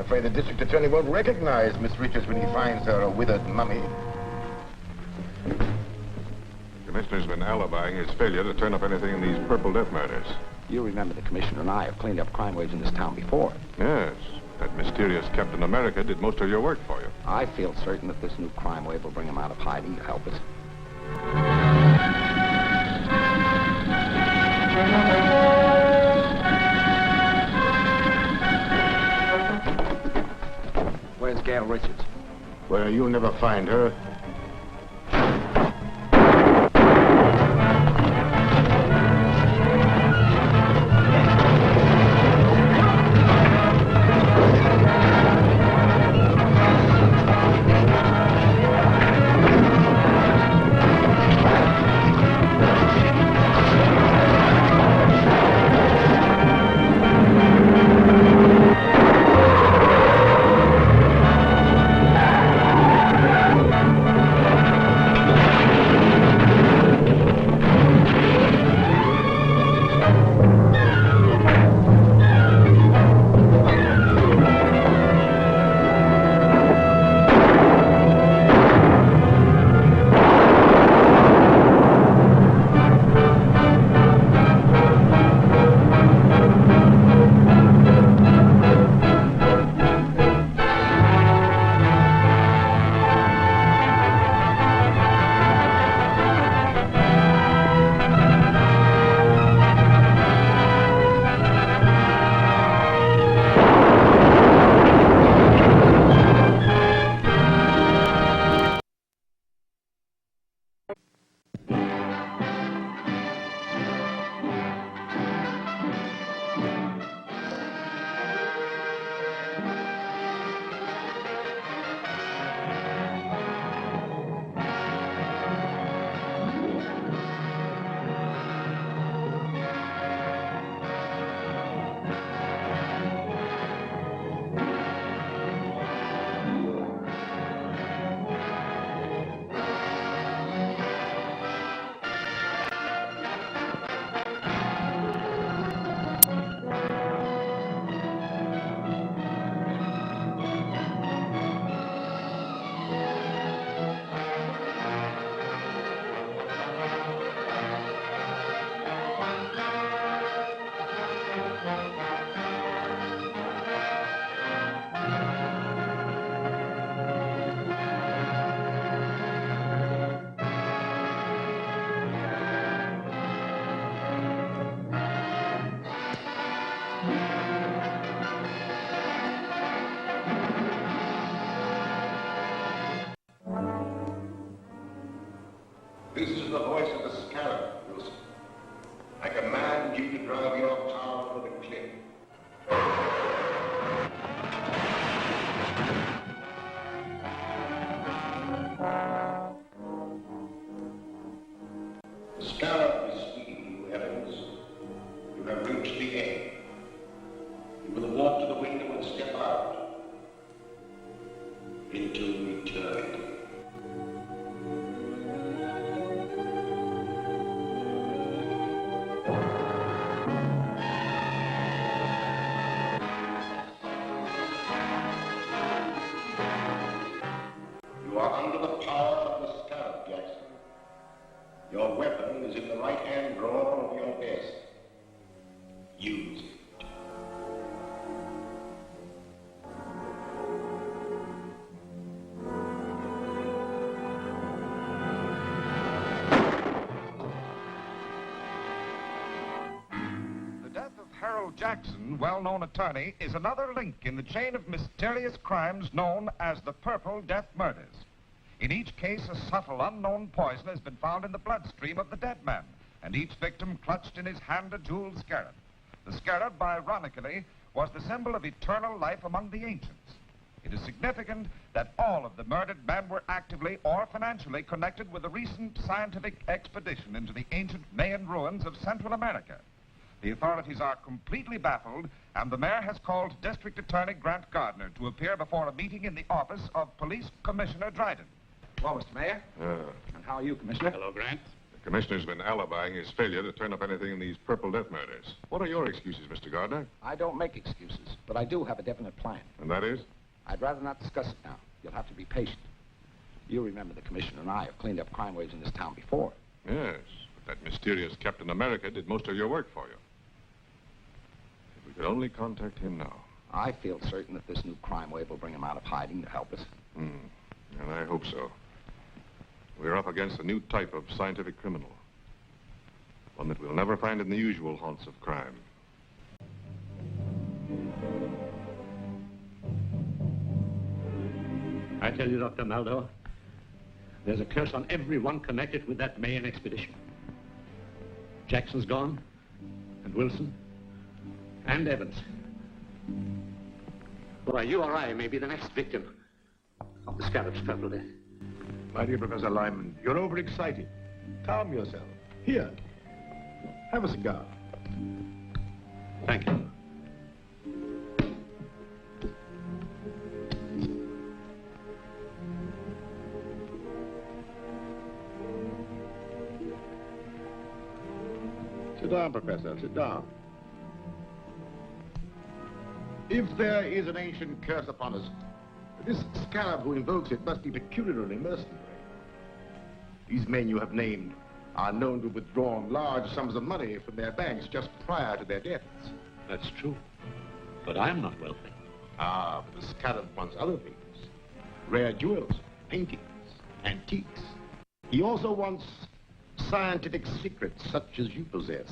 afraid the district attorney won't recognize Miss Richards when he finds her a withered mummy. The commissioner's been alibying his failure to turn up anything in these Purple Death murders. You remember the commissioner and I have cleaned up crime waves in this town before. Yes. That mysterious Captain America did most of your work for you. I feel certain that this new crime wave will bring him out of hiding to help us. Where's Gail Richards? Well, you'll never find her. This is the voice of the scarab, Wilson. I command you to drive your car over the cliff. The scarab is speaking to you, Evans. You have reached the end. You will walk to the window and step out into eternity. You are under the power of the scarab, Jackson. Your weapon is in the right-hand drawer of your vest. Use it. The death of Harold Jackson, well-known attorney, is another link in the chain of mysterious crimes known as the Purple Death Murders. In each case, a subtle, unknown poison has been found in the bloodstream of the dead man, and each victim clutched in his hand a jeweled scarab. The scarab, ironically, was the symbol of eternal life among the ancients. It is significant that all of the murdered men were actively or financially connected with a recent scientific expedition into the ancient Mayan ruins of Central America. The authorities are completely baffled, and the mayor has called District Attorney Grant Gardner to appear before a meeting in the office of Police Commissioner Dryden. Well, Mr. Mayor. And how are you, Commissioner? Hello, Grant. The commissioner's been alibying his failure to turn up anything in these Purple Death murders. What are your excuses, Mr. Gardner? I don't make excuses. But I do have a definite plan. And that is? I'd rather not discuss it now. You'll have to be patient. You remember the commissioner and I have cleaned up crime waves in this town before. Yes, but that mysterious Captain America did most of your work for you. If we could only contact him now. I feel certain that this new crime wave will bring him out of hiding to help us. And I hope so. We're up against a new type of scientific criminal. One that we'll never find in the usual haunts of crime. I tell you, Dr. Maldo, there's a curse on everyone connected with that Mayan expedition. Jackson's gone, and Wilson, and Evans. Why, you or I may be the next victim of the Scarab's purple death. My dear Professor Lyman, you're overexcited. Calm yourself. Here, have a cigar. Thank you. Sit down, Professor, sit down. If there is an ancient curse upon us, this scarab who invokes it must be peculiarly mercenary. These men you have named are known to have withdrawn large sums of money from their banks just prior to their deaths. That's true. But I'm not wealthy. Ah, but the scarab wants other things. Rare jewels, paintings, antiques. He also wants scientific secrets such as you possess.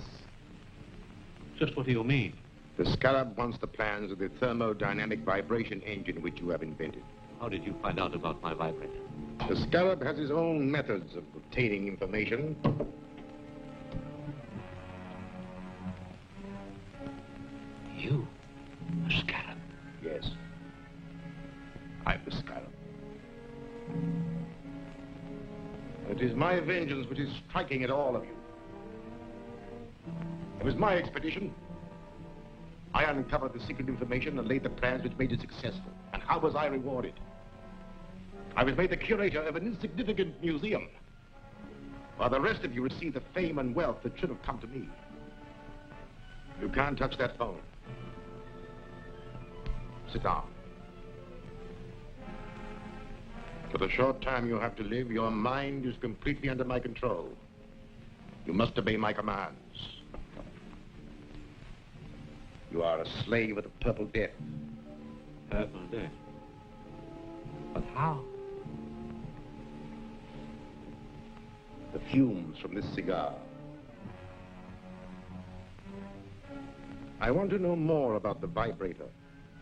Just what do you mean? The scarab wants the plans of the thermodynamic vibration engine which you have invented. How did you find out about my vibrator? The scarab has his own methods of obtaining information. You? The Scarab? Yes. I'm the scarab. It is my vengeance which is striking at all of you. It was my expedition. I uncovered the secret information and laid the plans which made it successful. And how was I rewarded? I was made the curator of an insignificant museum, while the rest of you received the fame and wealth that should have come to me. You can't touch that phone. Sit down. For the short time you have to live, your mind is completely under my control. You must obey my commands. You are a slave of the Purple Death. Purple Death? But how? The fumes from this cigar. I want to know more about the vibrator.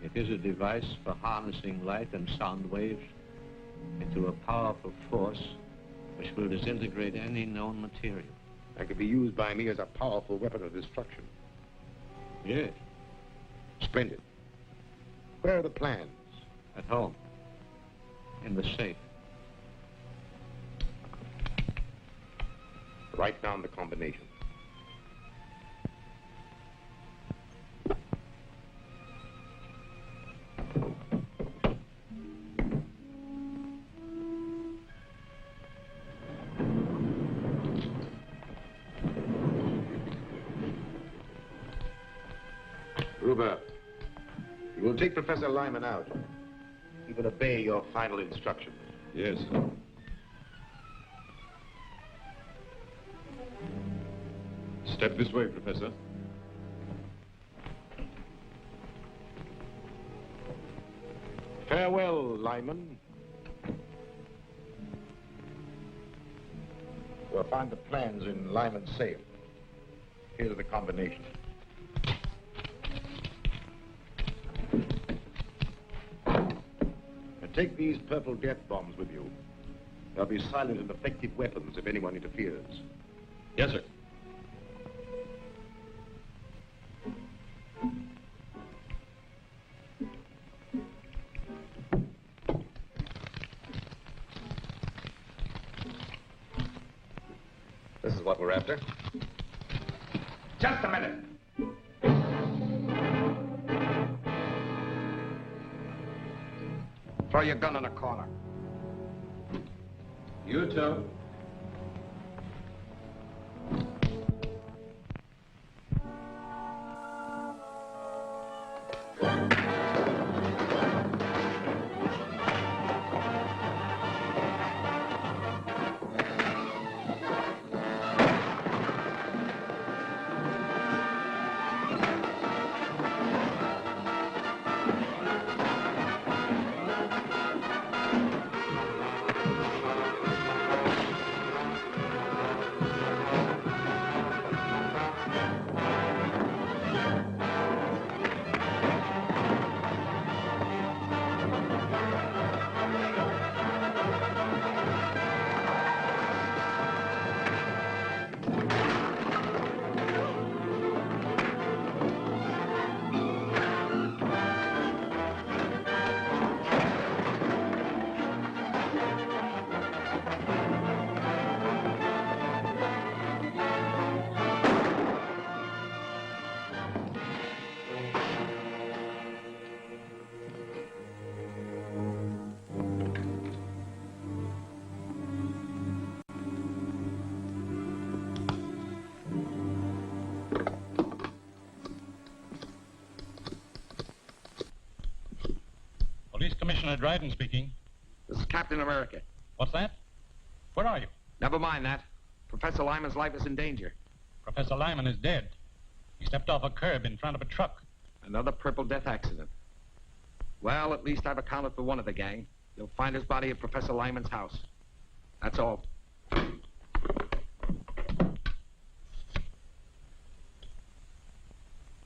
It is a device for harnessing light and sound waves into a powerful force which will disintegrate any known material. That could be used by me as a powerful weapon of destruction. Yes. Splendid. Where are the plans? At home. In the safe. Write down the combination. Gruber, you will take Professor Lyman out. He will obey your final instructions. Yes. Step this way, Professor. Farewell, Lyman. We'll find the plans in Lyman's safe. Here's the combination. And take these purple death bombs with you. They'll be silent and effective weapons if anyone interferes. Yes, sir. This is what we're after. Just a minute. Throw your gun in a corner. You too. Commissioner Dryden speaking. This is Captain America. What's that? Where are you? Never mind that. Professor Lyman's life is in danger. Professor Lyman is dead. He stepped off a curb in front of a truck. Another Purple Death accident. Well, at least I've accounted for one of the gang. You'll find his body at Professor Lyman's house. That's all.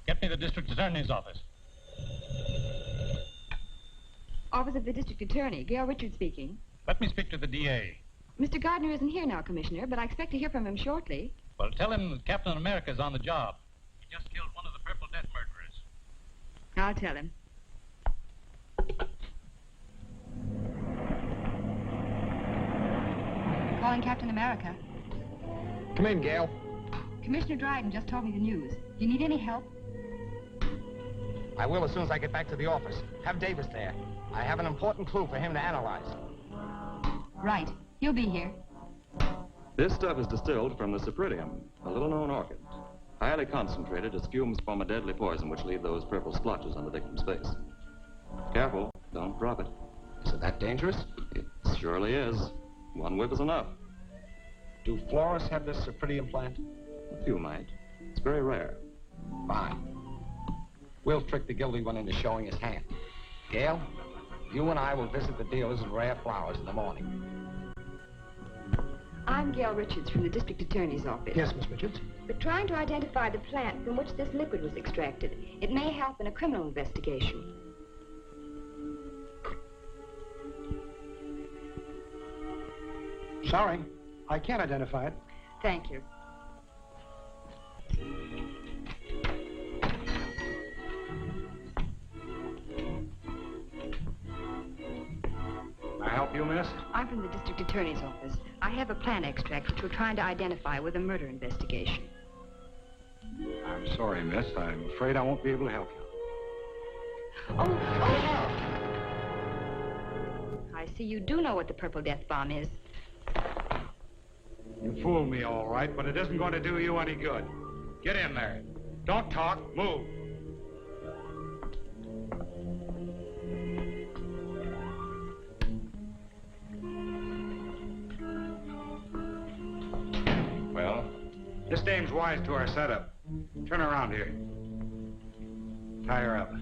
Get me the district attorney's office. Office of the District Attorney. Gail Richards speaking. Let me speak to the DA. Mr. Gardner isn't here now, Commissioner, but I expect to hear from him shortly. Well, tell him that Captain America's on the job. He just killed one of the Purple Death murderers. I'll tell him. Calling Captain America. Come in, Gail. Commissioner Dryden just told me the news. Do you need any help? I will as soon as I get back to the office. Have Davis there. I have an important clue for him to analyze. Right. He'll be here. This stuff is distilled from the cypripedium, a little-known orchid. Highly concentrated as fumes form a deadly poison which leave those purple splotches on the victim's face. Careful, don't drop it. Is it that dangerous? It surely is. One whiff is enough. Do florists have this cypripedium plant? A few might. It's very rare. Fine. We'll trick the guilty one into showing his hand. Gail, you and I will visit the dealers in rare flowers in the morning. I'm Gail Richards from the District Attorney's office. Yes, Miss Richards. We're trying to identify the plant from which this liquid was extracted. It may help in a criminal investigation. Sorry, I can't identify it. Thank you. May I help you, miss? I'm from the District Attorney's office. I have a plant extract which we're trying to identify with a murder investigation. I'm sorry, miss. I'm afraid I won't be able to help you. Oh! I see you do know what the Purple Death Bomb is. You fooled me, all right, but it isn't going to do you any good. Get in there. Don't talk. Move. Well, this dame's wise to our setup. Turn around here. Tie her up.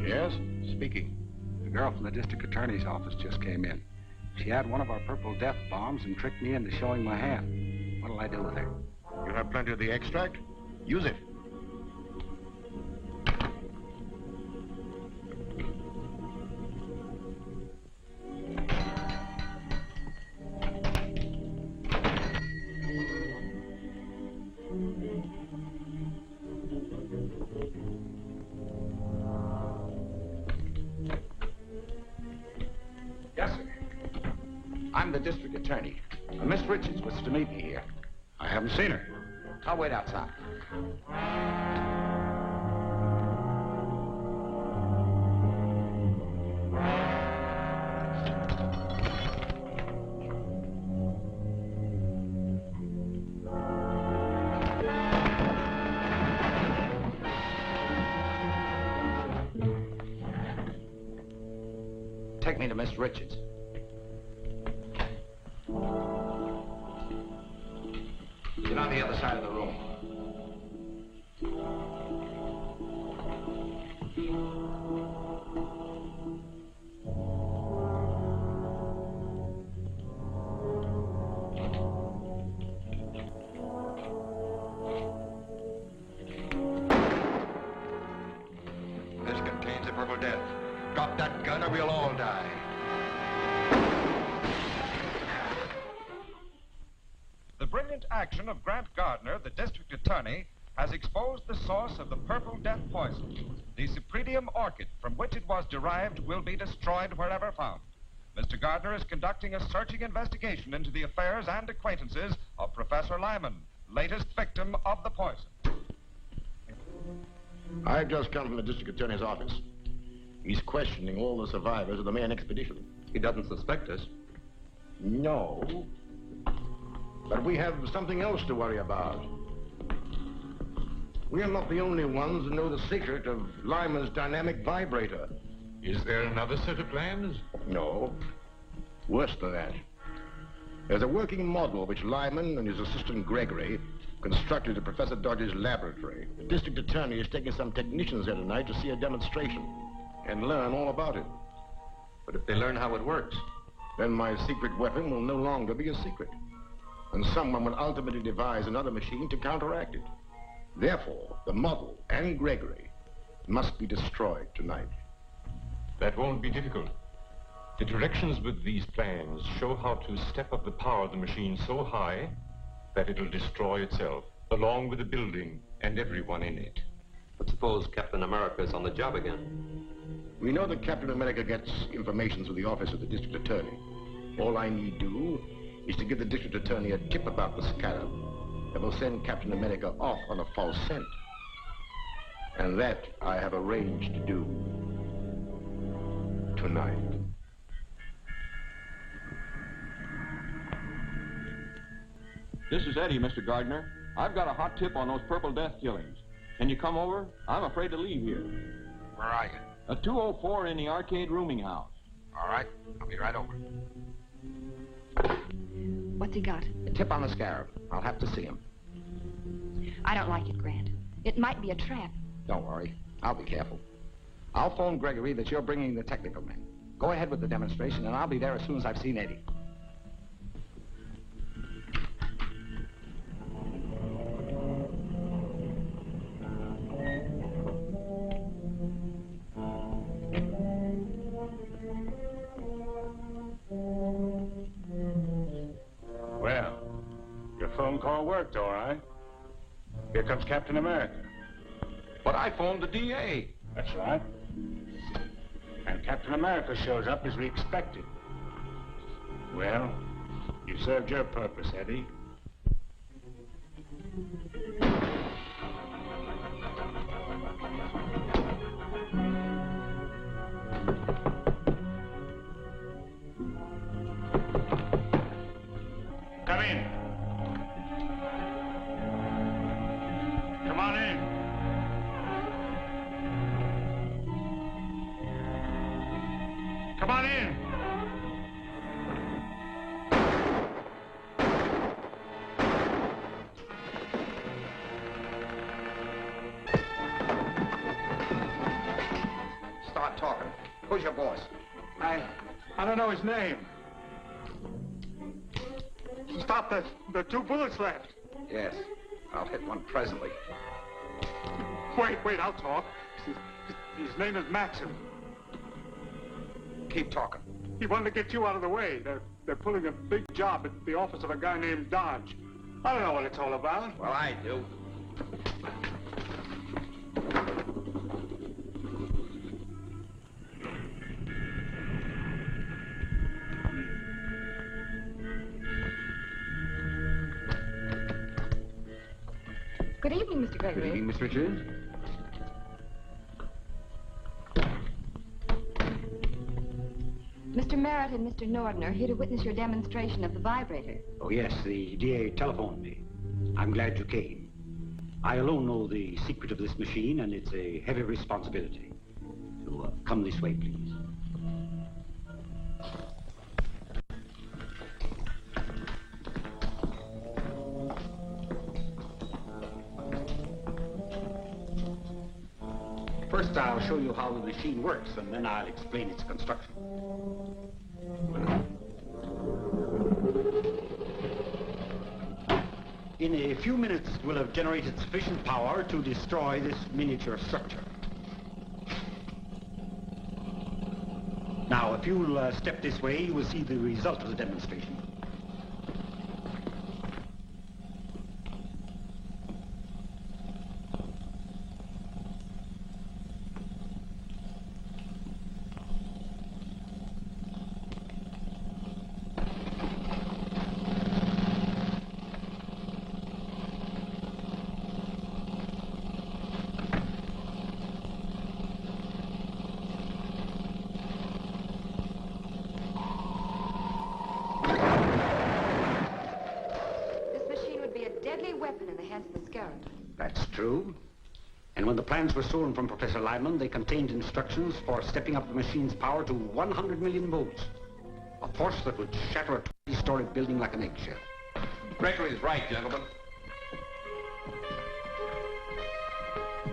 Yes, speaking. The girl from the district attorney's office just came in. She had one of our Purple Death bombs and tricked me into showing my hand. What'll I do with her? You have plenty of the extract? Use it. Yes, sir. I'm the district attorney. Miss Richards was to meet me here. I haven't seen her. I'll wait outside. Take me to Miss Richards. Get on the other side of the room. This contains the Purple Death. Drop that gun or we'll all die. The brilliant action of Grant Gardner, the district attorney, has exposed the source of the Purple Death poison. The cypripedium orchid from which it was derived will be destroyed wherever found. Mr. Gardner is conducting a searching investigation into the affairs and acquaintances of Professor Lyman, latest victim of the poison. I've just come from the district attorney's office. He's questioning all the survivors of the Mayan expedition. He doesn't suspect us. No. But we have something else to worry about. We are not the only ones who know the secret of Lyman's dynamic vibrator. Is there another set of plans? No. Worse than that. There's a working model which Lyman and his assistant Gregory constructed at Professor Dodge's laboratory. The district attorney is taking some technicians there tonight to see a demonstration and learn all about it. But if they learn how it works, then my secret weapon will no longer be a secret. And someone will ultimately devise another machine to counteract it. Therefore, the model and Gregory must be destroyed tonight. That won't be difficult. The directions with these plans show how to step up the power of the machine so high that it'll destroy itself, along with the building and everyone in it. but suppose Captain America is on the job again. We know that Captain America gets information through the office of the district attorney. All I need do is to give the district attorney a tip about the scarab that will send Captain America off on a false scent. And that I have arranged to do tonight. This is Eddie, Mr. Gardner. I've got a hot tip on those Purple Death killings. Can you come over? I'm afraid to leave here. Where are you? A 204 in the arcade rooming house. All right, I'll be right over. What's he got? A tip on the scarab. I'll have to see him. I don't like it, Grant. It might be a trap. Don't worry. I'll be careful. I'll phone Gregory that you're bringing the technical men. Go ahead with the demonstration, and I'll be there as soon as I've seen Eddie. Well, your phone call worked, all right. Here comes Captain America. But I phoned the DA. That's right. And Captain America shows up as we expected. Well, you served your purpose, Eddie. Come in. Come on in. Come on in. Start talking. Who's your boss? I don't know his name. Stop, there are 2 bullets left. Yes, I'll hit one presently. Wait, I'll talk. His name is Maxim. Keep talking. He wanted to get you out of the way. They're pulling a big job at the office of a guy named Dodge. I don't know what it's all about. Well, I do. Good evening, Mr. Gregory. Good evening, Miss Richards. Mr. Merritt and Mr. Norden are here to witness your demonstration of the vibrator. Oh, yes, the DA telephoned me. I'm glad you came. I alone know the secret of this machine, and it's a heavy responsibility. So, come this way, please. First, I'll show you how the machine works, and then I'll explain its construction. In a few minutes, we'll have generated sufficient power to destroy this miniature structure. Now, if you'll step this way, you will see the result of the demonstration. weapon in the hands of the scarab. That's true. And when the plans were stolen from Professor Lyman, they contained instructions for stepping up the machine's power to 100 million volts. A force that would shatter a 20-story building like an eggshell. Gregory's right, gentlemen.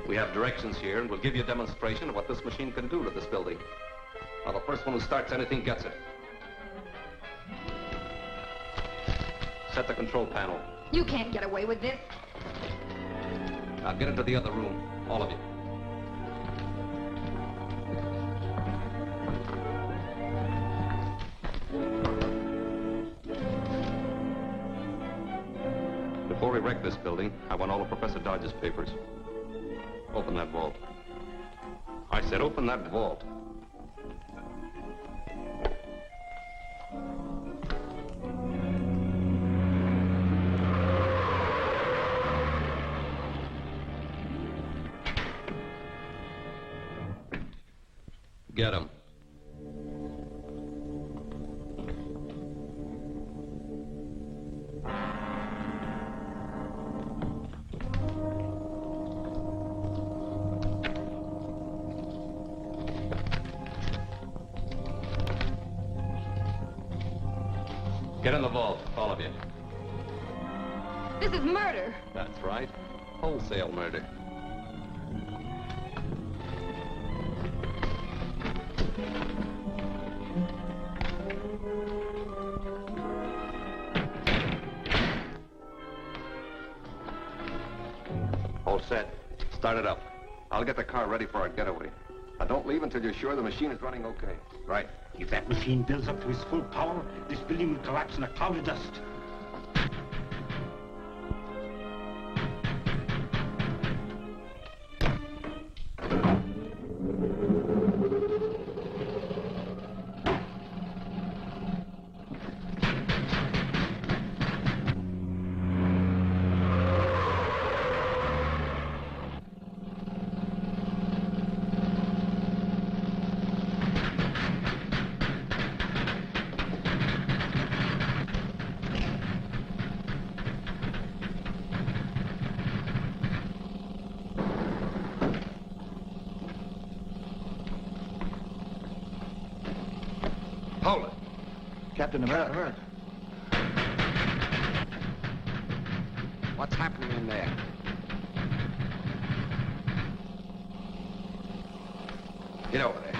We have directions here, and we'll give you a demonstration of what this machine can do to this building. Now, the first one who starts anything gets it. Set the control panel. You can't get away with this. Now, get into the other room, all of you. Before we wreck this building, I want all of Professor Dodge's papers. Open that vault. I said open that vault. Get him. Get in the vault, all of you. This is murder. That's right. Wholesale murder. All set. Start it up. I'll get the car ready for our getaway. Now, don't leave until you're sure the machine is running okay. Right. If that machine builds up to its full power, this building will collapse in a cloud of dust. Hold it. Captain America. What's happening in there? Get over there.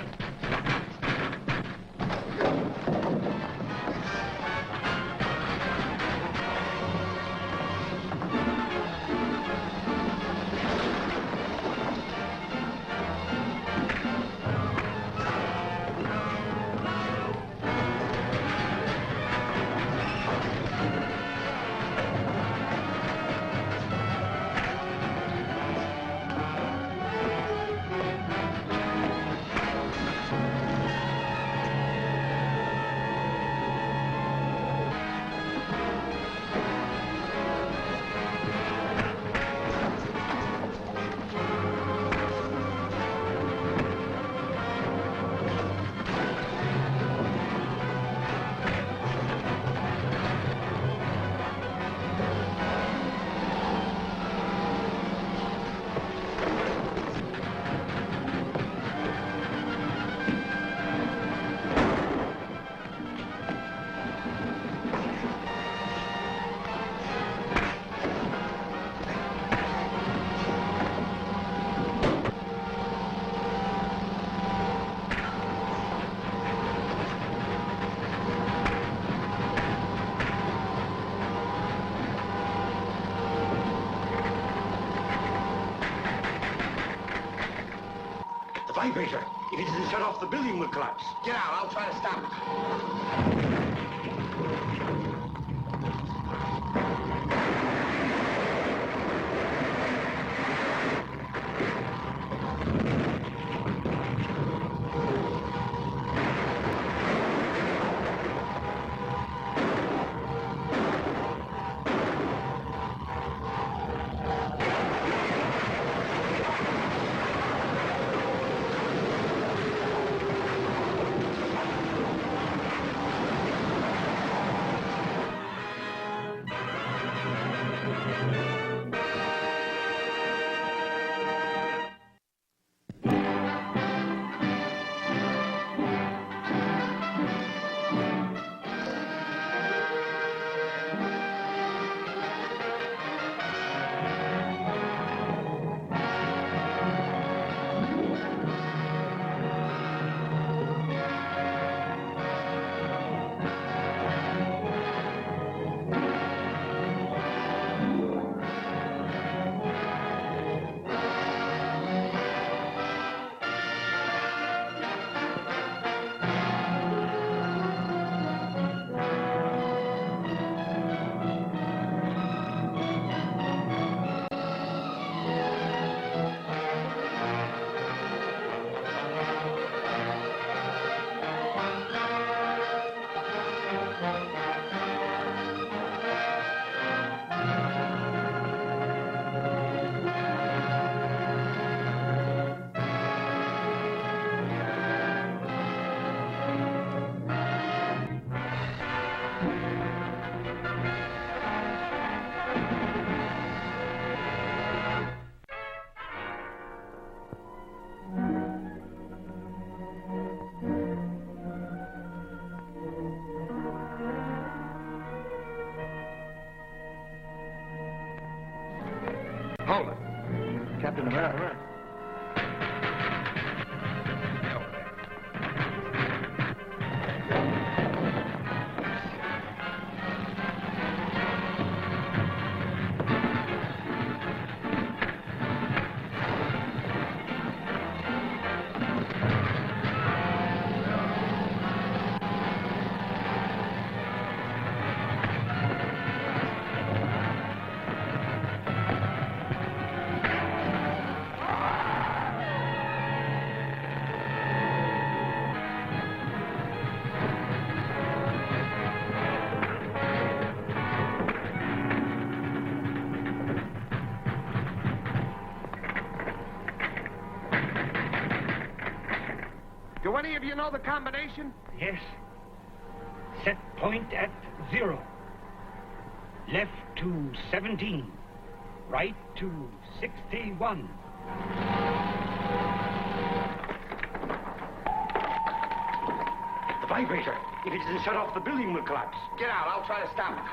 Vibrator. If it isn't shut off, the building will collapse. Get out. I'll try to stop it. Captain America. Do any of you know the combination? Yes. Set point at 0. Left to 17. Right to 61. The vibrator. If it isn't shut off, the building will collapse. Get out. I'll try to stop it.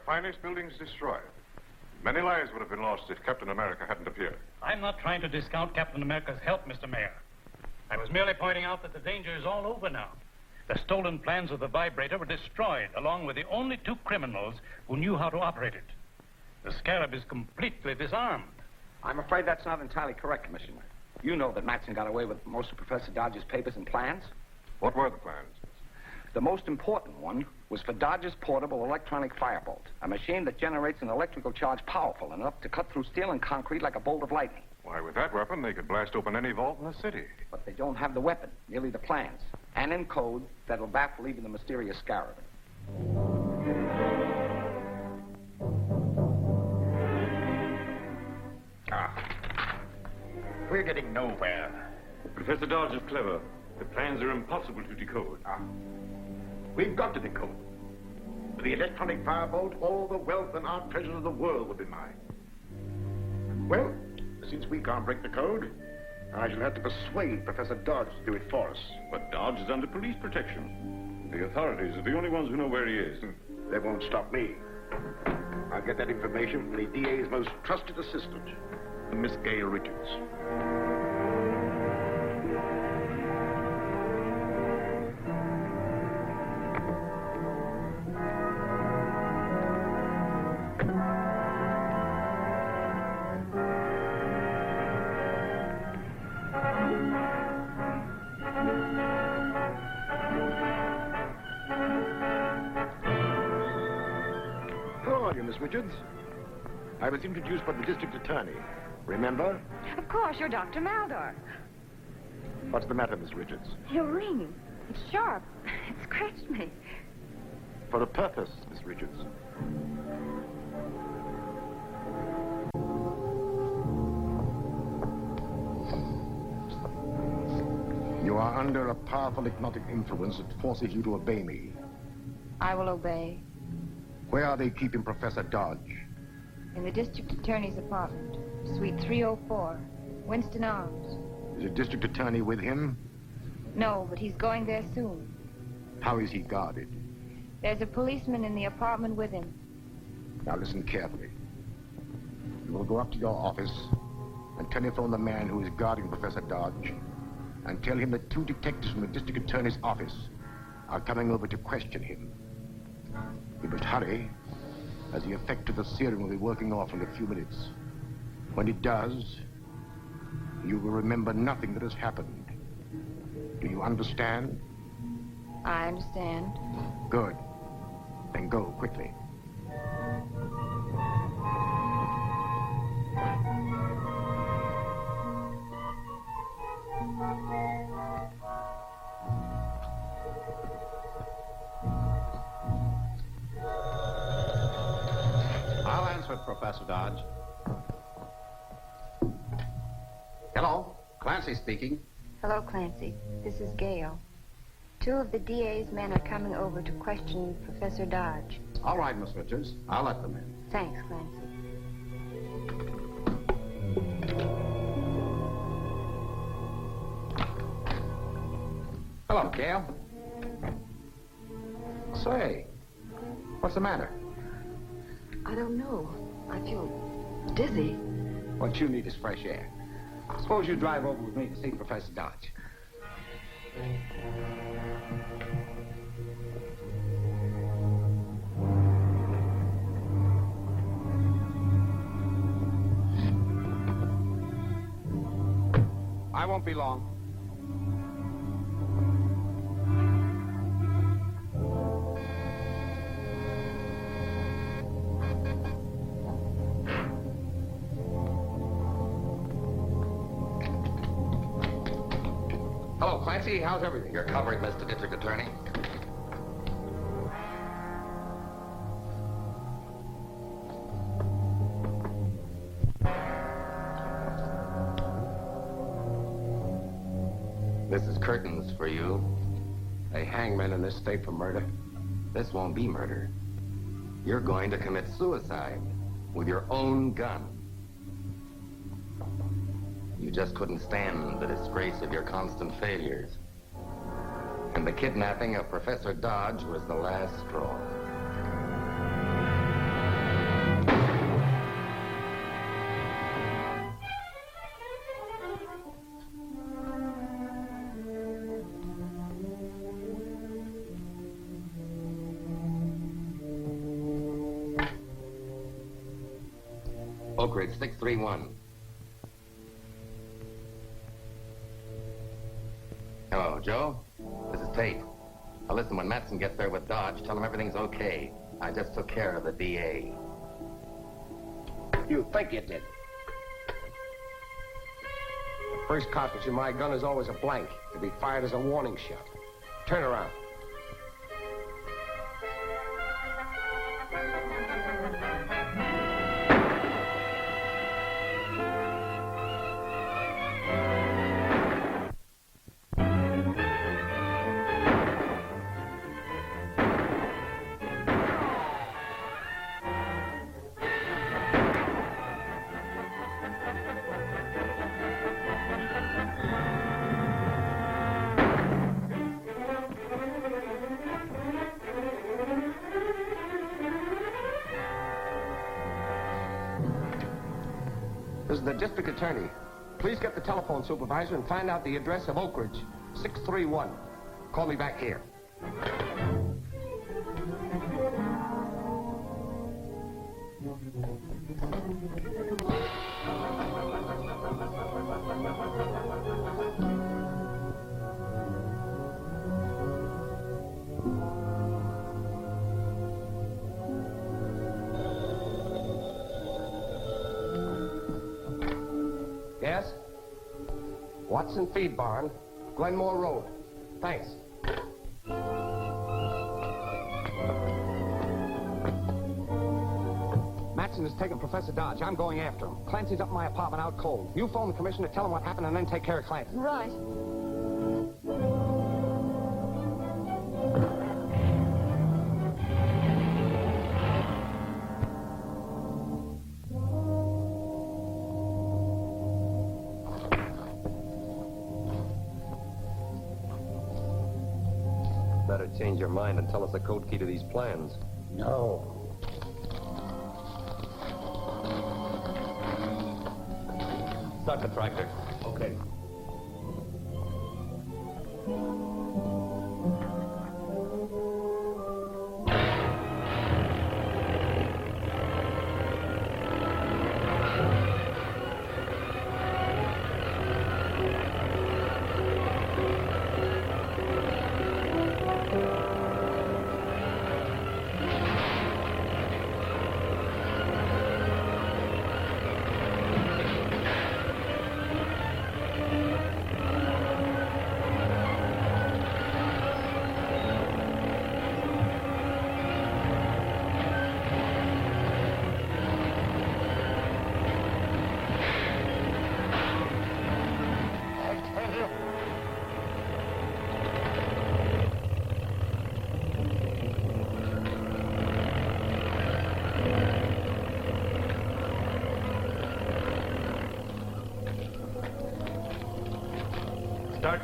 Finest buildings destroyed. Many lives would have been lost if Captain America hadn't appeared. I'm not trying to discount Captain America's help, Mr. Mayor. I was merely pointing out that the danger is all over now. The stolen plans of the vibrator were destroyed, along with the only 2 criminals who knew how to operate it. The Scarab is completely disarmed. I'm afraid that's not entirely correct, Commissioner. You know that Matson got away with most of Professor Dodge's papers and plans. What were the plans? The most important one was for Dodge's portable electronic firebolt, a machine that generates an electrical charge powerful enough to cut through steel and concrete like a bolt of lightning. Why, with that weapon, they could blast open any vault in the city. But they don't have the weapon, merely the plans, and in code that'll baffle even the mysterious Scarab. We're getting nowhere. Professor Dodge is clever. The plans are impossible to decode. We've got to decode. With the electronic firebolt, all the wealth and art treasures of the world will be mine. Well, since we can't break the code, I shall have to persuade Professor Dodge to do it for us. But Dodge is under police protection. The authorities are the only ones who know where he is. They won't stop me. I'll get that information from the DA's most trusted assistant, Miss Gail Richards. Miss Richards. I was introduced by the district attorney. Remember? Of course, you're Dr. Maldor. What's the matter, Miss Richards? Your ring. It's sharp. It scratched me. For a purpose, Miss Richards. You are under a powerful hypnotic influence that forces you to obey me. I will obey. Where are they keeping Professor Dodge? In the district attorney's apartment, suite 304, Winston Arms. Is the district attorney with him? No, but he's going there soon. How is he guarded? There's a policeman in the apartment with him. Now listen carefully. You will go up to your office and telephone the man who is guarding Professor Dodge and tell him that 2 detectives from the district attorney's office are coming over to question him. You must hurry, as the effect of the serum will be working off in a few minutes. When it does, you will remember nothing that has happened. Do you understand? I understand. Good. Then go quickly. Professor Dodge. Hello, Clancy speaking. Hello, Clancy. This is Gail. 2 of the DA's men are coming over to question Professor Dodge. All right, Miss Richards. I'll let them in. Thanks, Clancy. Hello, Gail. Say, what's the matter? I don't know. I feel dizzy. What you need is fresh air. Suppose you drive over with me to see Professor Dodge. I won't be long. Hello, Clancy. How's everything? You're covered, Mr. District Attorney. This is curtains for you. They hang men in this state for murder. This won't be murder. You're going to commit suicide with your own gun. You just couldn't stand the disgrace of your constant failures. And the kidnapping of Professor Dodge was the last straw. Oak Ridge 631. Hello, Joe. This is Tate. Now listen, when Matson gets there with Dodge, tell him everything's okay. I just took care of the DA. You think you did. The first cartridge in my gun is always a blank, to be fired as a warning shot. Turn around. This is the district attorney. Please get the telephone supervisor and find out the address of Oak Ridge, 631. Call me back here. Yes? Watson Feed Barn, Glenmore Road. Thanks. Matson has taken Professor Dodge. I'm going after him. Clancy's up in my apartment out cold. You phone the commissioner, tell him what happened, and then take care of Clancy. Right. Better change your mind and tell us the code key to these plans. No. Start the tractor. Okay.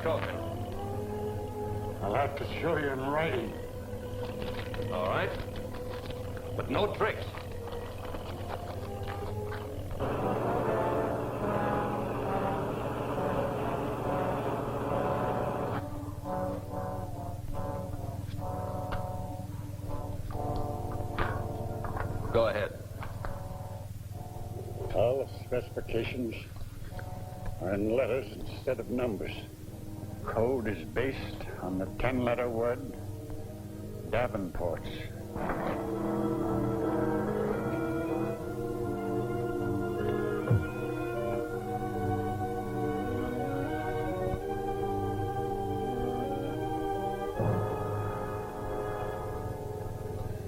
Start talking. I'll have to show you in writing. All right. But no tricks. Go ahead. All the specifications are in letters instead of numbers. Code is based on the 10-letter word Davenport's.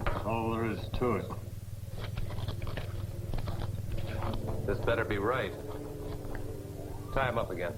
That's all there is to it. This better be right. Tie him up again.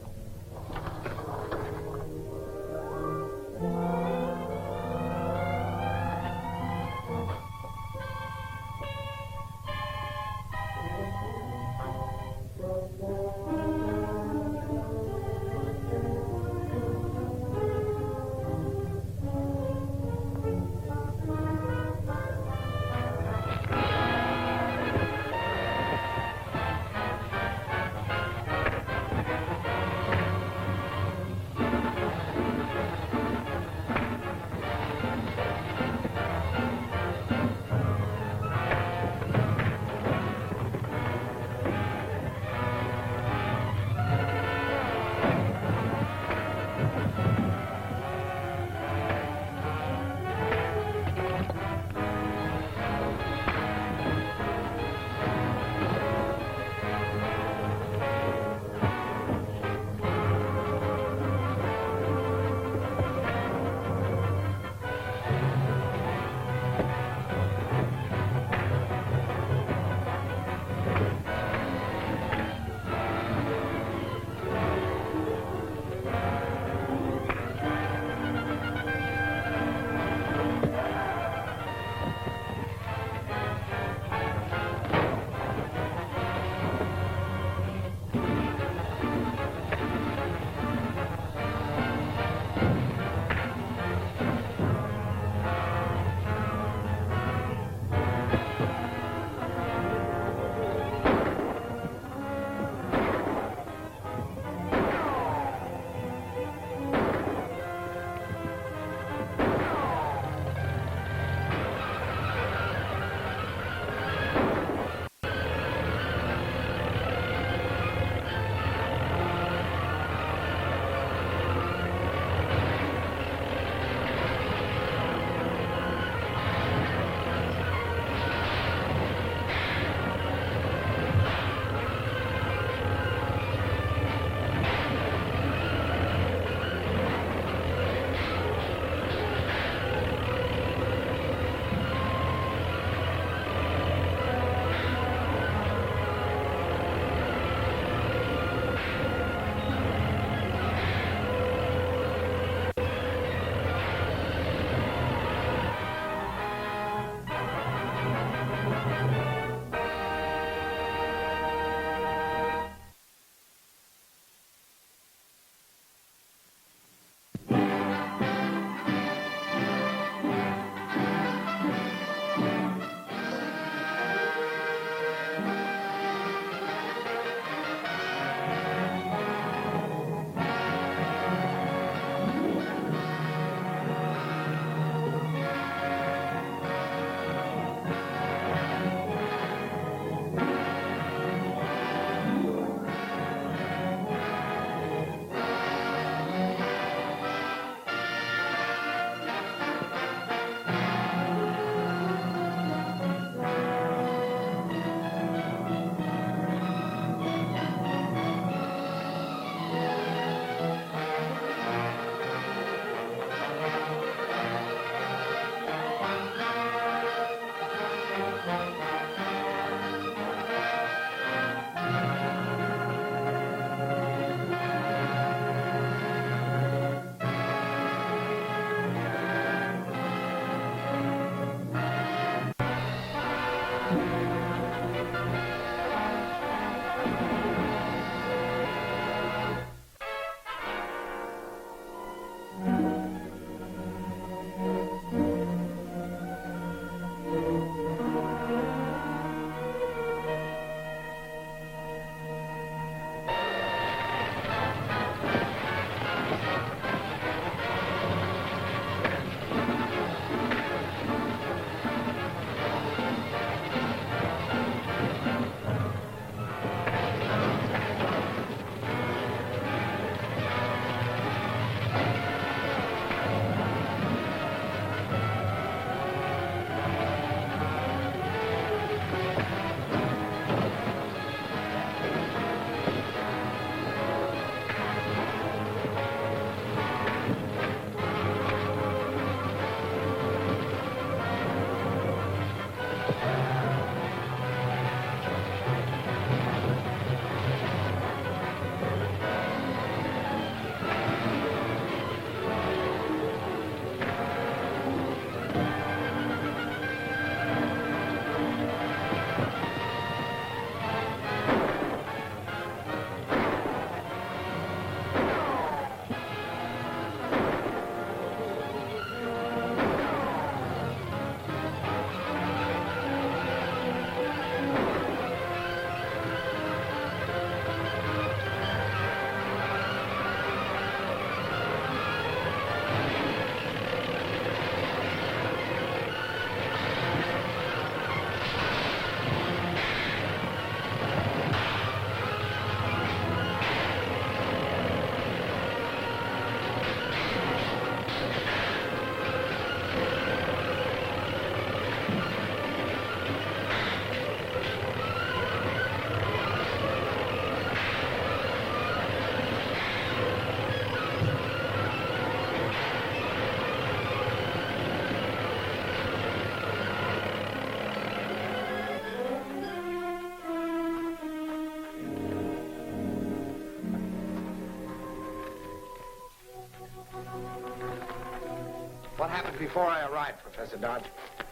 What happened before I arrived, Professor Dodge?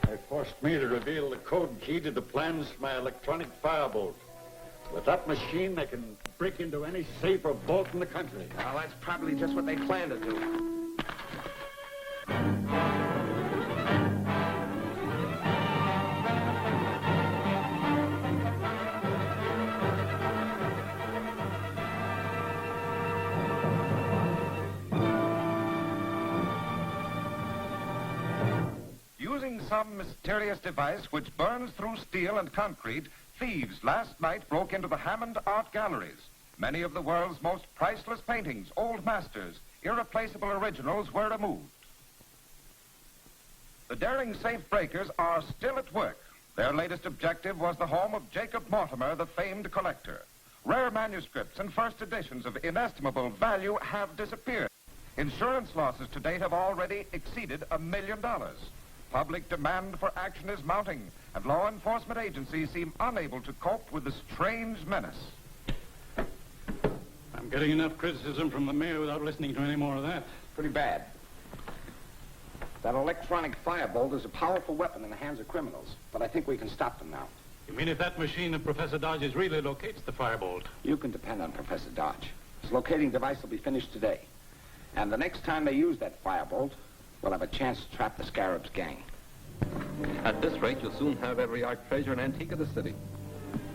They forced me to reveal the code key to the plans for my electronic firebolt. With that machine, they can break into any safe or vault in the country. Well, that's probably just what they plan to do. Using some mysterious device which burns through steel and concrete, thieves last night broke into the Hammond Art Galleries. Many of the world's most priceless paintings, old masters, irreplaceable originals were removed. The daring safe breakers are still at work. Their latest objective was the home of Jacob Mortimer, the famed collector. Rare manuscripts and first editions of inestimable value have disappeared. Insurance losses to date have already exceeded $1 million. Public demand for action is mounting, and law enforcement agencies seem unable to cope with the strange menace. I'm getting enough criticism from the mayor without listening to any more of that. Pretty bad. That electronic firebolt is a powerful weapon in the hands of criminals, but I think we can stop them now. You mean if that machine of Professor Dodge's really locates the firebolt? You can depend on Professor Dodge. His locating device will be finished today. And the next time they use that firebolt, we'll have a chance to trap the Scarab's gang. At this rate, you'll soon have every art treasure and antique of the city.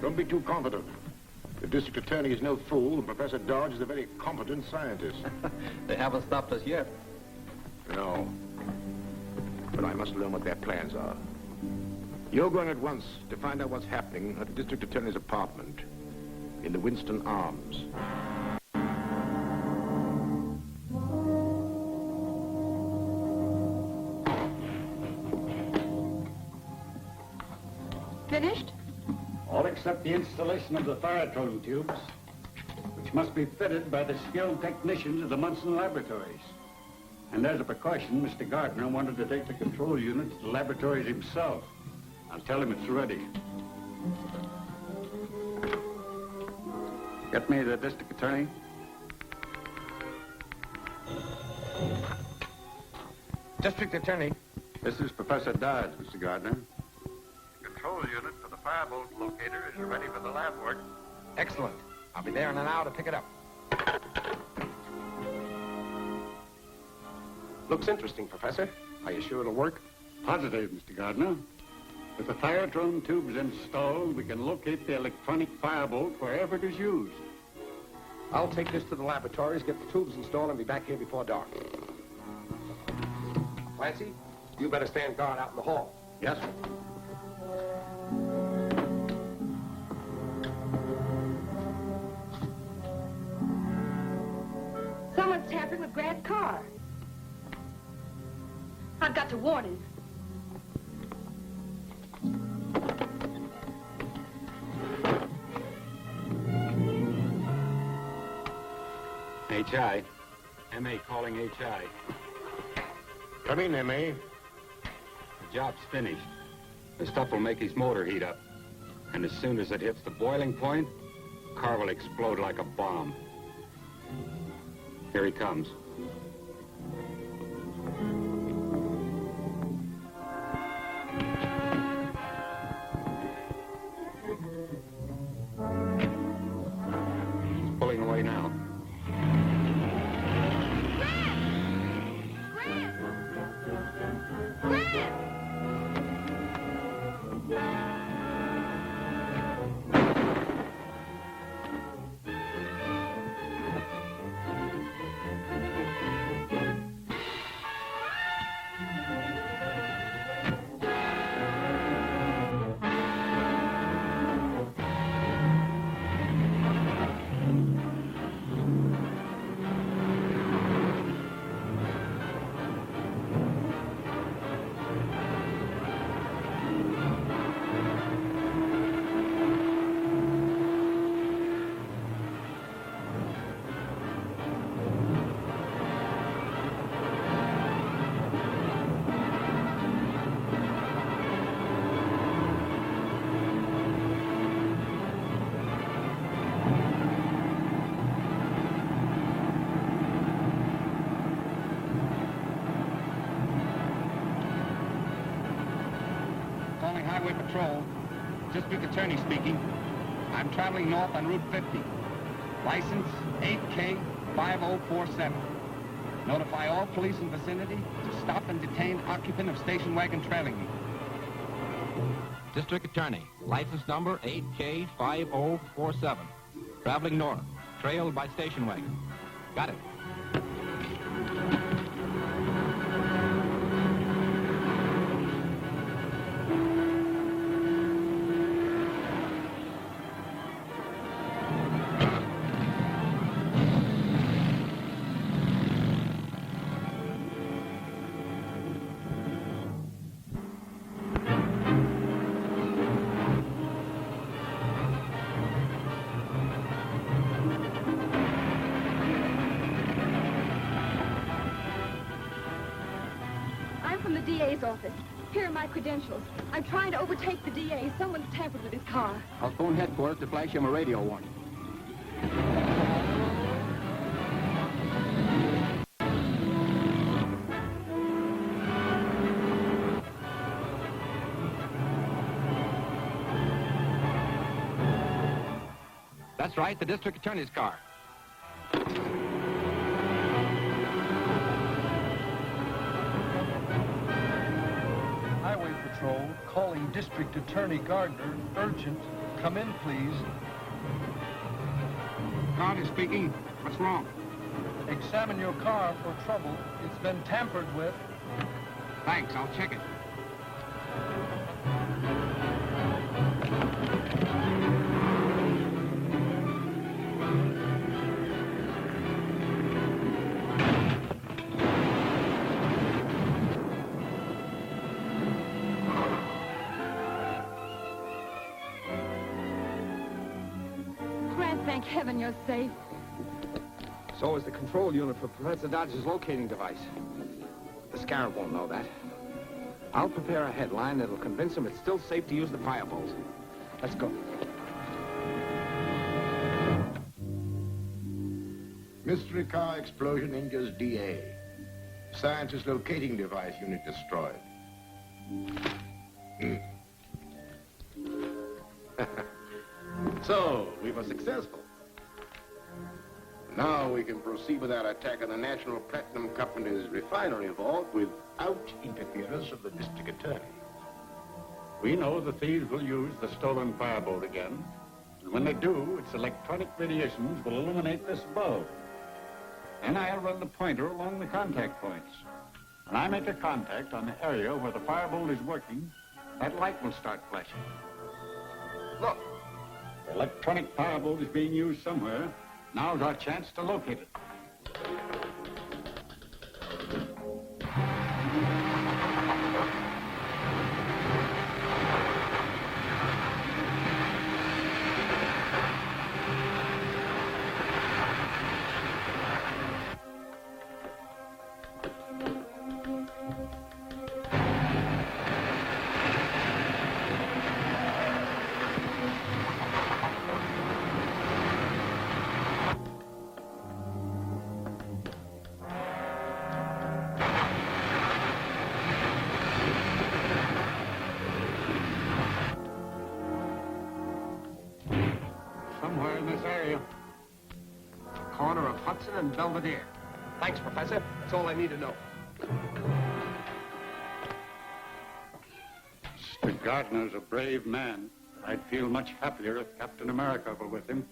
Don't be too confident. The district attorney is no fool, and Professor Dodge is a very competent scientist. They haven't stopped us yet. No. But I must learn what their plans are. You're going at once to find out what's happening at the district attorney's apartment in the Winston Arms. Finished? All except the installation of the Firetone tubes, which must be fitted by the skilled technicians of the Munson laboratories. And as a precaution, Mr. Gardner wanted to take the control unit to the laboratories himself. I'll tell him it's ready. Get me the district attorney. District Attorney. This is Professor Dodge, Mr. Gardner. The control unit for the firebolt locator is ready for the lab work. Excellent. I'll be there in an hour to pick it up. Looks interesting, Professor. Are you sure it'll work? Positive, Mr. Gardner. With the Firetone tubes installed, we can locate the electronic firebolt wherever it is used. I'll take this to the laboratories, get the tubes installed, and be back here before dark. Clancy, you better stand guard out in the hall. Yes, sir. Someone's tampering with Grant's car. I've got to warn him. H.I. M.A. calling H.I. Come in, M.A. The job's finished. The stuff will make his motor heat up. And as soon as it hits the boiling point, the car will explode like a bomb. Here he comes. He's pulling away now. Patrol. District Attorney speaking. I'm traveling north on Route 50. License 8K5047. Notify all police in vicinity to stop and detain occupant of station wagon trailing me. District Attorney, license number 8K5047. Traveling north, trailed by station wagon. Got it. DA's office. Here are my credentials. I'm trying to overtake the DA. Someone's tampered with his car. I'll phone headquarters to flash him a radio warning. That's right, the district attorney's car. Highway Patrol, calling District Attorney Gardner. Urgent. Come in, please. Gardner speaking. What's wrong? Examine your car for trouble. It's been tampered with. Thanks, I'll check it. Thank heaven you're safe. So is the control unit for Professor Dodge's locating device. The scarab won't know that. I'll prepare a headline that'll convince him it's still safe to use the firebolt. Let's go. Mystery car explosion injures DA. Scientist locating device unit destroyed. So, we were successful. Now we can proceed with our attack on the National Platinum Company's refinery vault without interference of the district attorney. We know the thieves will use the stolen firebolt again. And when they do, its electronic radiations will illuminate this bulb. Then I'll run the pointer along the contact points. When I make a contact on the area where the firebolt is working, that light will start flashing. Look, the electronic firebolt is being used somewhere. Now's our chance to locate it. And Belvedere. Thanks, Professor. That's all I need to know. Mr. Gardner's a brave man. I'd feel much happier if Captain America were with him.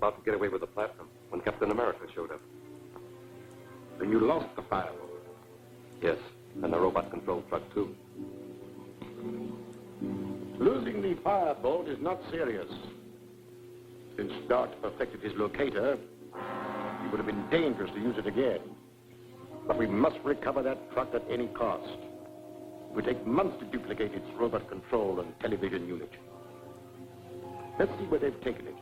about to get away with the platform when Captain America showed up. Then you lost the firebolt. Yes, and the robot-controlled truck, too. Losing the firebolt is not serious. Since Dodge perfected his locator, it would have been dangerous to use it again. But we must recover that truck at any cost. It would take months to duplicate its robot control and television unit. Let's see where they've taken it.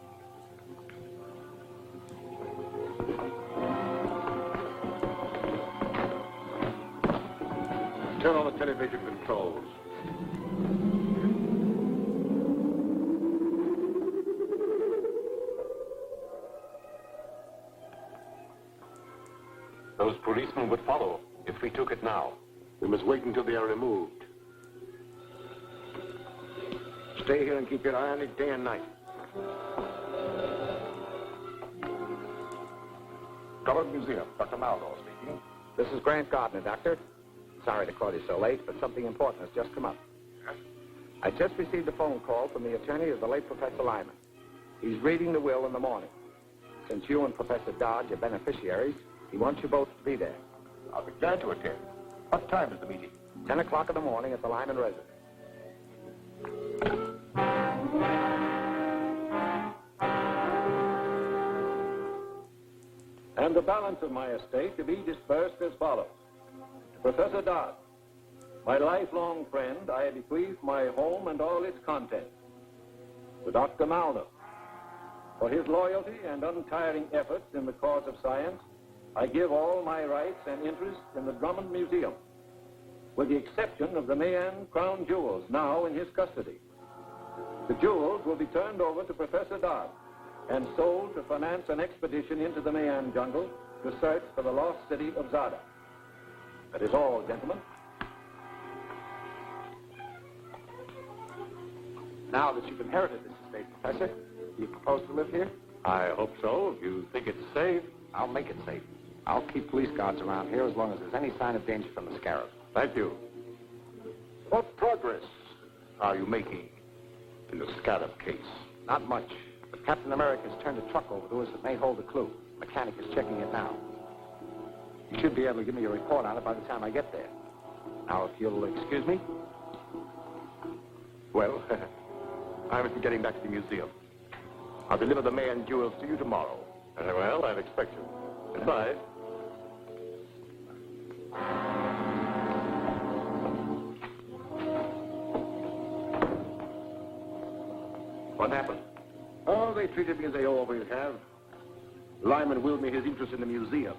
Turn on the television controls. Those policemen would follow if we took it now. We must wait until they are removed. Stay here and keep your eye on it day and night. Government Museum, Dr. Maldor speaking. This is Grant Gardner, Doctor. Sorry to call you so late, but something important has just come up. Yes? I just received a phone call from the attorney of the late Professor Lyman. He's reading the will in the morning. Since you and Professor Dodge are beneficiaries, he wants you both to be there. I'll be glad to attend. What time is the meeting? 10 o'clock in the morning at the Lyman residence. And the balance of my estate to be dispersed as follows. To Professor Dodge, my lifelong friend, I bequeath my home and all its contents. To Dr. Maldor, for his loyalty and untiring efforts in the cause of science, I give all my rights and interests in the Drummond Museum, with the exception of the Mayan crown jewels now in his custody. The jewels will be turned over to Professor Dodge and sold to finance an expedition into the Mayan jungle to search for the lost city of Zada. That is all, gentlemen. Now that you've inherited this estate, Professor, do you propose to live here? I hope so. If you think it's safe. I'll make it safe. I'll keep police guards around here as long as there's any sign of danger from the Scarab. Thank you. What progress are you making in the Scarab case? Not much. But Captain America's turned a truck over to us that may hold a clue. The mechanic is checking it now. You should be able to give me a report on it by the time I get there. Now, if you'll excuse me. Well, I must be getting back to the museum. I'll deliver the Mayan jewels to you tomorrow. Very well, I'd expect you. Goodbye. What happened? Oh, they treated me as they always have. Lyman willed me his interest in the museum,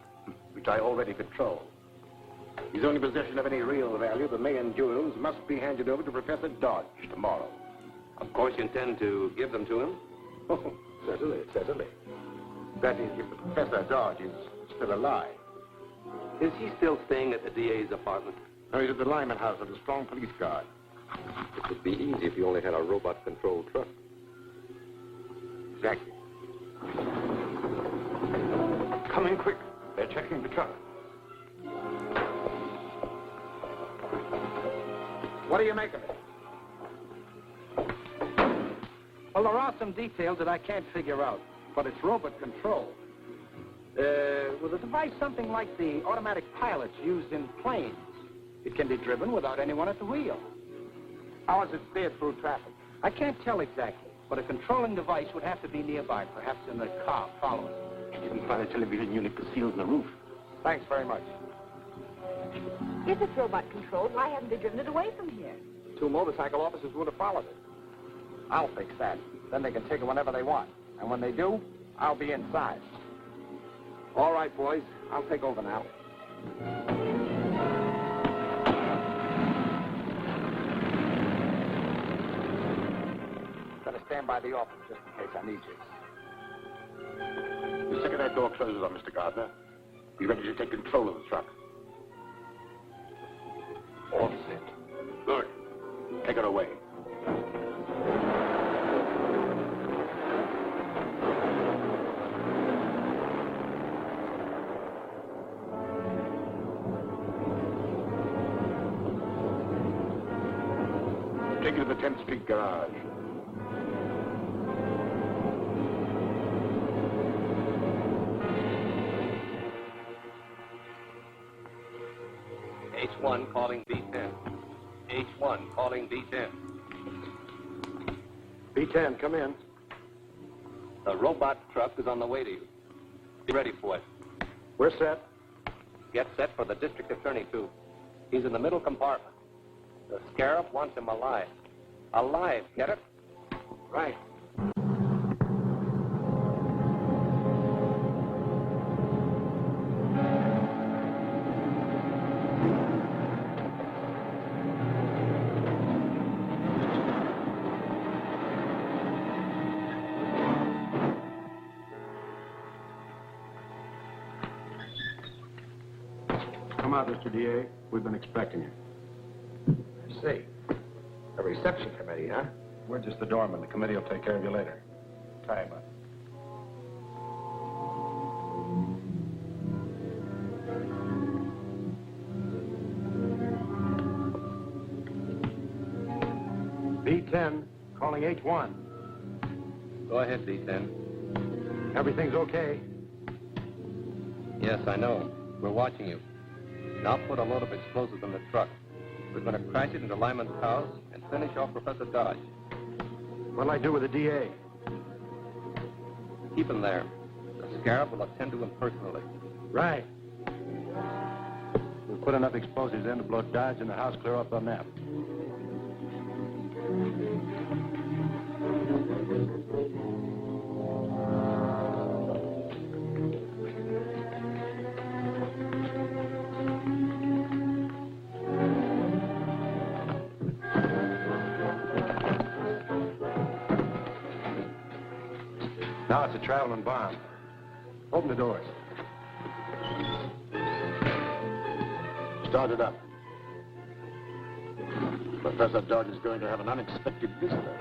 which I already control. His only possession of any real value, the Mayan jewels, must be handed over to Professor Dodge tomorrow. Of course you intend to give them to him? Oh, certainly, certainly. That is, if Professor Dodge is still alive. Is he still staying at the DA's apartment? No, he's at the Lyman house with a strong police guard. It would be easy if you only had a robot-controlled truck. Exactly. Come in quick. They're checking the truck. What do you make of it? Well, there are some details that I can't figure out, but it's robot controlled. With a device something like the automatic pilots used in planes, it can be driven without anyone at the wheel. How is it steered through traffic? I can't tell exactly, but a controlling device would have to be nearby, perhaps in the car following. You didn't find a television unit concealed in the roof. Thanks very much. If it's robot-controlled, why haven't they driven it away from here? 2 motorcycle officers would have followed it. I'll fix that. Then they can take it whenever they want. And when they do, I'll be inside. All right, boys. I'll take over now. Better stand by the office just in case I need you. The second that door closes on Mr. Gardner, be ready to take control of the truck. All set. Good. Take her away. Take her to the 10th Street garage. H1 calling B10. H1 calling B10. B10, come in. The robot truck is on the way to you. Be ready for it. We're set. Get set for the district attorney, too. He's in the middle compartment. The scarab wants him alive. Alive, get it? Right. Come out, Mr. DA. We've been expecting you. I see. A reception committee, huh? We're just the doorman. The committee will take care of you later. Tie him up. B10, calling H1. Go ahead, B10. Everything's okay? Yes, I know. We're watching you. Now put a load of explosives in the truck. We're going to crash it into Lyman's house and finish off Professor Dodge. What'll I do with the DA? Keep him there. The scarab will attend to him personally. Right. We'll put enough explosives in to blow Dodge and the house clear off the map. Now it's a traveling bomb. Open the doors. Start it up. Professor Dodge is going to have an unexpected visitor.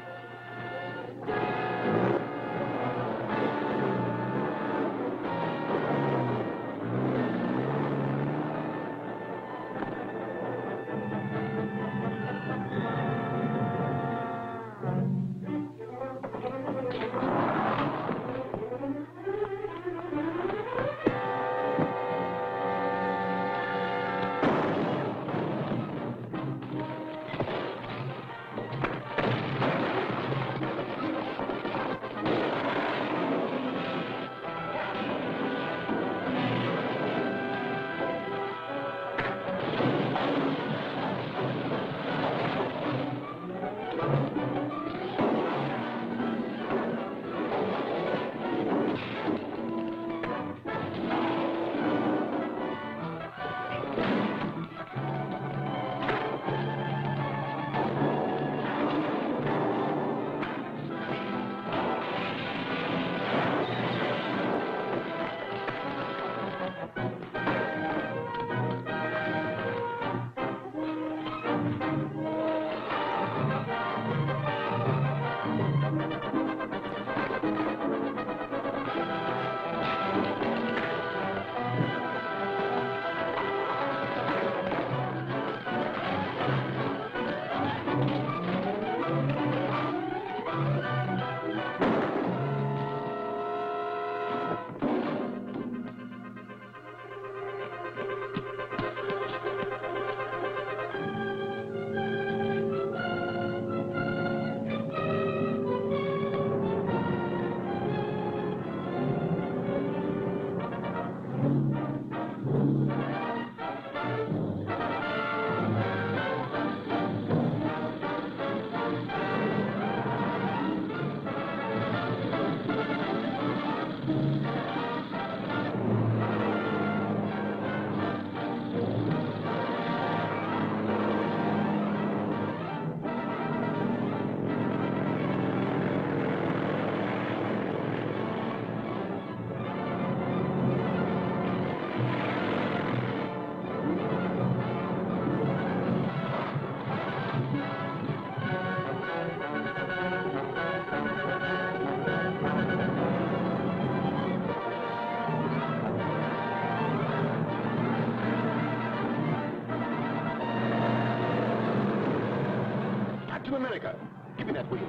America. Give me that wheel.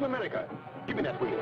Captain America, give me that wheel.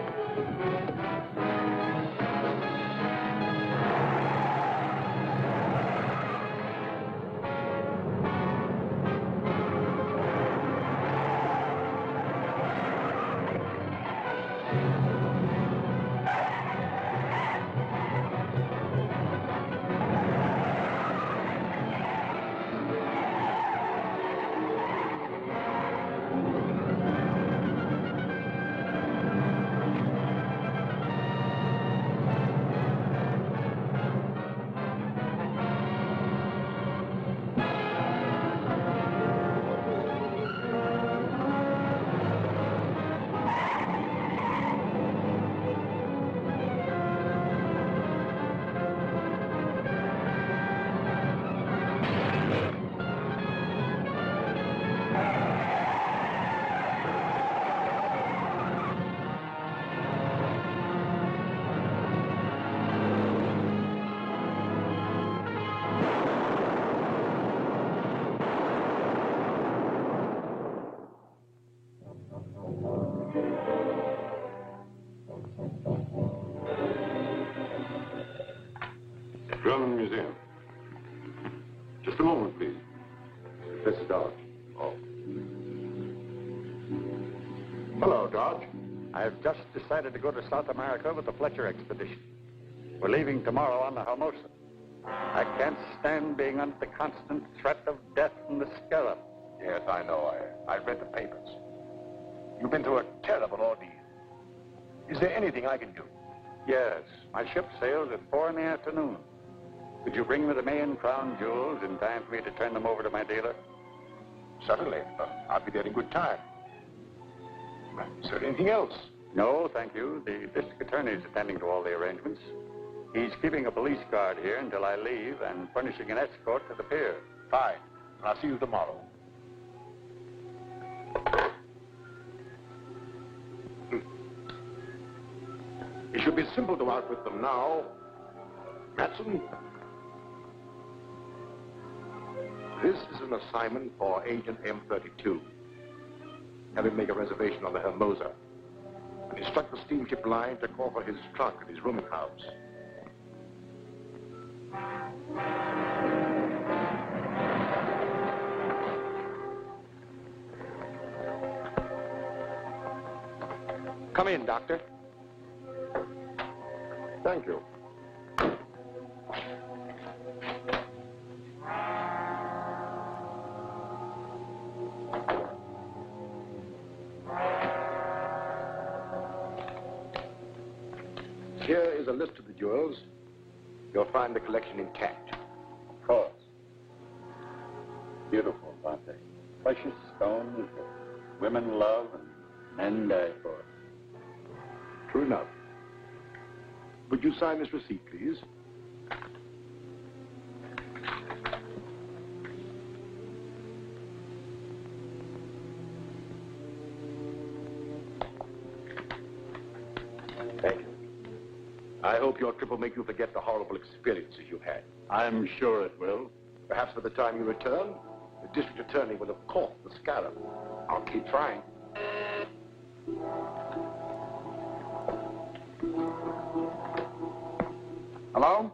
German Museum. Just a moment, please. Professor Dodge. Oh. Hello, Dodge. I've just decided to go to South America with the Fletcher expedition. We're leaving tomorrow on the Hermosa. I can't stand being under the constant threat of death from the scarab. Yes, I know. I've read the papers. You've been through a terrible ordeal. Is there anything I can do? Yes, my ship sails at 4 in the afternoon. Could you bring me the main crown jewels in time for me to turn them over to my dealer? Certainly. I'll be there in good time. Is there anything else? No, thank you. The district attorney is attending to all the arrangements. He's keeping a police guard here until I leave and furnishing an escort to the pier. Fine. I'll see you tomorrow. It should be simple to outwit them now. Matson, this is an assignment for Agent M32. Have him make a reservation on the Hermosa and instruct the steamship line to call for his trunk at his rooming house. Come in, Doctor. Thank you. Here is a list of the jewels. You'll find the collection intact. Of course. Beautiful, aren't they? Precious stones that women love and men die for. True enough. Would you sign this receipt, please? Thank you. I hope your trip will make you forget the horrible experiences you've had. I'm sure it will. Perhaps by the time you return, the district attorney will have caught the scarab. I'll keep trying. Hello?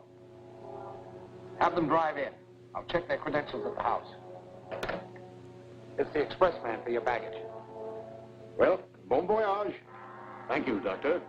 Have them drive in. I'll check their credentials at the house. It's the expressman for your baggage. Well, bon voyage. Thank you, Doctor.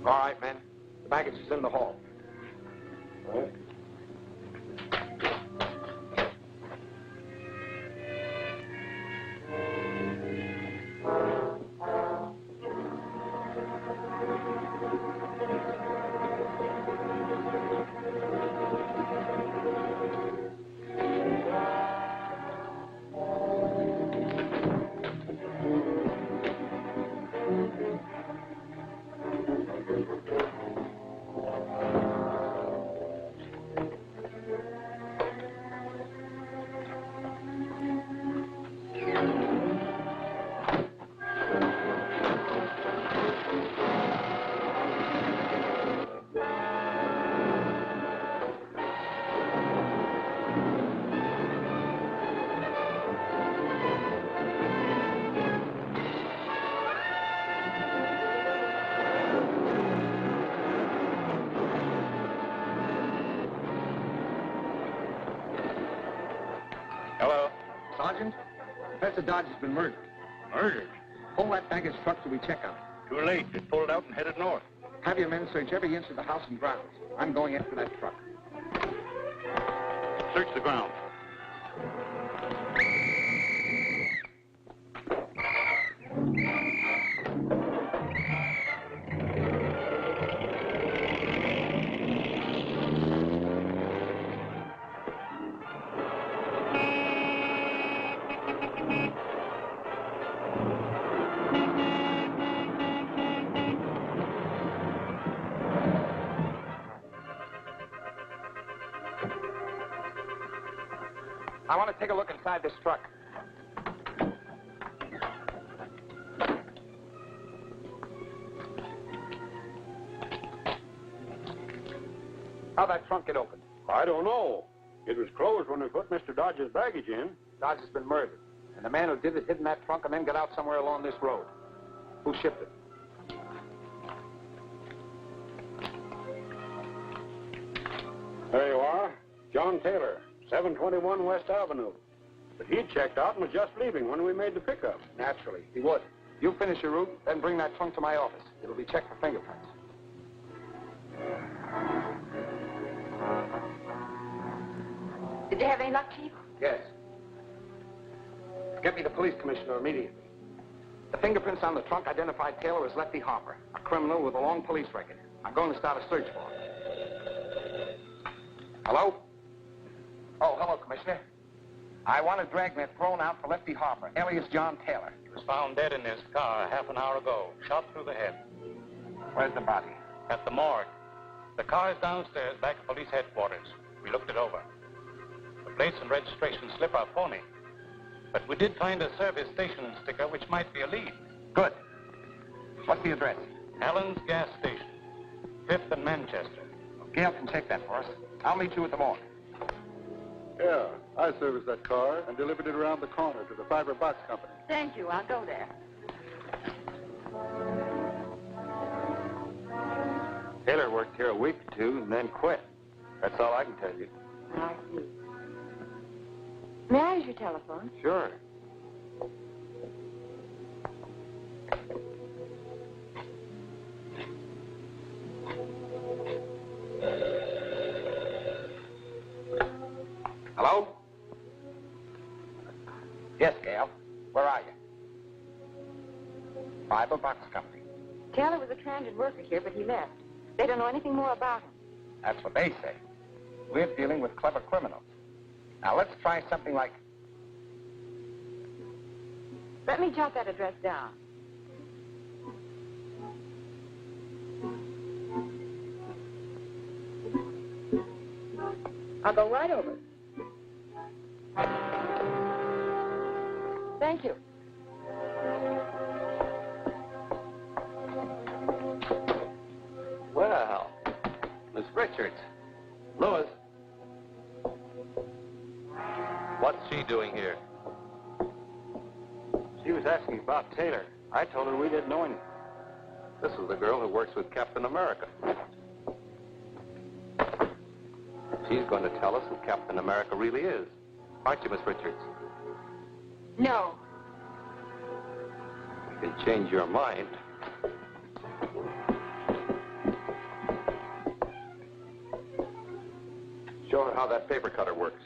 All right, men. The baggage is in the hall. All right. Sergeant, Professor Dodge has been murdered. Murdered? Pull that baggage truck till we check on it. Too late. It pulled out and headed north. Have your men search every inch of the house and grounds. I'm going after that truck. Search the ground. I want to take a look inside this truck. How'd that trunk get opened? I don't know. It was closed when we put Mr. Dodge's baggage in. Dodge has been murdered. And the man who did it hid in that trunk and then got out somewhere along this road. Who shipped it? There you are. John Taylor, 721 West Avenue. But he checked out and was just leaving when we made the pickup. Naturally, he would. You finish your route, then bring that trunk to my office. It'll be checked for fingerprints. Did you have any luck, Chief? Yes. Get me the police commissioner immediately. The fingerprints on the trunk identified Taylor as Lefty Harper, a criminal with a long police record. I'm going to start a search for him. Hello? Oh, hello, Commissioner. I want a dragnet thrown out for Lefty Harper, alias John Taylor. He was found dead in his car half an hour ago, shot through the head. Where's the body? At the morgue. The car is downstairs back at police headquarters. We looked it over. The plates and registration slip are phony. But we did find a service station sticker which might be a lead. Good. What's the address? Allen's Gas Station, 5th and Manchester. Gail can check that for us. I'll meet you at the morgue. Yeah, I serviced that car and delivered it around the corner to the Fiber Box Company. Thank you. I'll go there. Taylor worked here a week or two and then quit. That's all I can tell you. I see. May I use your telephone? Sure. Hello? Yes, Gail. Where are you? Fiber Box Company. Taylor was a transit worker here, but he left. They don't know anything more about him. That's what they say. We're dealing with clever criminals. Now, let's try something like... Let me jot that address down. I'll go right over. Thank you. Well, Miss Richards. Louis. What's she doing here? She was asking about Taylor. I told her we didn't know anything. This is the girl who works with Captain America. She's going to tell us who Captain America really is. Aren't you, Miss Richards? No. You can change your mind. Show her how that paper cutter works.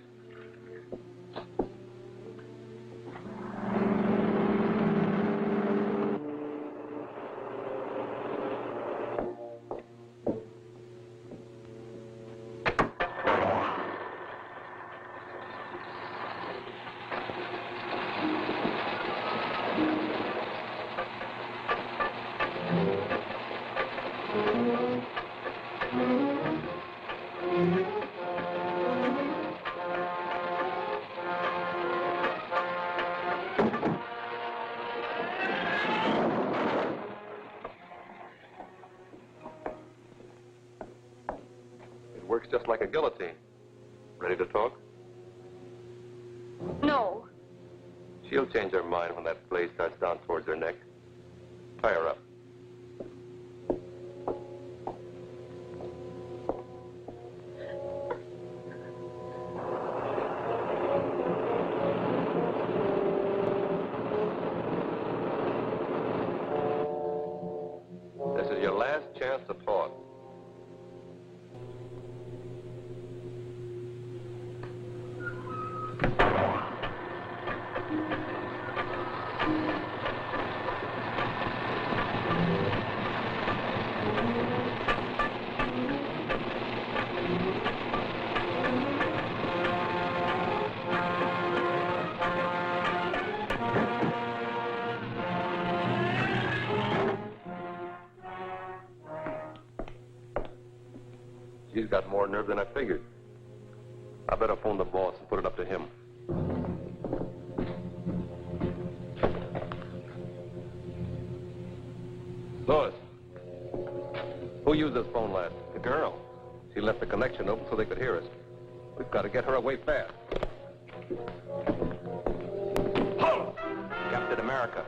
Works just like a guillotine. Ready to talk? No. She'll change her mind when that blade starts down towards her neck. Tie her up. He's got more nerve than I figured. I better phone the boss and put it up to him. Lois, who used this phone last? The girl. She left the connection open so they could hear us. We've got to get her away fast. Halt! Captain America.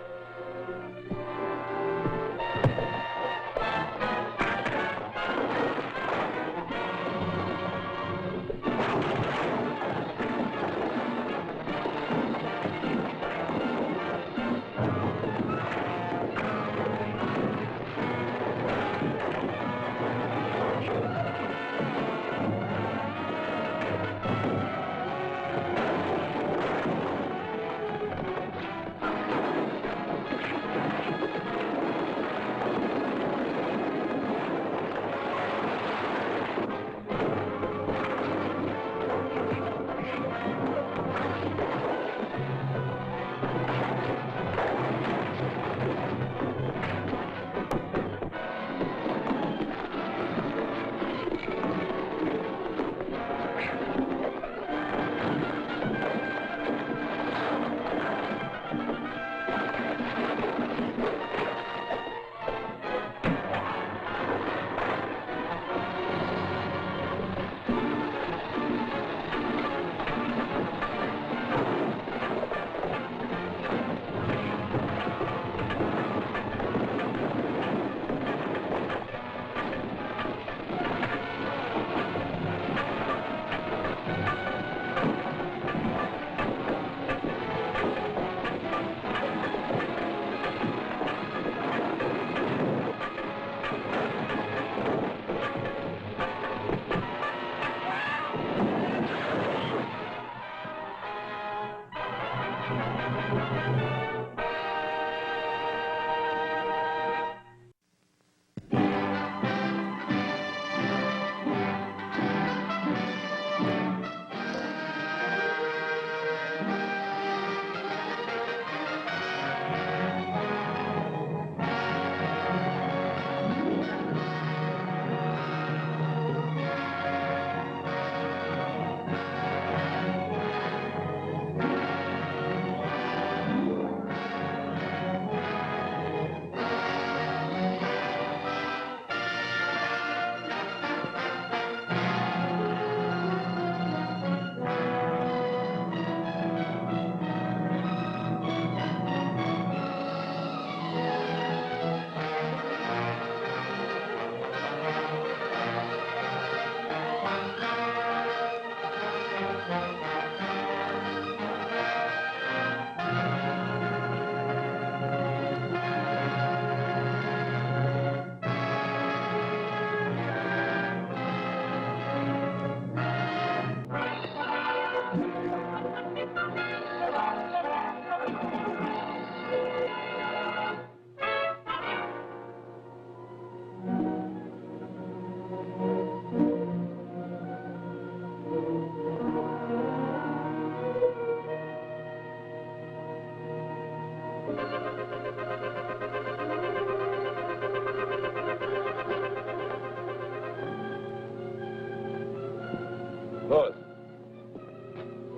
Lois,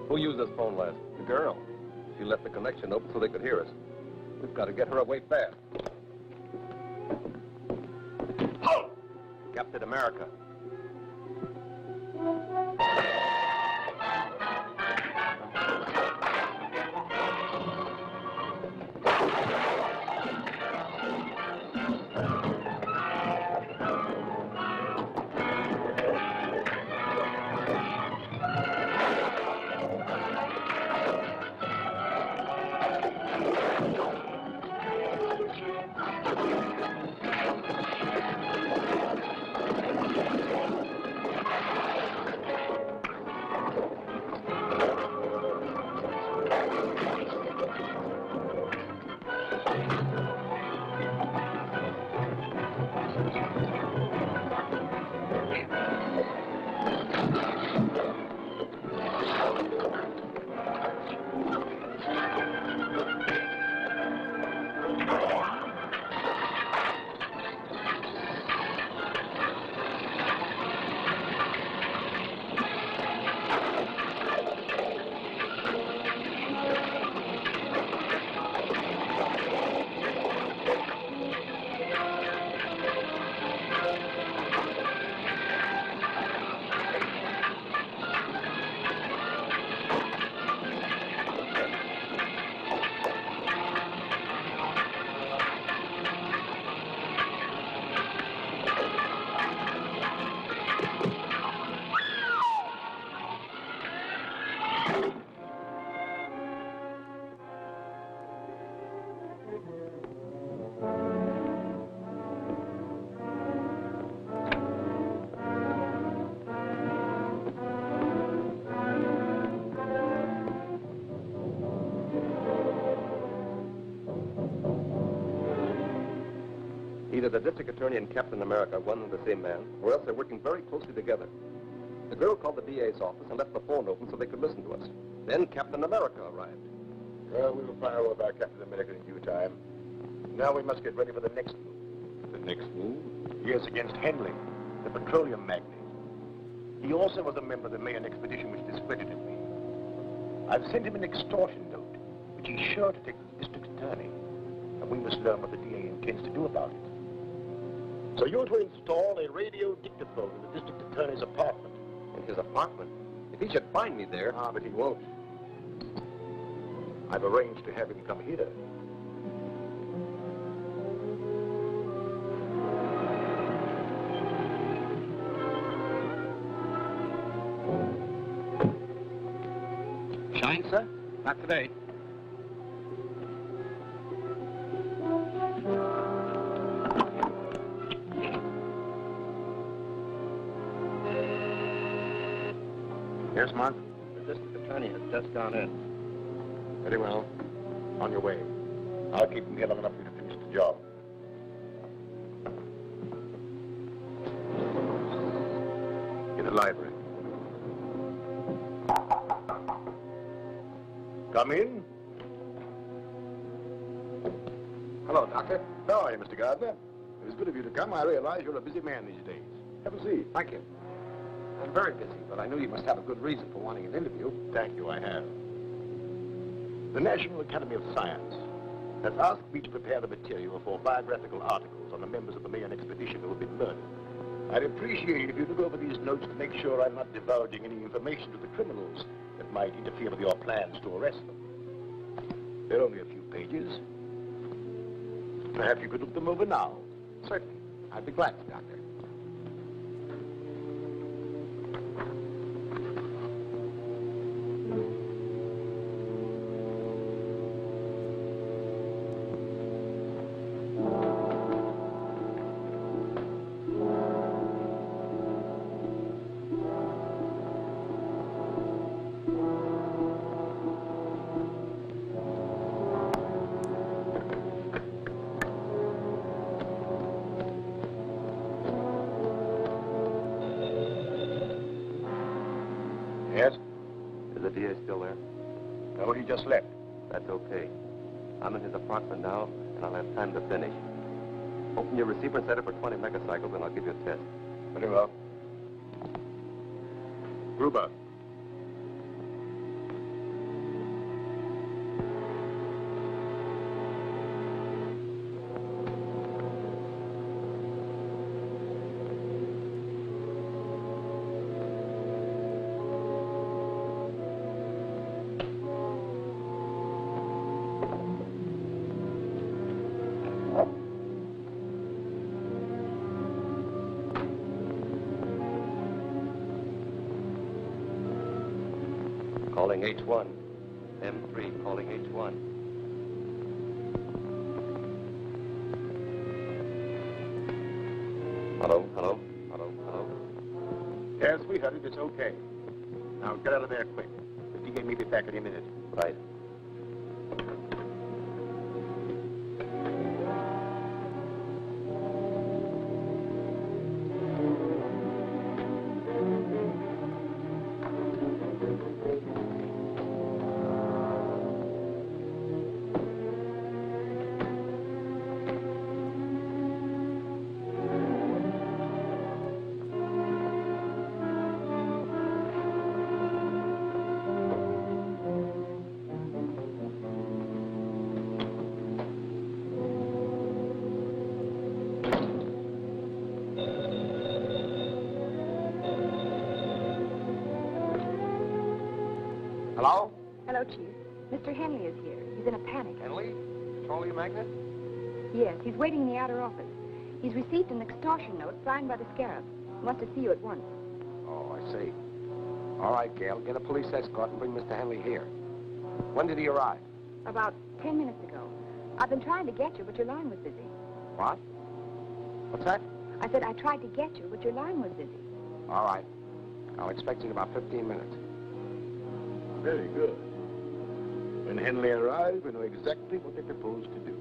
who used this phone last? The girl. She left the connection open so they could hear us. We've got to get her away fast. Halt! Captain America. Either the district attorney and Captain America are one and the same man, or else they're working very closely together. The girl called the DA's office and left the phone open so they could listen to us. Then Captain America arrived. Well, we will fire over our Captain America in due time. Now we must get ready for the next move. The next move? Yes, against Henley, the petroleum magnate. He also was a member of the Mayan expedition which discredited me. I've sent him an extortion note, which he's sure to take to the district attorney. And we must learn what the DA intends to do about it. So you're to install a radio dictaphone in the district attorney's apartment. In his apartment? If he should find me there... Ah, but he won't. I've arranged to have him come here. Shine, sir? Not today. Yes, Mark? The district attorney has just gone in. Very well. On your way. I'll keep him here long enough for you to finish the job. In the library. Come in. Hello, Doctor. How are you, Mr. Gardner? It was good of you to come. I realize you're a busy man these days. Have a seat. Thank you. I'm very busy, but I knew you must have a good reason for wanting an interview. Thank you, I have. The National Academy of Science has asked me to prepare the material for biographical articles on the members of the Mayan expedition who have been murdered. I'd appreciate it if you look over these notes to make sure I'm not divulging any information to the criminals that might interfere with your plans to arrest them. They're only a few pages. Perhaps you could look them over now. Certainly. I'd be glad to, Doctor. Yes? Is the DA still there? No, he just left. That's okay. I'm in his apartment now, and I'll have time to finish. Open your receiver and set it for 20 megacycles, and I'll give you a test. Very well. Gruber. Calling H1. M3 calling H1. Hello, hello, hello, hello. Yes, we heard it. It's okay. Now get out of there quick. The DA may be back any minute. Right. Hello? Hello, Chief. Mr. Henley is here. He's in a panic. Henley? Petroleum magnate? Yes, he's waiting in the outer office. He's received an extortion note signed by the Scarab. Wants to see you at once. Oh, I see. All right, Gail, get a police escort and bring Mr. Henley here. When did he arrive? About 10 minutes ago. I've been trying to get you, but your line was busy. What? What's that? I said I tried to get you, but your line was busy. All right. I'll expect you in about 15 minutes. Very good. When Henley arrives, we know exactly what they propose to do.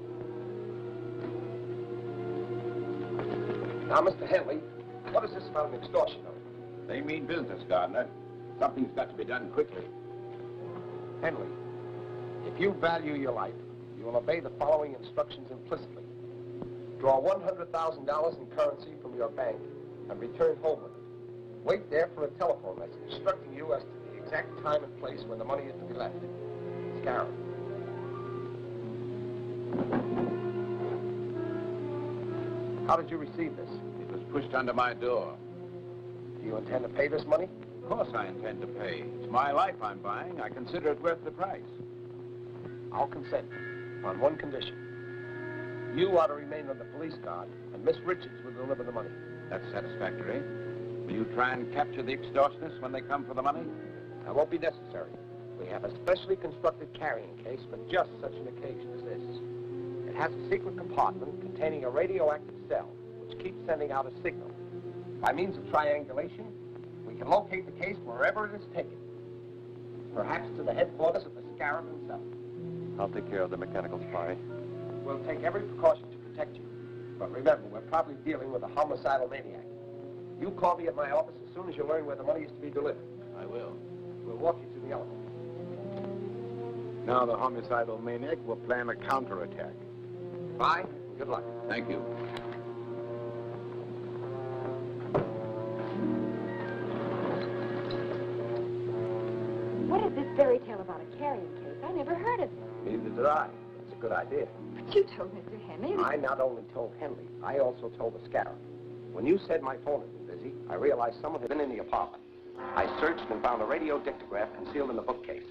Now, Mr. Henley, what is this about an extortion note? They mean business, Gardner. Something's got to be done quickly. Henley, if you value your life, you will obey the following instructions implicitly. Draw $100,000 in currency from your bank and return home with it. Wait there for a telephone message instructing you as to the exact time and place when the money is to be left. Scarab. How did you receive this? It was pushed under my door. Do you intend to pay this money? Of course I intend to pay. It's my life I'm buying. I consider it worth the price. I'll consent on one condition. You are to remain on the police guard, and Miss Richards will deliver the money. That's satisfactory. Will you try and capture the extortionists when they come for the money? That won't be necessary. We have a specially constructed carrying case for just such an occasion as this. It has a secret compartment containing a radioactive cell, which keeps sending out a signal. By means of triangulation, we can locate the case wherever it is taken. Perhaps to the headquarters of the Scarab himself. I'll take care of the mechanical spy. We'll take every precaution to protect you. But remember, we're probably dealing with a homicidal maniac. You call me at my office as soon as you learn where the money is to be delivered. I will. We'll walk you to the elevator. Now the homicidal maniac will plan a counterattack. Bye. Good luck. Thank you. What is this fairy tale about a carrying case? I never heard of it. Neither did I. It's a good idea. But you told Mr. Henley. I not only told Henley, I also told the Scarab. When you said my phone had been busy, I realized someone had been in the apartment. I searched and found a radio dictograph concealed in the bookcase.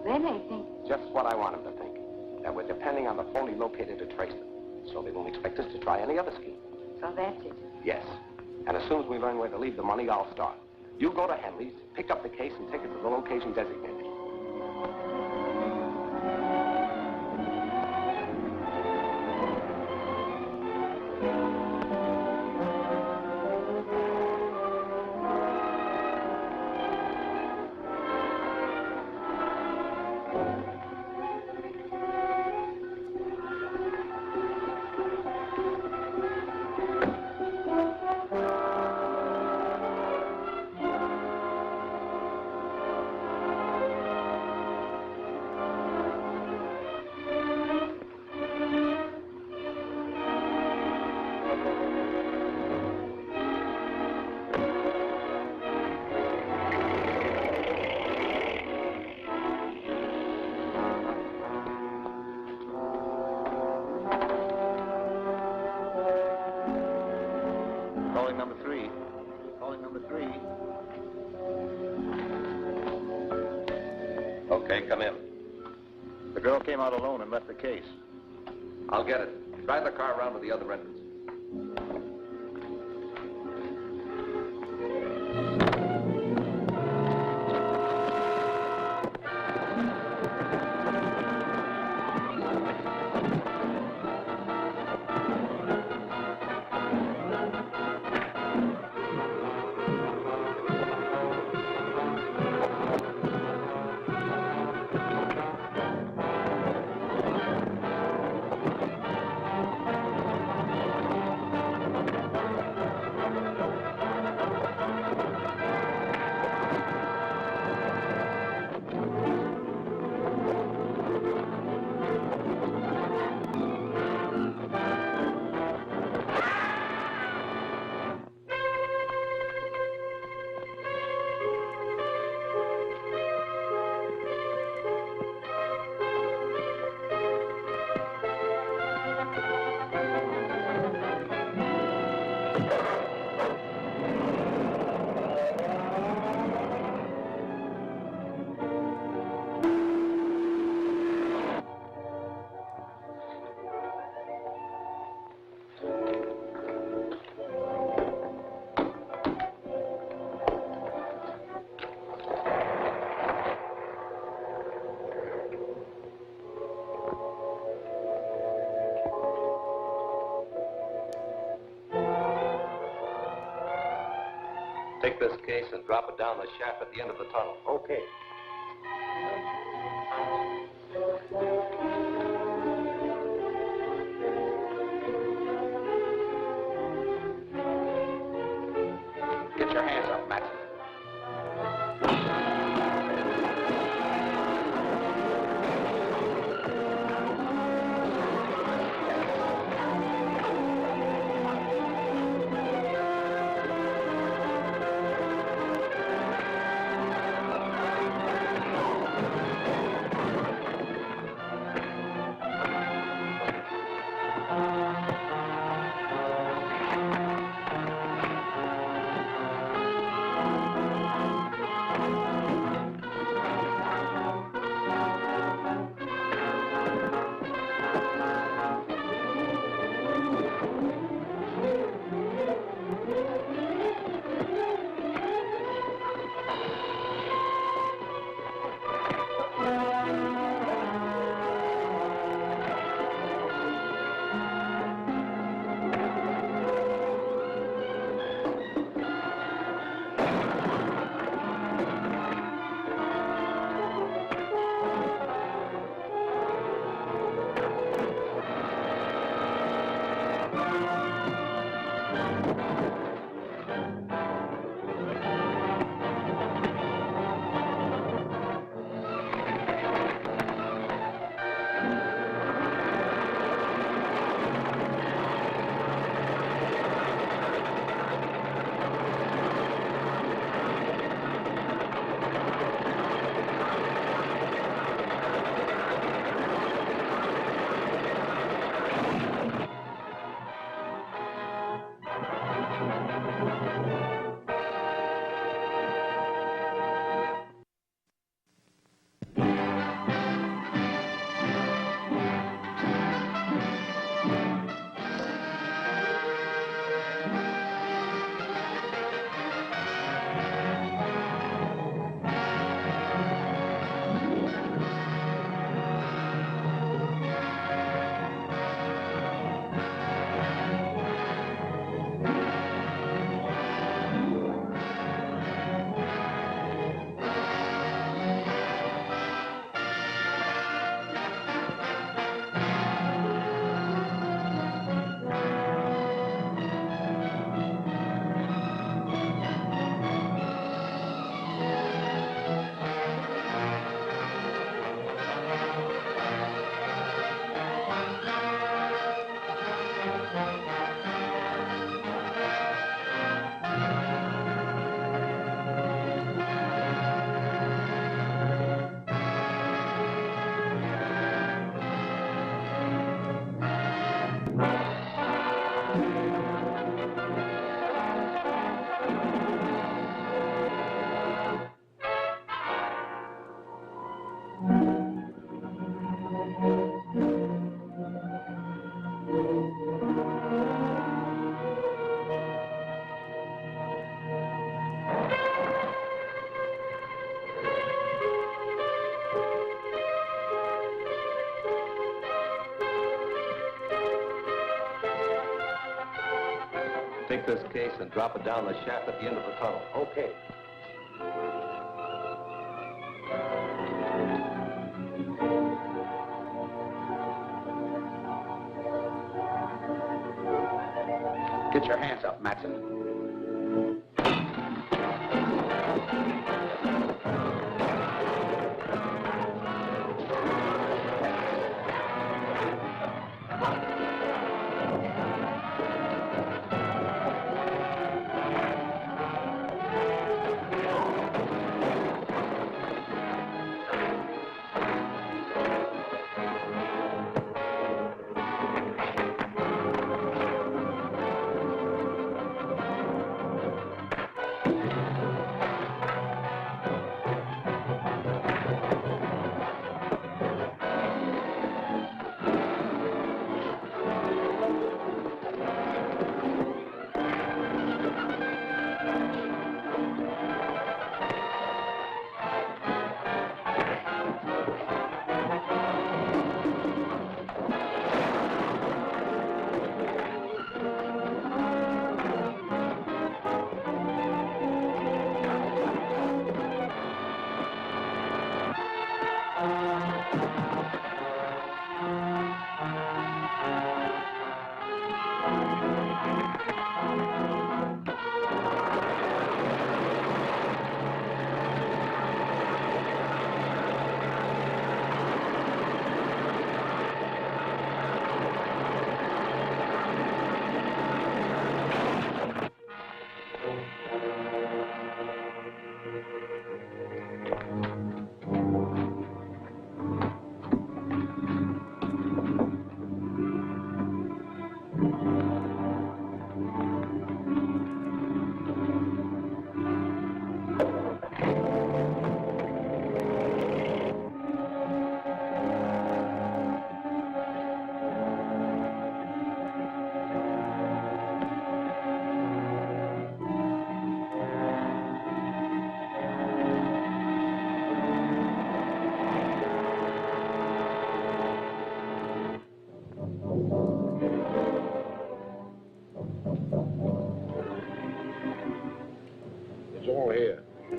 Then they think. Just what I want them to think. That we're depending on the phony locator to trace them. So they won't expect us to try any other scheme. So that's it. Yes. And as soon as we learn where to leave the money, I'll start. You go to Henley's, pick up the case, and take it to the location designated. Calling number three. Calling number three. Okay, come in. The girl came out alone and left the case. I'll get it. Drive the car around to the other entrance. this case and drop it down the shaft at the end of the tunnel. Okay. Get your hands up, Matson. Take this case and drop it down the shaft at the end of the tunnel. Okay. Get your hands up, Matson.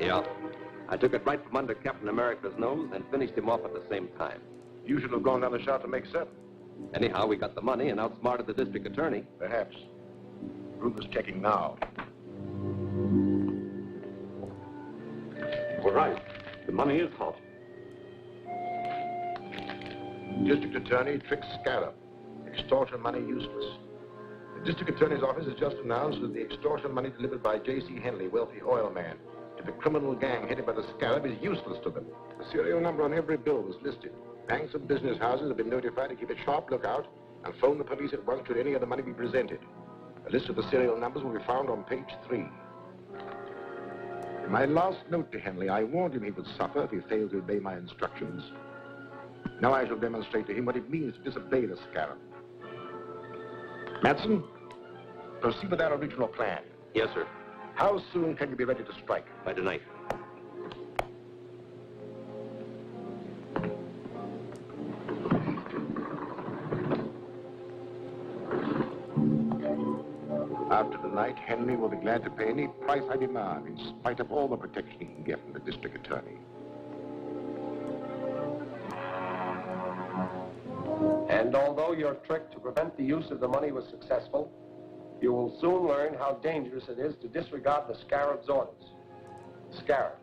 Yeah. I took it right from under Captain America's nose and finished him off at the same time. You should have gone down the shaft to make 7. Anyhow, we got the money and outsmarted the district attorney. Perhaps. Ruth is checking now. We're right. The money is hot. District Attorney tricks Scarab. Extortion money useless. The District Attorney's office has just announced that the extortion money delivered by J.C. Henley, wealthy oil man, to the criminal gang headed by the Scarab is useless to them. The serial number on every bill was listed. Banks and business houses have been notified to keep a sharp lookout and phone the police at once should any of the money be presented. A list of the serial numbers will be found on page 3. In my last note to Henley, I warned him he would suffer if he failed to obey my instructions. Now I shall demonstrate to him what it means to disobey the Scarab. Matson, proceed with our original plan. Yes, sir. How soon can you be ready to strike? By tonight. After tonight, Henry will be glad to pay any price I demand, in spite of all the protection he can get from the district attorney. And although your trick to prevent the use of the money was successful, you will soon learn how dangerous it is to disregard the Scarab's orders. Scarab,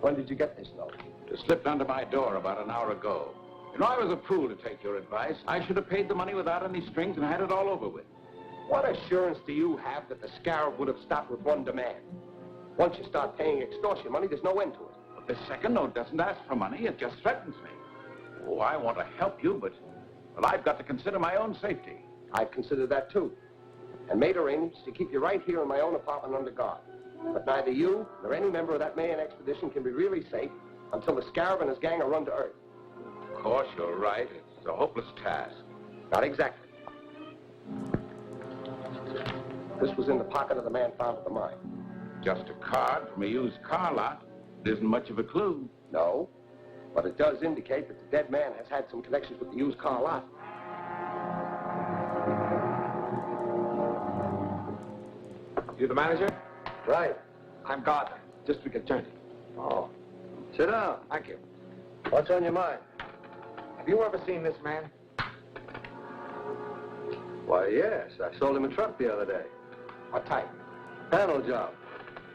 when did you get this note? It slipped under my door about an hour ago. You know, I was a fool to take your advice. I should have paid the money without any strings and had it all over with. What assurance do you have that the Scarab would have stopped with one demand? Once you start paying extortion money, there's no end to it. But this second note doesn't ask for money, it just threatens me. Oh, I want to help you, but, well, I've got to consider my own safety. I've considered that too, and made arrangements to keep you right here in my own apartment under guard. But neither you nor any member of that Mayan expedition can be really safe until the Scarab and his gang are run to earth. Of course, you're right. It's a hopeless task. Not exactly. This was in the pocket of the man found at the mine. Just a card from a used car lot. It isn't much of a clue. No, but it does indicate that the dead man has had some connections with the used car lot. You the manager? Right. I'm Gardner, district attorney. Oh. Sit down. Thank you. What's on your mind? Have you ever seen this man? Why, yes. I sold him a truck the other day. What type? Panel job.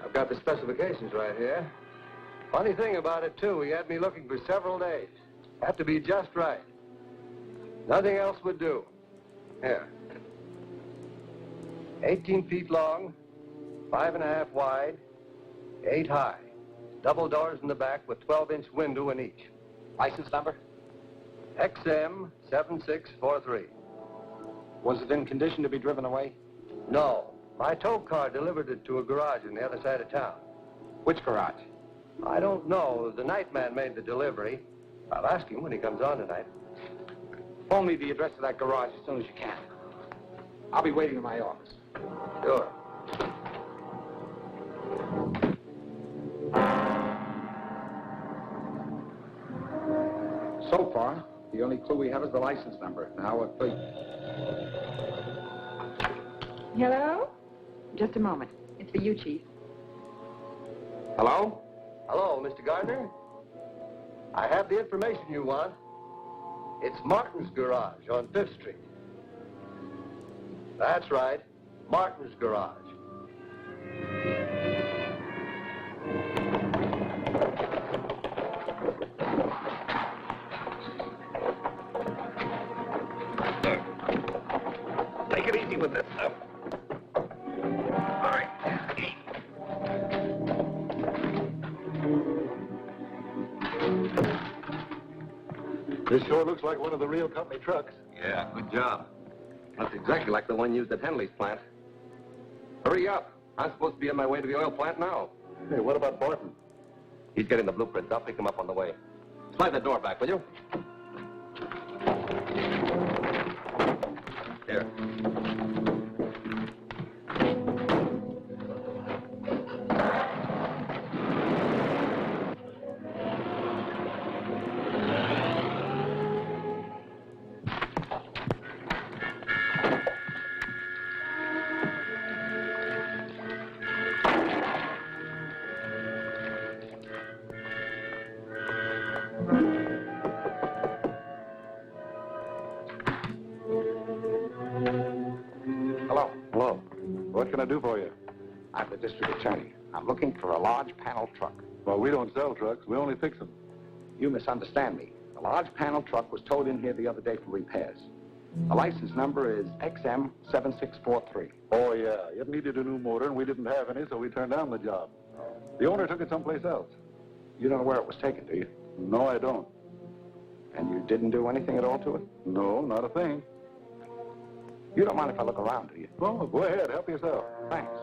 I've got the specifications right here. Funny thing about it, too, he had me looking for several days. Had to be just right. Nothing else would do. Here. 18 feet long, 5.5 wide, 8 high. Double doors in the back with 12-inch window in each. License number? XM 7643. Was it in condition to be driven away? No. My tow car delivered it to a garage on the other side of town. Which garage? I don't know. The night man made the delivery. I'll ask him when he comes on tonight. Phone me the address of that garage as soon as you can. I'll be waiting in my office. Sure. So far, the only clue we have is the license number. Now what, please? Hello? Just a moment. It's for you, Chief. Hello? Hello, Mr. Gardner. I have the information you want. It's Martin's garage on 5th Street. That's right. Martin's garage. Take it easy with this stuff. All right. This sure looks like one of the real company trucks. Yeah, good job. That's exactly like the one used at Henley's plant. Hurry up. I'm supposed to be on my way to the oil plant now. Hey, what about Barton? He's getting the blueprints. I'll pick him up on the way. Slide the door back, will you? There. can I do for you? I'm the district attorney. I'm looking for a large panel truck. Well, we don't sell trucks. We only fix them. You misunderstand me. The large panel truck was towed in here the other day for repairs. The license number is XM7643. Oh, yeah. It needed a new motor, and we didn't have any, so we turned down the job. The owner took it someplace else. You don't know where it was taken, do you? No, I don't. And you didn't do anything at all to it? No, not a thing. You don't mind if I look around, do you? Oh, go ahead. Help yourself. Thanks.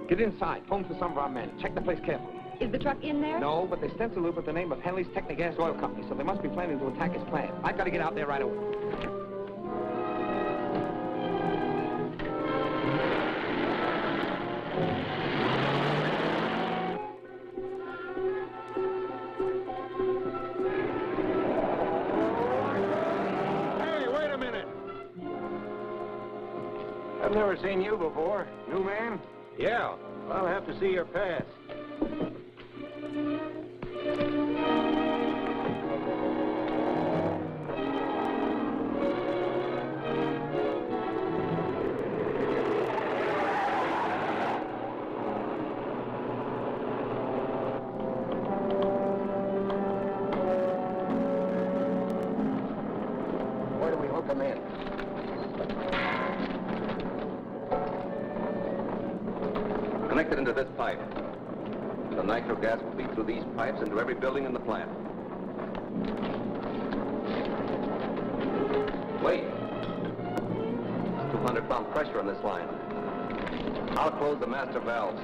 Get inside. Phone for some of our men. Check the place carefully. Is the truck in there? No, but they stenciled it with the name of Henley's Technogas Oil Company, so they must be planning to attack his plant. I've got to get out there right away. Hey, wait a minute. I've never seen you before. New man? Yeah. I'll have to see your pass. Where do we hook them in? Connected into this pipe. The nitro gas will feed through these pipes into every building in the plant. Wait. There's 200-pound pressure on this line. I'll close the master valves.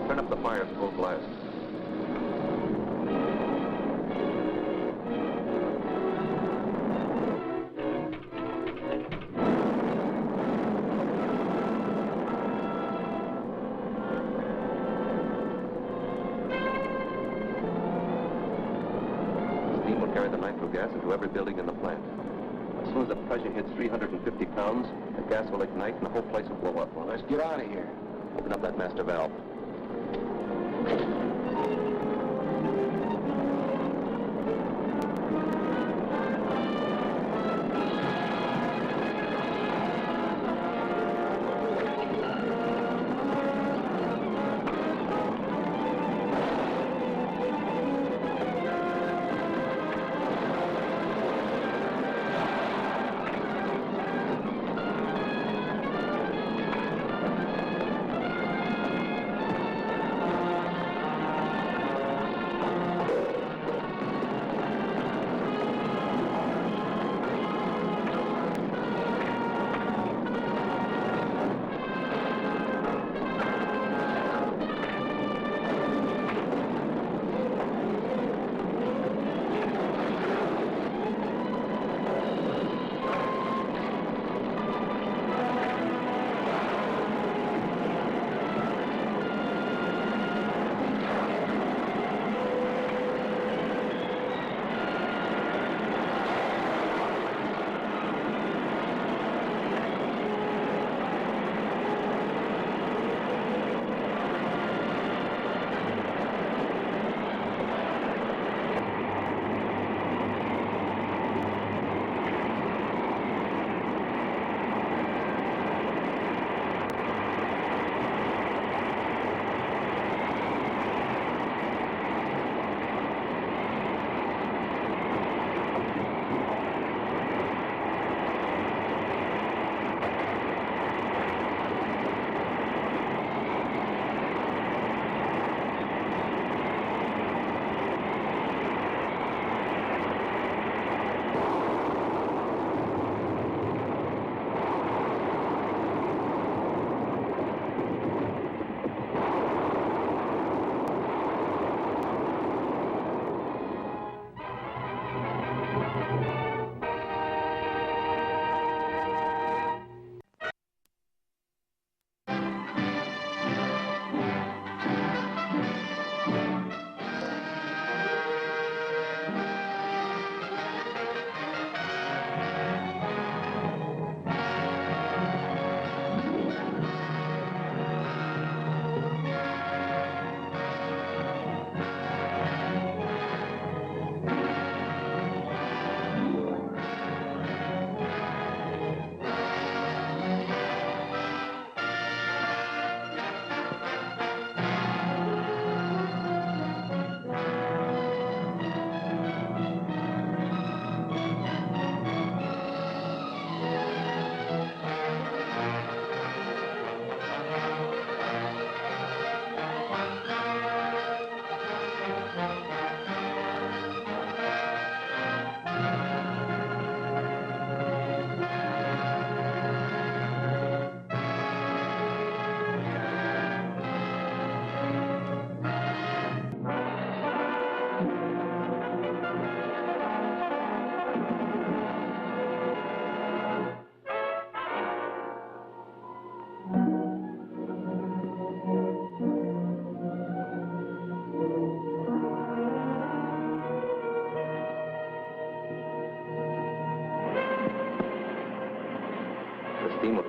Turn up the fire at full blast. Steam will carry the nitro gas into every building in the plant. As soon as the pressure hits 350 pounds, the gas will ignite and the whole place will blow up. Well, let's get out of here. Open up that master valve.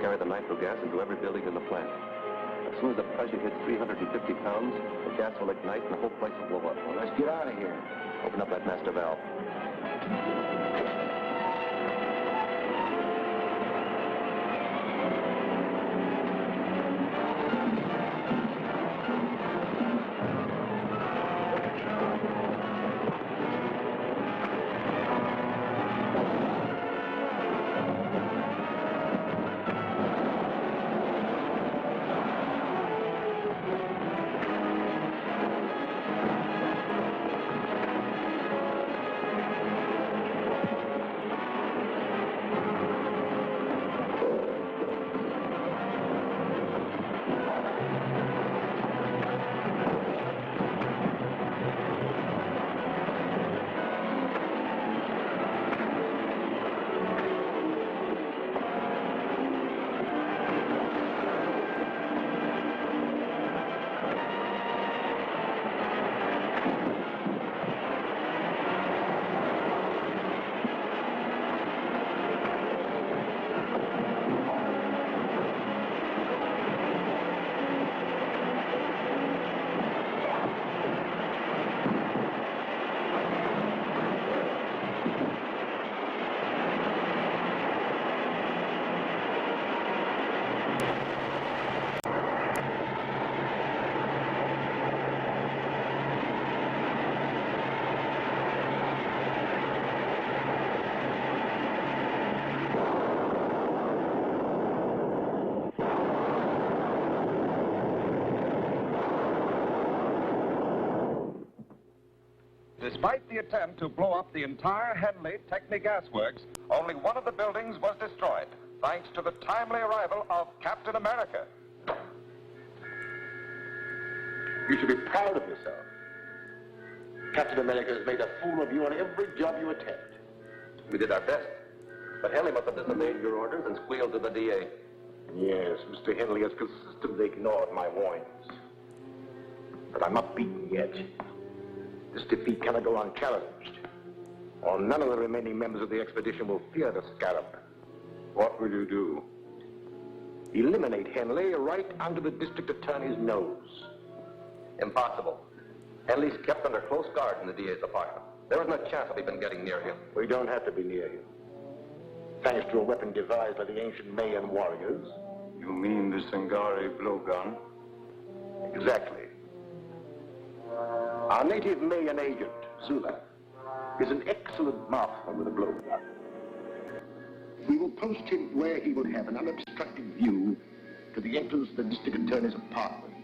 carry the nitro gas into every building in the plant. As soon as the pressure hits 350 pounds, the gas will ignite and the whole place will blow up. Well, let's get out of here. Open up that master valve. Despite the attempt to blow up the entire Henley Technic Gas Works, only one of the buildings was destroyed, thanks to the timely arrival of Captain America. You should be proud of yourself. Captain America has made a fool of you on every job you attempt. We did our best. But Henley must have disobeyed your orders and squealed to the DA. Yes, Mr. Henley has consistently ignored my warnings. But I'm not beaten yet. This defeat cannot go unchallenged, or none of the remaining members of the expedition will fear the Scarab. What will you do? Eliminate Henley right under the district attorney's nose. Impossible. Henley's kept under close guard in the DA's apartment. There isn't a chance of even getting near him. We don't have to be near him. Thanks to a weapon devised by the ancient Mayan warriors. You mean the Sangari blowgun? Exactly. Our native Mayan agent, Zula, is an excellent marksman with a blowgun. We will post him where he will have an unobstructed view to the entrance of the district attorney's apartment.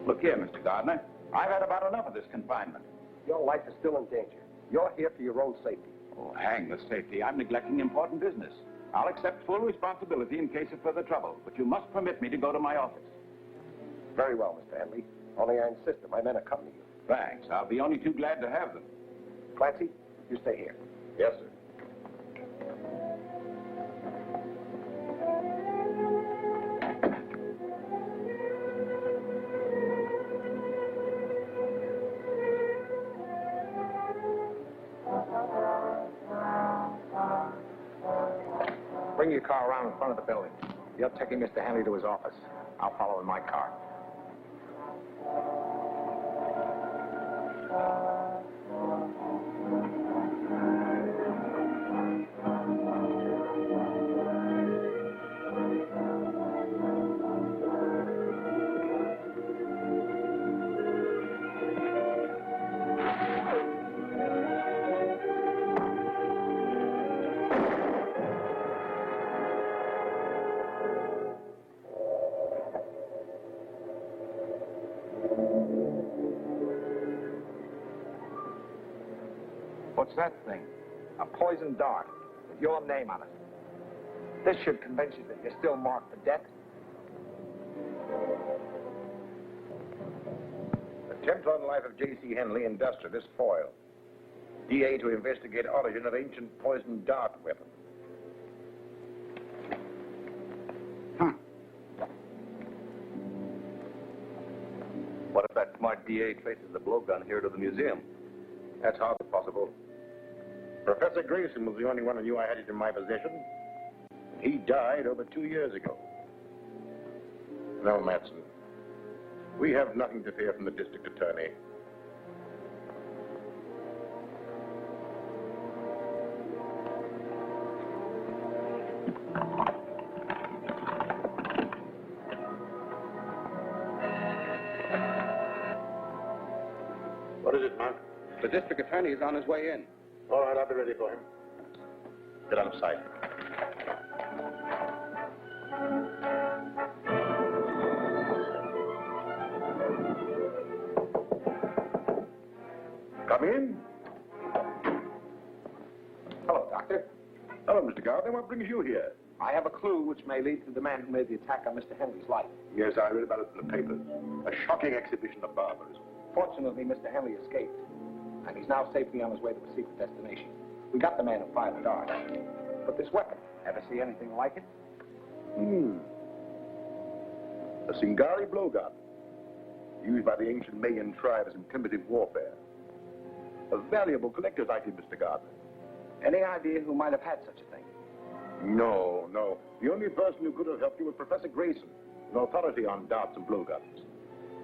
Look here, Mr. Gardner. I've had about enough of this confinement. Your life is still in danger. You're here for your own safety. Oh, hang the safety. I'm neglecting important business. I'll accept full responsibility in case of further trouble, but you must permit me to go to my office. Very well, Mr. Henley. Only I insist that my men accompany you. Thanks. I'll be only too glad to have them. Clancy, you stay here. Yes, sir. Bring your car around in front of the building. You're taking Mr. Henley to his office. I'll follow in my car. What's that thing? A poison dart. with your name on it. This should convince you that you're still marked for death. Attempt on life of J.C. Henley, industrialist, foil. DA to investigate origin of ancient poison dart weapon. What if that smart DA traces the blowgun here to the museum? That's hardly possible. Professor Grayson was the only one who knew I had it in my possession. He died over 2 years ago. No, Matson. We have nothing to fear from the district attorney. What is it, Mark? The district attorney is on his way in. All right, I'll be ready for him. Get out of sight. Come in. Hello, Doctor. Hello, Mr. Gardner. What brings you here? I have a clue which may lead to the man who made the attack on Mr. Henley's life. Yes, I read about it in the papers. A shocking exhibition of barbarism. Fortunately, Mr. Henley escaped, and he's now safely on his way to a secret destination. We got the man who fired the dart. But this weapon, ever see anything like it? A Singari blowgun, used by the ancient Mayan tribes in primitive warfare. A valuable collector's item, Mr. Gardner. Any idea who might have had such a thing? No. The only person who could have helped you was Professor Grayson, an authority on darts and blowguns.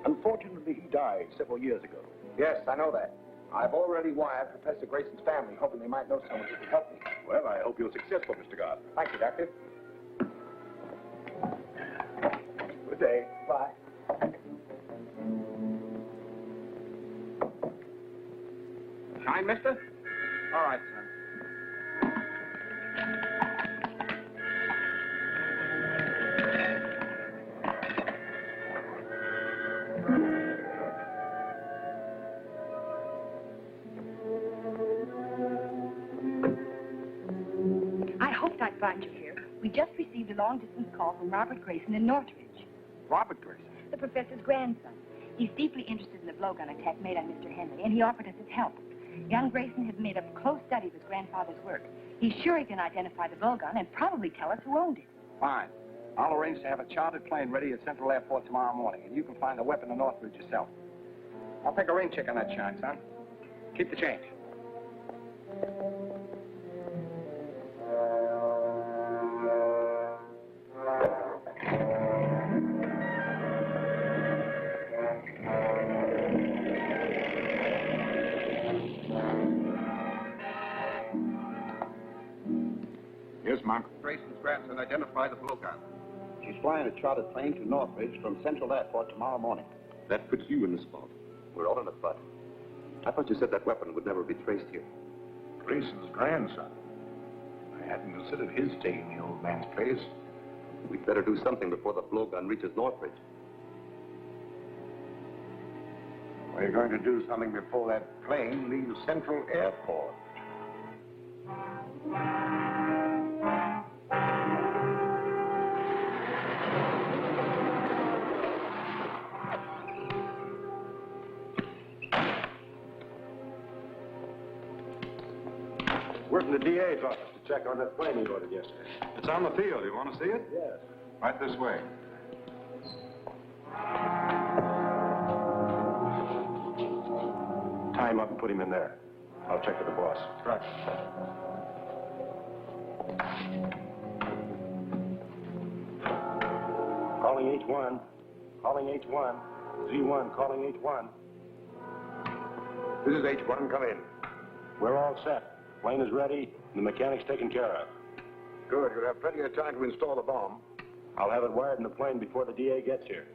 Unfortunately, he died several years ago. Yes, I know that. I've already wired Professor Grayson's family, hoping they might know someone who can help me. Well, I hope you're successful, Mr. Gardner. Thank you, Doctor. Good day. Bye. Shine, mister? All right, son. I hoped I'd find you here. We just received a long-distance call from Robert Grayson in Northridge. Robert Grayson? The professor's grandson. He's deeply interested in the blowgun attack made on Mr. Henley, and he offered us his help. Young Grayson has made a close study of his grandfather's work. He's sure he can identify the blowgun and probably tell us who owned it. Fine. I'll arrange to have a chartered plane ready at Central Airport tomorrow morning, and you can find the weapon in Northridge yourself. I'll take a rain check on that shine, son. Keep the change. Yes, Mark. Grayson's grandson identified the blowgun. She's flying a chartered plane to Northridge from Central Airport tomorrow morning. That puts you in the spot. We're all in a butt. I thought you said that weapon would never be traced here. Grayson's grandson. I hadn't considered his taking the old man's place. We'd better do something before the blowgun reaches Northridge. We're going to do something before that plane leaves Central Airport. Working the DA's office to check on that plane he ordered yesterday. It's on the field. You want to see it? Yes. Right this way. Tie him up and put him in there. I'll check with the boss. Right. Calling H1. Calling H1. Z1 calling H1. This is H1. Come in. We're all set. Plane is ready, and the mechanic's taken care of. Good. You'll have plenty of time to install the bomb. I'll have it wired in the plane before the DA gets here.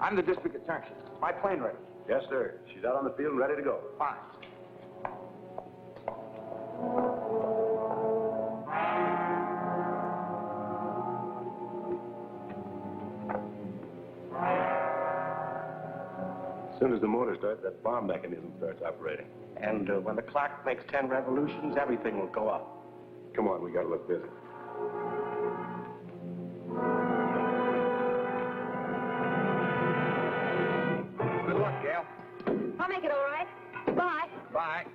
I'm the district attorney. My plane ready? Yes, sir. She's out on the field and ready to go. Fine. As soon as the motor starts, that bomb mechanism starts operating. And when the clock makes 10 revolutions, everything will go up. Come on, we gotta look busy. Good luck, Gail. I'll make it all right. Bye. Bye.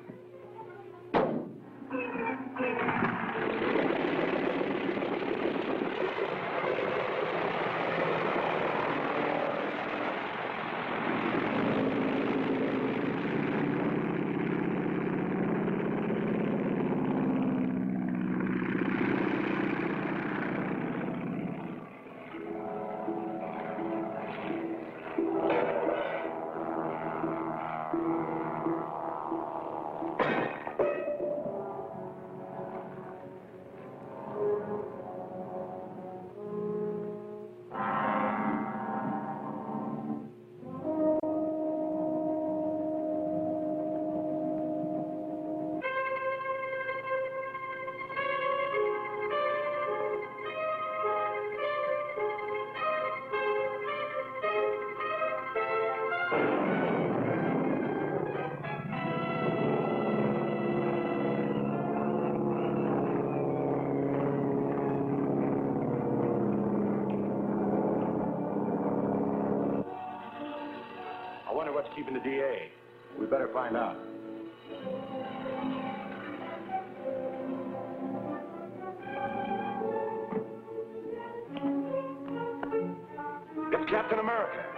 I wonder what's keeping the DA. We better find out. It's Captain America.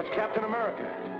It's Captain America.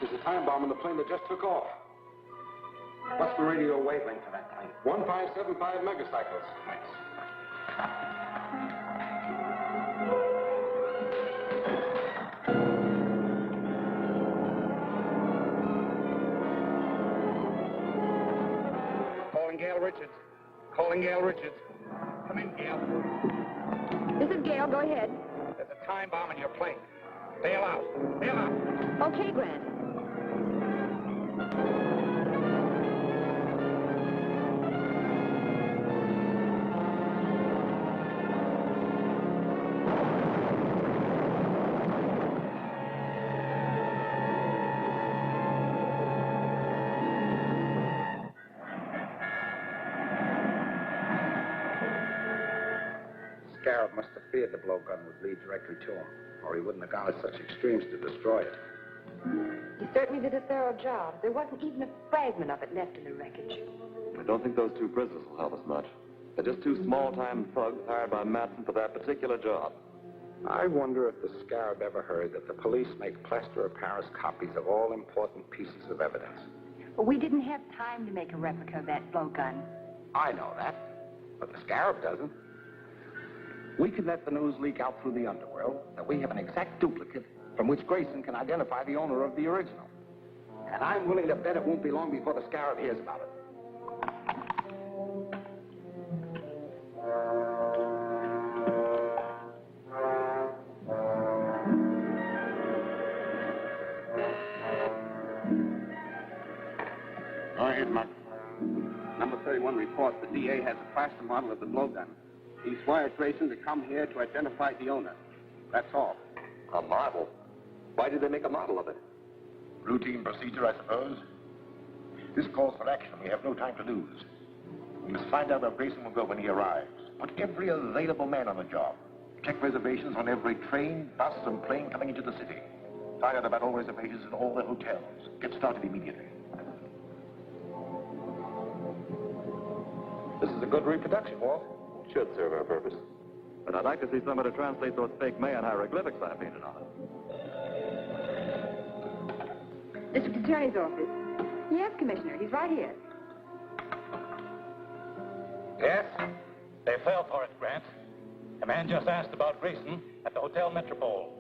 There's a time bomb in the plane that just took off. What's the radio wavelength for that plane? 1575 megacycles. Thanks. Calling Gail Richards. Calling Gail Richards. Come in, Gail. This is Gail. Go ahead. There's a time bomb in your plane. Bail out. Bail out. Okay, Grant. Scarab must have feared the blowgun would lead directly to him, or he wouldn't have gone to such extremes to destroy it. He certainly did a thorough job. There wasn't even a fragment of it left in the wreckage. I don't think those two prisoners will help us much. They're just two small-time thugs hired by Matson for that particular job. I wonder if the Scarab ever heard that the police make plaster of Paris copies of all important pieces of evidence. But we didn't have time to make a replica of that blowgun. I know that, but the Scarab doesn't. We could let the news leak out through the underworld that we have an exact duplicate from which Grayson can identify the owner of the original. And I'm willing to bet it won't be long before the Scarab hears about it. Go ahead, Mark. Number 31 reports the DA has a plaster model of the blowgun. He's wired Grayson to come here to identify the owner. That's all. A model? Why did they make a model of it? Routine procedure, I suppose. This calls for action. We have no time to lose. We must find out where Grayson will go when he arrives. Put every available man on the job. Check reservations on every train, bus, and plane coming into the city. Find out about all reservations in all the hotels. Get started immediately. This is a good reproduction, Walt. Should serve our purpose. But I'd like to see somebody translate those fake Mayan hieroglyphics I painted on it. District Attorney's office. Yes, Commissioner. He's right here. Yes? They fell for it, Grant. A man just asked about Grayson at the Hotel Metropole.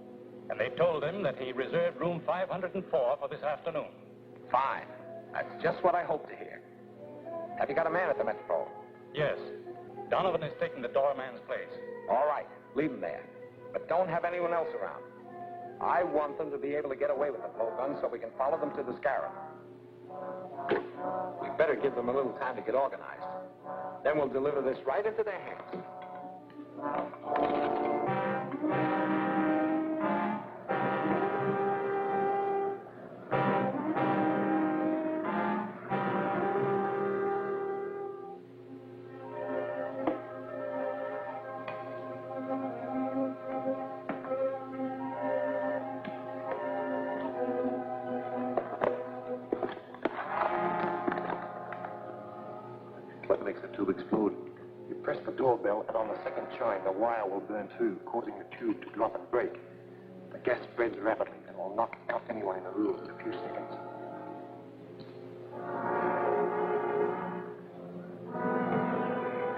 And they told him that he reserved room 504 for this afternoon. Fine. That's just what I hoped to hear. Have you got a man at the Metropole? Yes. Donovan is taking the doorman's place. All right. Leave him there. But don't have anyone else around. I want them to be able to get away with the blowgun so we can follow them to the Scarab. We better give them a little time to get organized. Then we'll deliver this right into their hands. doorbell, and on the second chime, the wire will burn too, causing the tube to drop and break. The gas spreads rapidly and will knock out anyone in the room in a few seconds.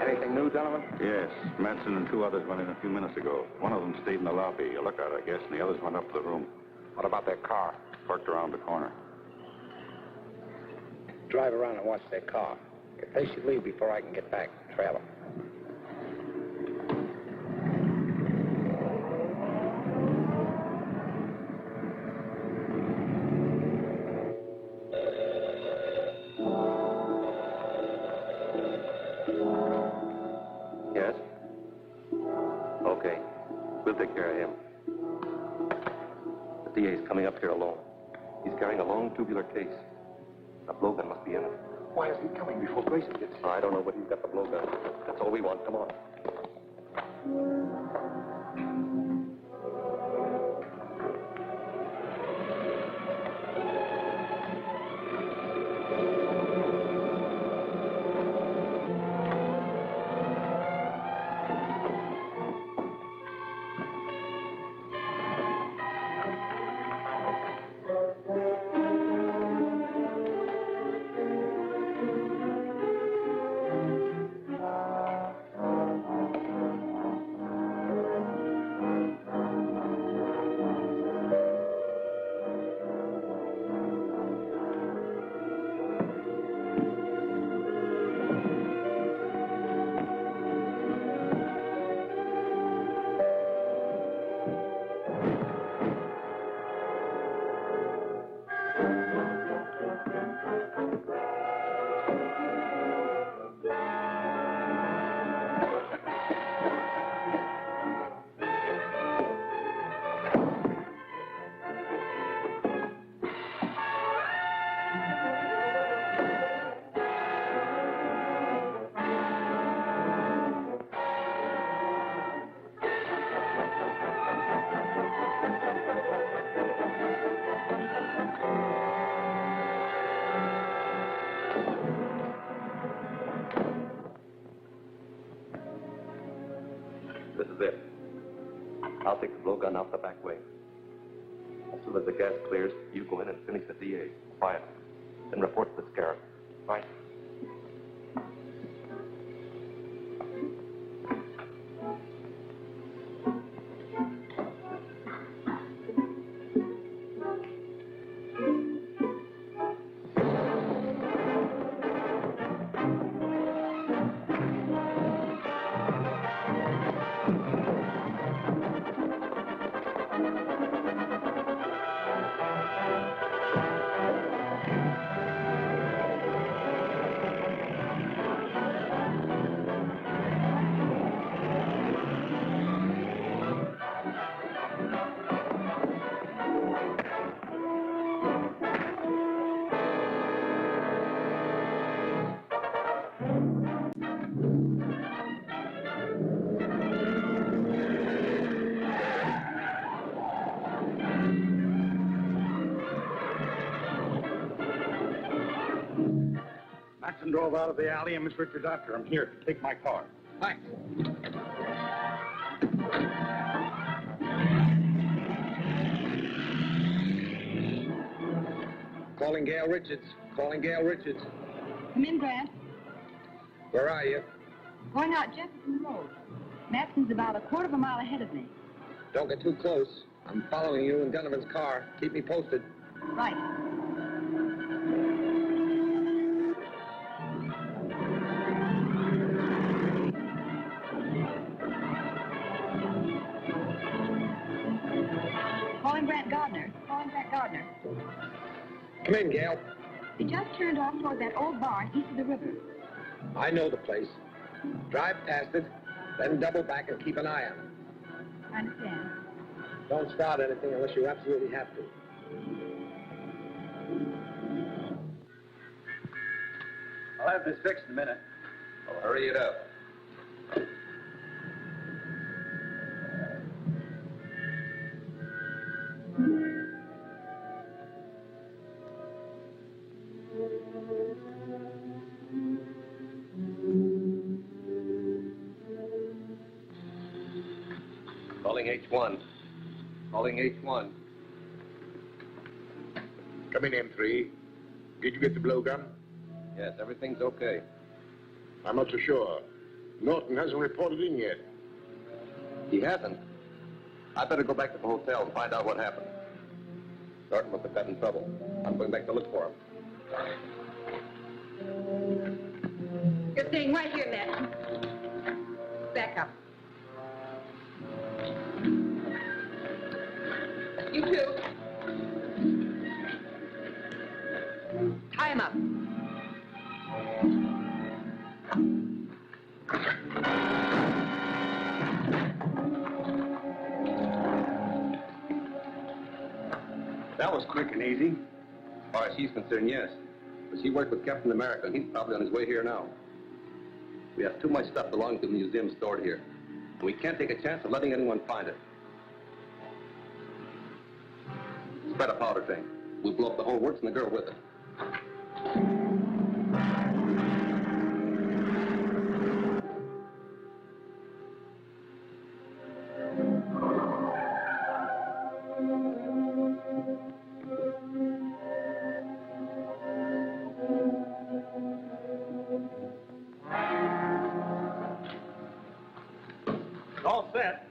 Anything new, gentlemen? Yes. Manson and 2 others went in a few minutes ago. One of them stayed in the lobby, a lookout, I guess, and the others went up to the room. What about their car? Parked around the corner. Drive around and watch their car. If they should leave before I can get back, trail them. Yes? Okay. We'll take care of him. The DA's coming up here alone. He's carrying a long tubular case. A blowgun must be in it. Why is he coming before Grayson gets here? I don't know, but he's got the blowgun. That's all we want. Come on. This is it. I'll take the blowgun out the back way. As soon as the gas clears, you go in and finish the DA. Quiet. Then report to the scarab. Right. Maxon drove out of the alley and Miss Richards after him. Here, take my car. Thanks. Calling Gail Richards. Calling Gail Richards. Come in, Grant. Where are you? Going out Jefferson Road. Matson's about a quarter of a mile ahead of me. Don't get too close. I'm following you in Donovan's car. Keep me posted. Right. Calling Grant Gardner. Calling Grant Gardner. Come in, Gail. He just turned off toward that old barn east of the river. I know the place. Drive past it, then double back and keep an eye on it. I understand. Don't start anything unless you absolutely have to. I'll have this fixed in a minute. Well, hurry it up. H1. Calling H1. Come in, M3. Did you get the blowgun? Yes, everything's okay. I'm not so sure. Norton hasn't reported in yet. He hasn't? I better go back to the hotel and find out what happened. Norton must have got in trouble. I'm going back to look for him. You're staying right here, Matt. Back up. You too. Tie him up. That was quick and easy. As far as he's concerned, yes. But he worked with Captain America, and he's probably on his way here now. We have too much stuff belonging to the museum stored here. And we can't take a chance of letting anyone find it. Spread a powder thing. We'll blow up the whole works and the girl with it. All set.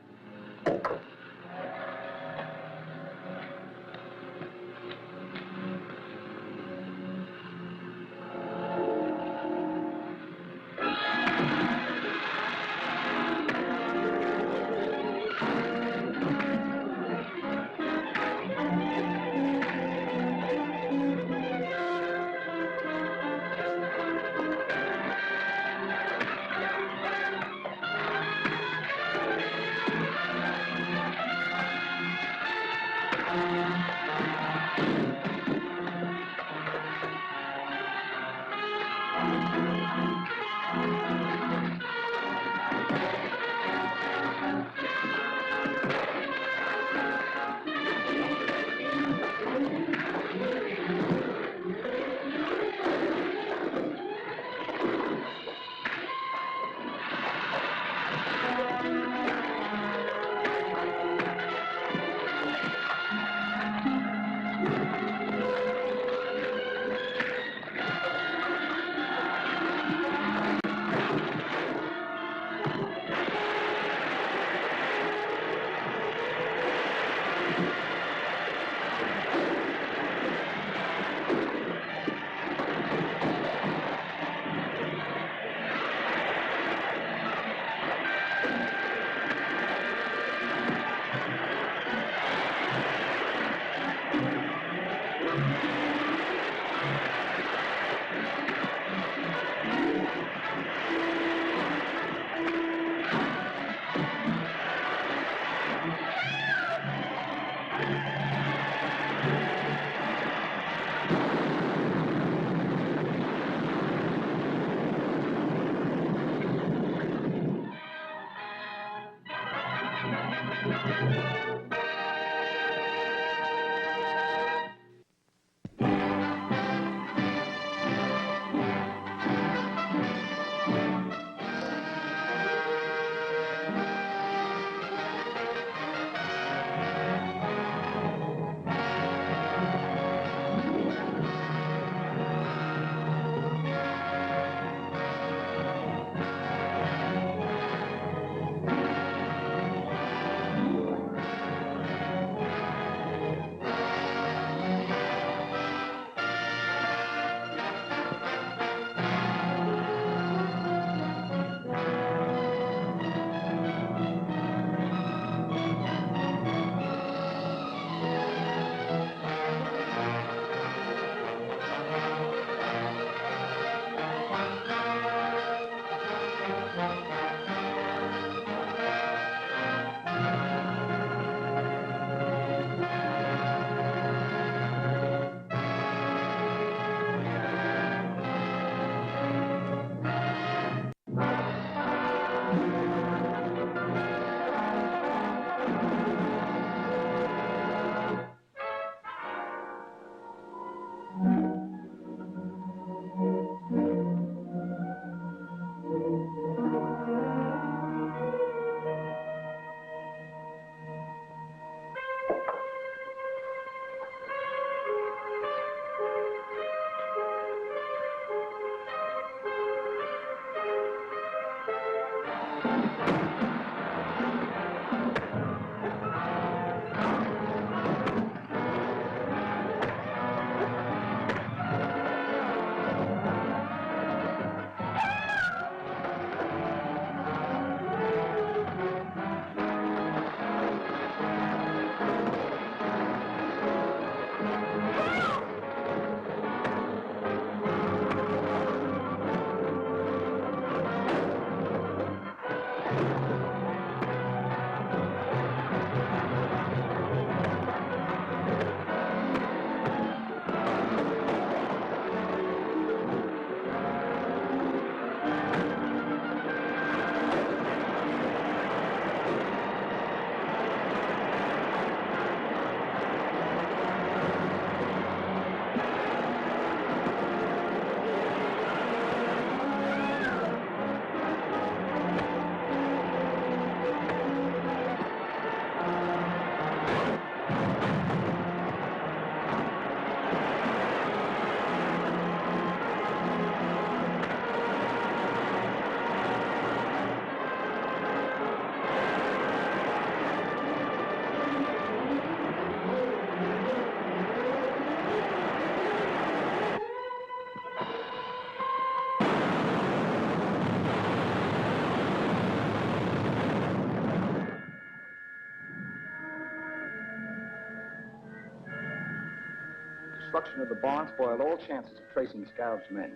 destruction of the barn spoiled all chances of tracing Scarab's men.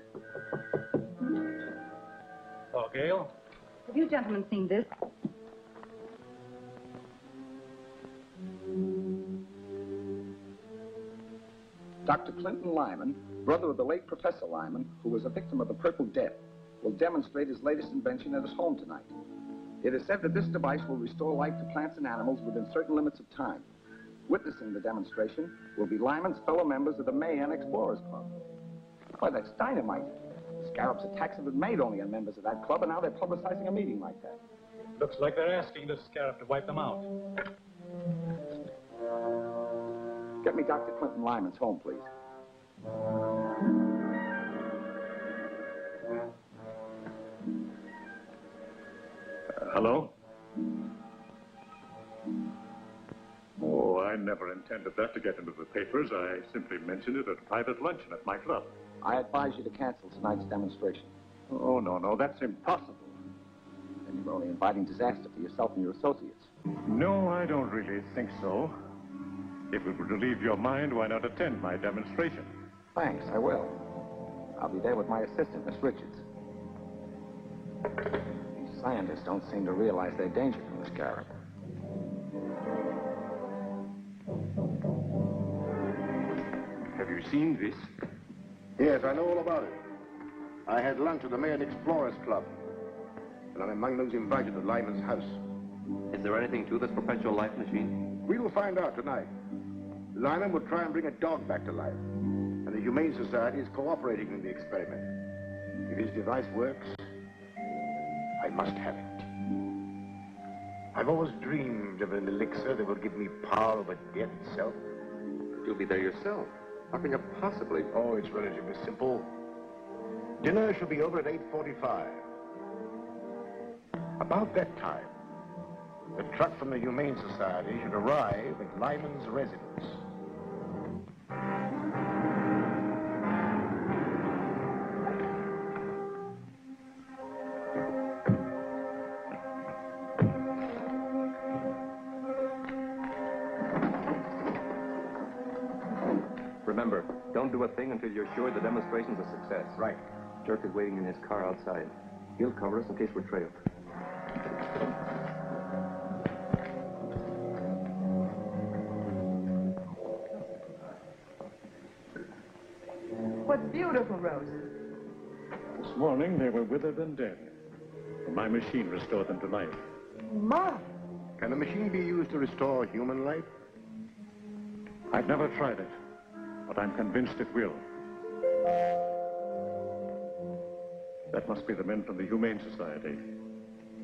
Oh, Gail? Have you gentlemen seen this? Dr. Clinton Lyman, brother of the late Professor Lyman, who was a victim of the Purple Death, will demonstrate his latest invention at his home tonight. It is said that this device will restore life to plants and animals within certain limits of time. Witnessing the demonstration will be Lyman's fellow members of the Mayan Explorers Club. Why, that's dynamite. Scarab's attacks have been made only on members of that club, and now they're publicizing a meeting like that. Looks like they're asking the Scarab to wipe them out. Get me Dr. Clinton Lyman's home, please. Hello? Oh, I never intended that to get into the papers. I simply mentioned it at a private luncheon at my club. I advise you to cancel tonight's demonstration. Oh, no, that's impossible. Then you're only inviting disaster for yourself and your associates. No, I don't really think so. If it would relieve your mind, why not attend my demonstration? Thanks, I will. I'll be there with my assistant, Miss Richards. These scientists don't seem to realize their danger from the Scarab. Have you seen this? Yes, I know all about it. I had lunch at the Mayan Explorers Club, and I'm among those invited to Lyman's house. Is there anything to this perpetual life machine? We will find out tonight. Lyman will try and bring a dog back to life, and the Humane Society is cooperating in the experiment. If his device works, I must have it. I've always dreamed of an elixir that will give me power over death itself. You'll be there yourself. How can you possibly? Oh, it's relatively simple. Dinner shall be over at 8:45. About that time, the truck from the Humane Society should arrive at Lyman's residence. Remember, don't do a thing until you're sure the demonstration's a success. Right. Dirk is waiting in his car outside. He'll cover us in case we're trailed. What beautiful roses. This morning, they were withered and dead. My machine restored them to life. Ma. Can the machine be used to restore human life? I've never tried it, but I'm convinced it will. That must be the men from the Humane Society.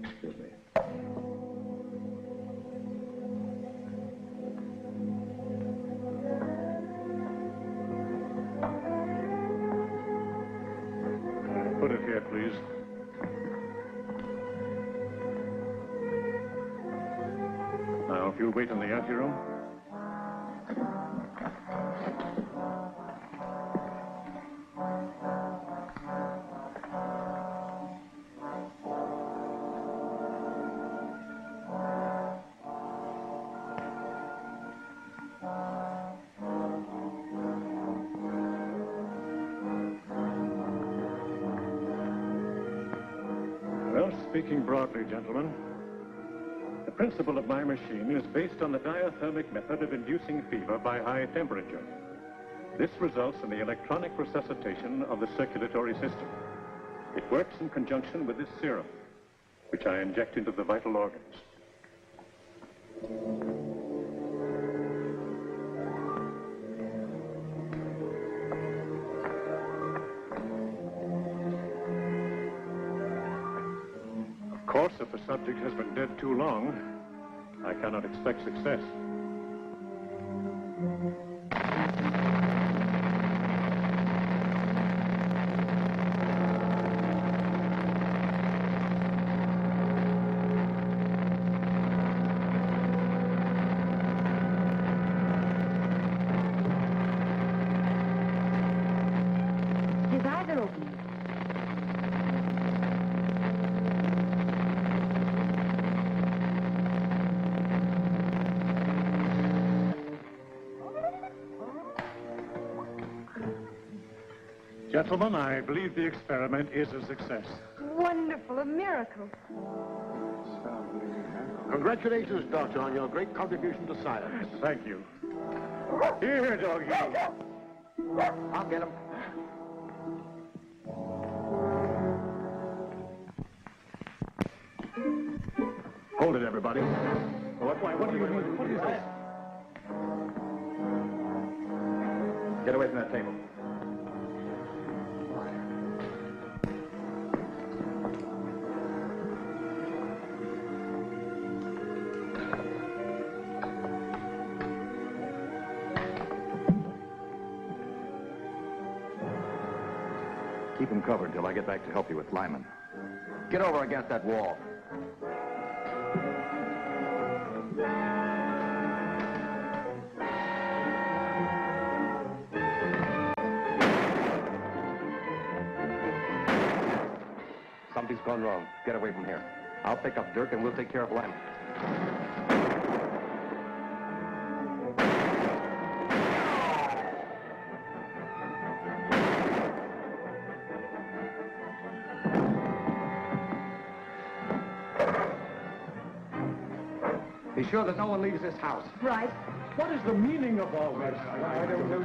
Excuse me. Put it here, please. Now, if you'll wait in the anteroom. Speaking broadly, gentlemen, the principle of my machine is based on the diathermic method of inducing fever by high temperature. This results in the electronic resuscitation of the circulatory system. It works in conjunction with this serum, which I inject into the vital organs. Of course, if the subject has been dead too long, I cannot expect success. His eyes are open. Gentlemen, I believe the experiment is a success. Wonderful, a miracle. Congratulations, Doctor, on your great contribution to science. Thank you. Here, doggy. I'll get him. Hold it, everybody. What do you mean? What is this? Get away from that table. Keep him covered till I get back to help you with Lyman. Get over against that wall. Something's gone wrong. Get away from here. I'll pick up Dirk and we'll take care of Lyman. Be sure that no one leaves this house. Right. What is the meaning of all this? I don't know.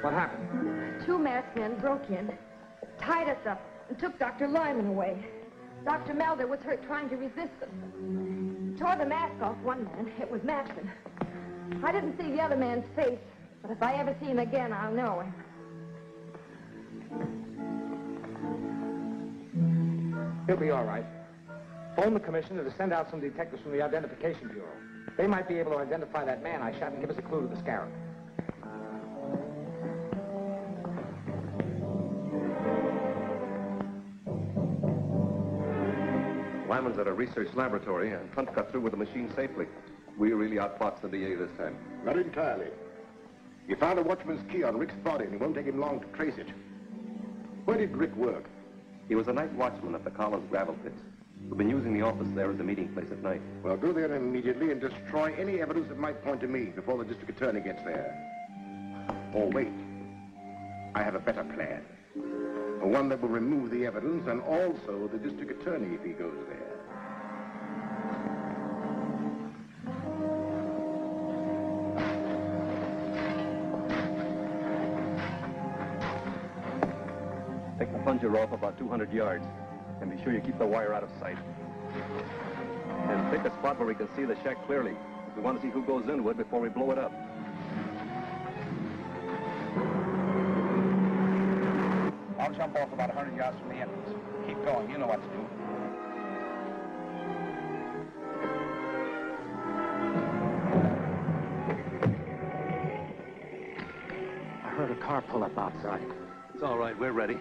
What happened? Two masked men broke in, tied us up, and took Dr. Lyman away. Dr. Melder was hurt trying to resist them. Tore the mask off one man. It was Matson. I didn't see the other man's face, but if I ever see him again, I'll know. He'll be all right. Phone the commissioner to send out some detectives from the Identification Bureau. They might be able to identify that man I shot and give us a clue to the scarab. Lyman's at a research laboratory, and Hunt got through with the machine safely. We really outfoxed the DA this time. Not entirely. He found a watchman's key on Rick's body, and it won't take him long to trace it. Where did Rick work? He was a night watchman at the Collins gravel pits. We've been using the office there as a meeting place at night. Well, go there immediately and destroy any evidence that might point to me before the district attorney gets there. Or wait. I have a better plan. One that will remove the evidence and also the district attorney if he goes there. Take the plunger off about 200 yards. And be sure you keep the wire out of sight. And pick a spot where we can see the shack clearly. We want to see who goes into it before we blow it up. I'll jump off about 100 yards from the entrance. Keep going. You know what to do. I heard a car pull up outside. It's all right. We're ready.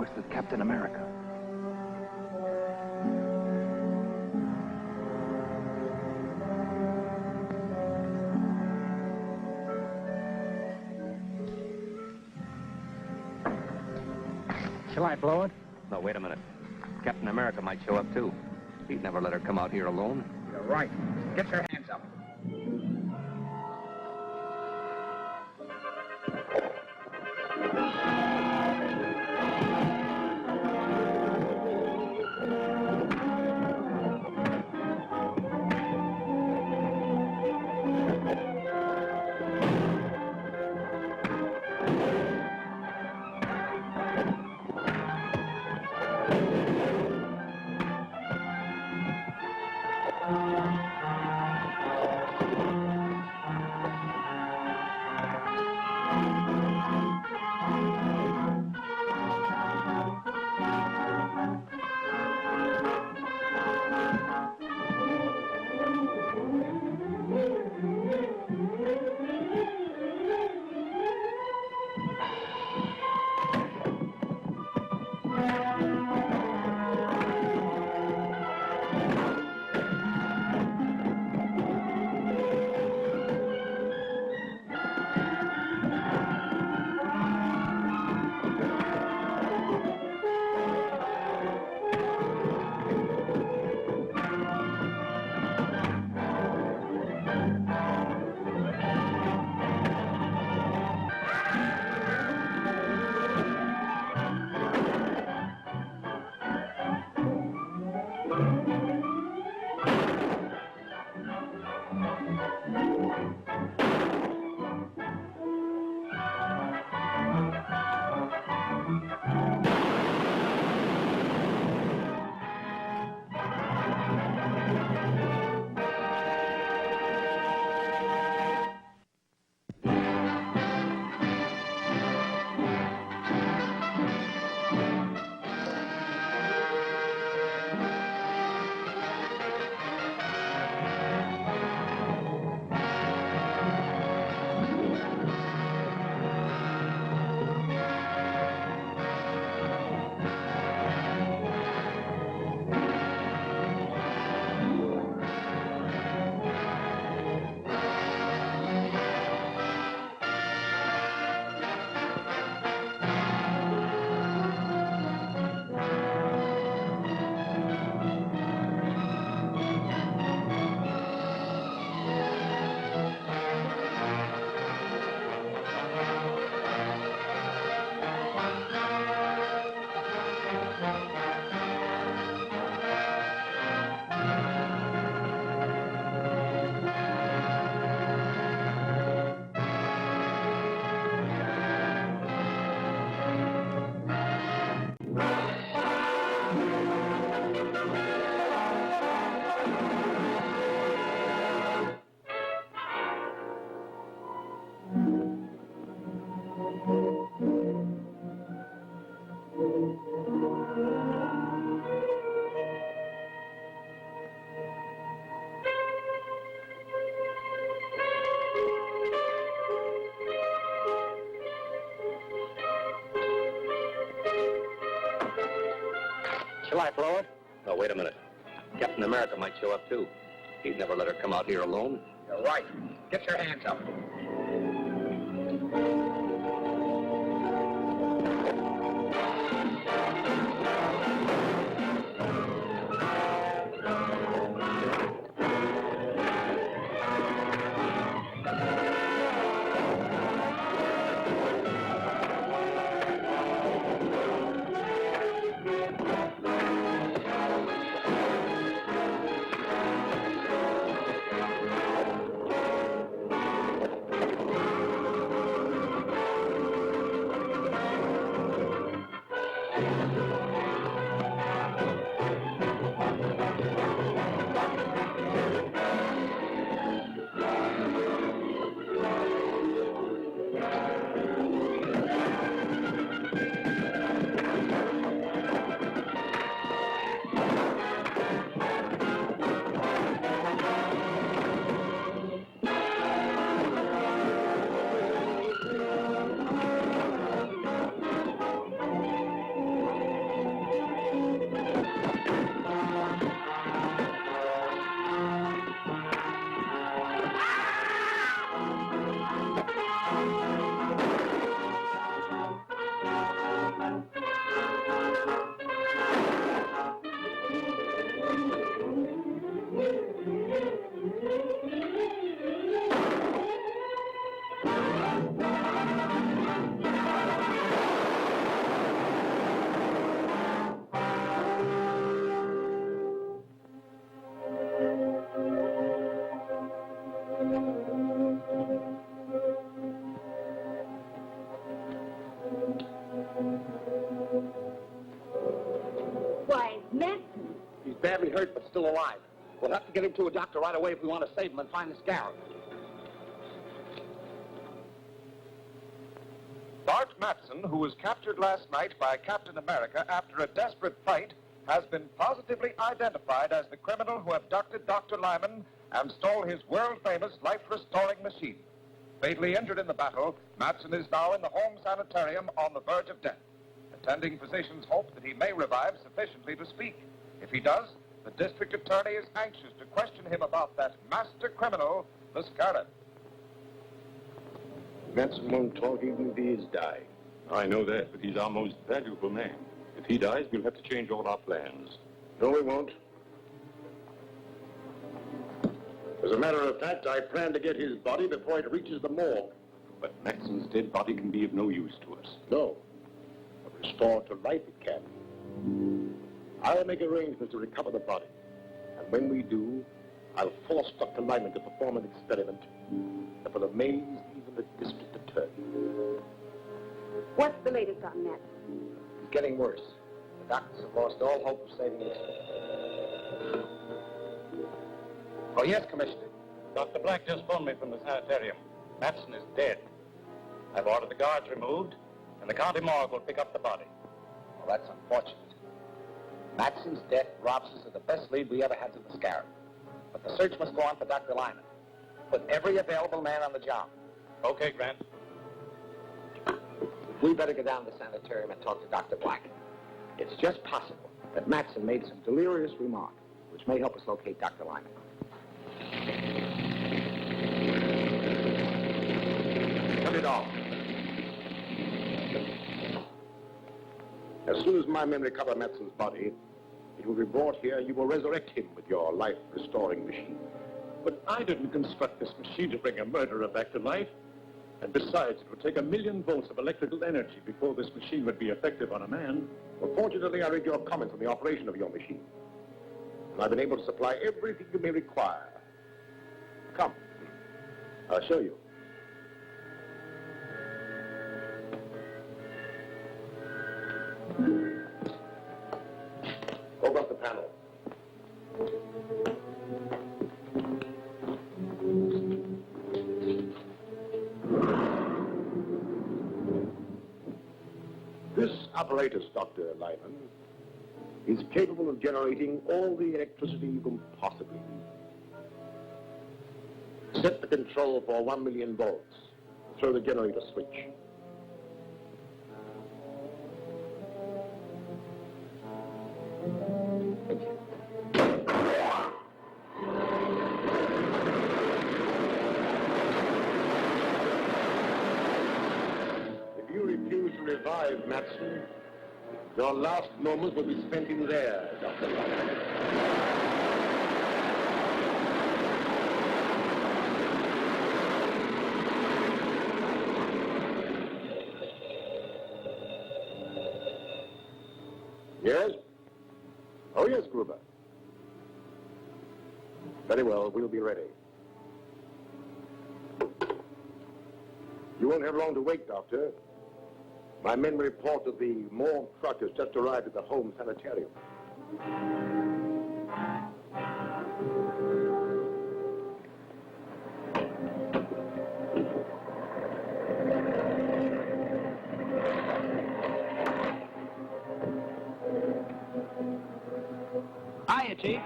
works with Captain America. Shall I blow it? No, wait a minute. Captain America might show up, too. He'd never let her come out here alone. You're right. Get your hands up. Shall I blow it? No, wait a minute. Captain America might show up, too. He'd never let her come out here alone. You're right. Get your hands up. badly hurt, but still alive. We'll have to get him to a doctor right away if we want to save him and find the scarab. Bart Matson, who was captured last night by Captain America after a desperate fight, has been positively identified as the criminal who abducted Dr. Lyman and stole his world-famous life-restoring machine. Fatally injured in the battle, Matson is now in the home sanitarium on the verge of death. Attending physicians hope that he may revive sufficiently to speak. If he does, the district attorney is anxious to question him about that master criminal, the Scarab. Matson won't talk even if he is dying. I know that, but he's our most valuable man. If he dies, we'll have to change all our plans. No, we won't. As a matter of fact, I plan to get his body before it reaches the morgue. But Matson's dead body can be of no use to us. No. But restored to life it can. I'll make arrangements to recover the body. And when we do, I'll force Dr. Lyman to perform an experiment that will amaze even the district attorney. What's the latest on that? He's getting worse. The doctors have lost all hope of saving him. Oh, yes, Commissioner. Dr. Black just phoned me from the sanitarium. Matson is dead. I've ordered the guards removed, and the county morgue will pick up the body. Well, that's unfortunate. Matson's death robs us of the best lead we ever had to the Scarab. But the search must go on for Dr. Lyman. Put every available man on the job. Okay, Grant. We better go down to the sanitarium and talk to Dr. Black. It's just possible that Matson made some delirious remark, which may help us locate Dr. Lyman. Turn it off. As soon as my men recover Matson's body, it will be brought here. You will resurrect him with your life-restoring machine. But I didn't construct this machine to bring a murderer back to life. And besides, it would take 1,000,000 volts of electrical energy before this machine would be effective on a man. Well, fortunately, I read your comments on the operation of your machine. And I've been able to supply everything you may require. Come, I'll show you. Open up the panel. This apparatus, Dr. Lyman, is capable of generating all the electricity you can possibly need. Set the control for 1,000,000 volts. Throw the generator switch. If you refuse to revive Matson, your last moments will be spent in there, Dr. Lyman. Yes? Oh, yes, Gruber. Very well, we'll be ready. You won't have long to wait, Doctor. My men report that the morgue truck has just arrived at the home sanitarium. Hiya, Chief.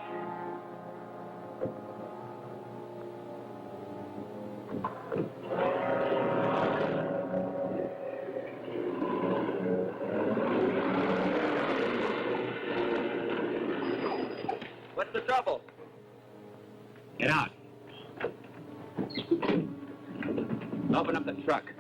What's the trouble? Get out. Open up the truck.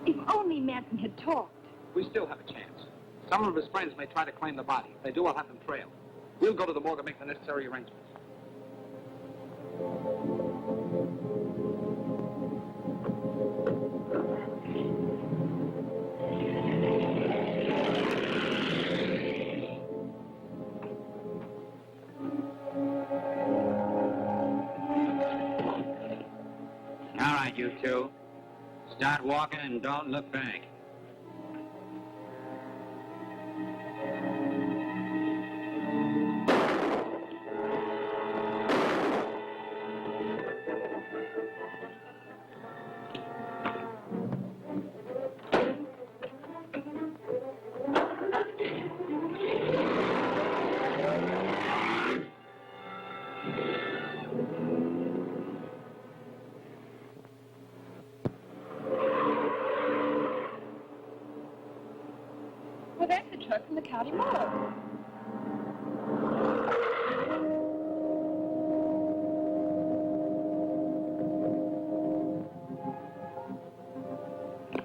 If only Matson had talked. We still have a chance. Some of his friends may try to claim the body. If they do, I'll have them trailed. We'll go to the morgue and make the necessary arrangements. All right, you two. Start walking and don't look back. Well, that's the truck from the county morgue.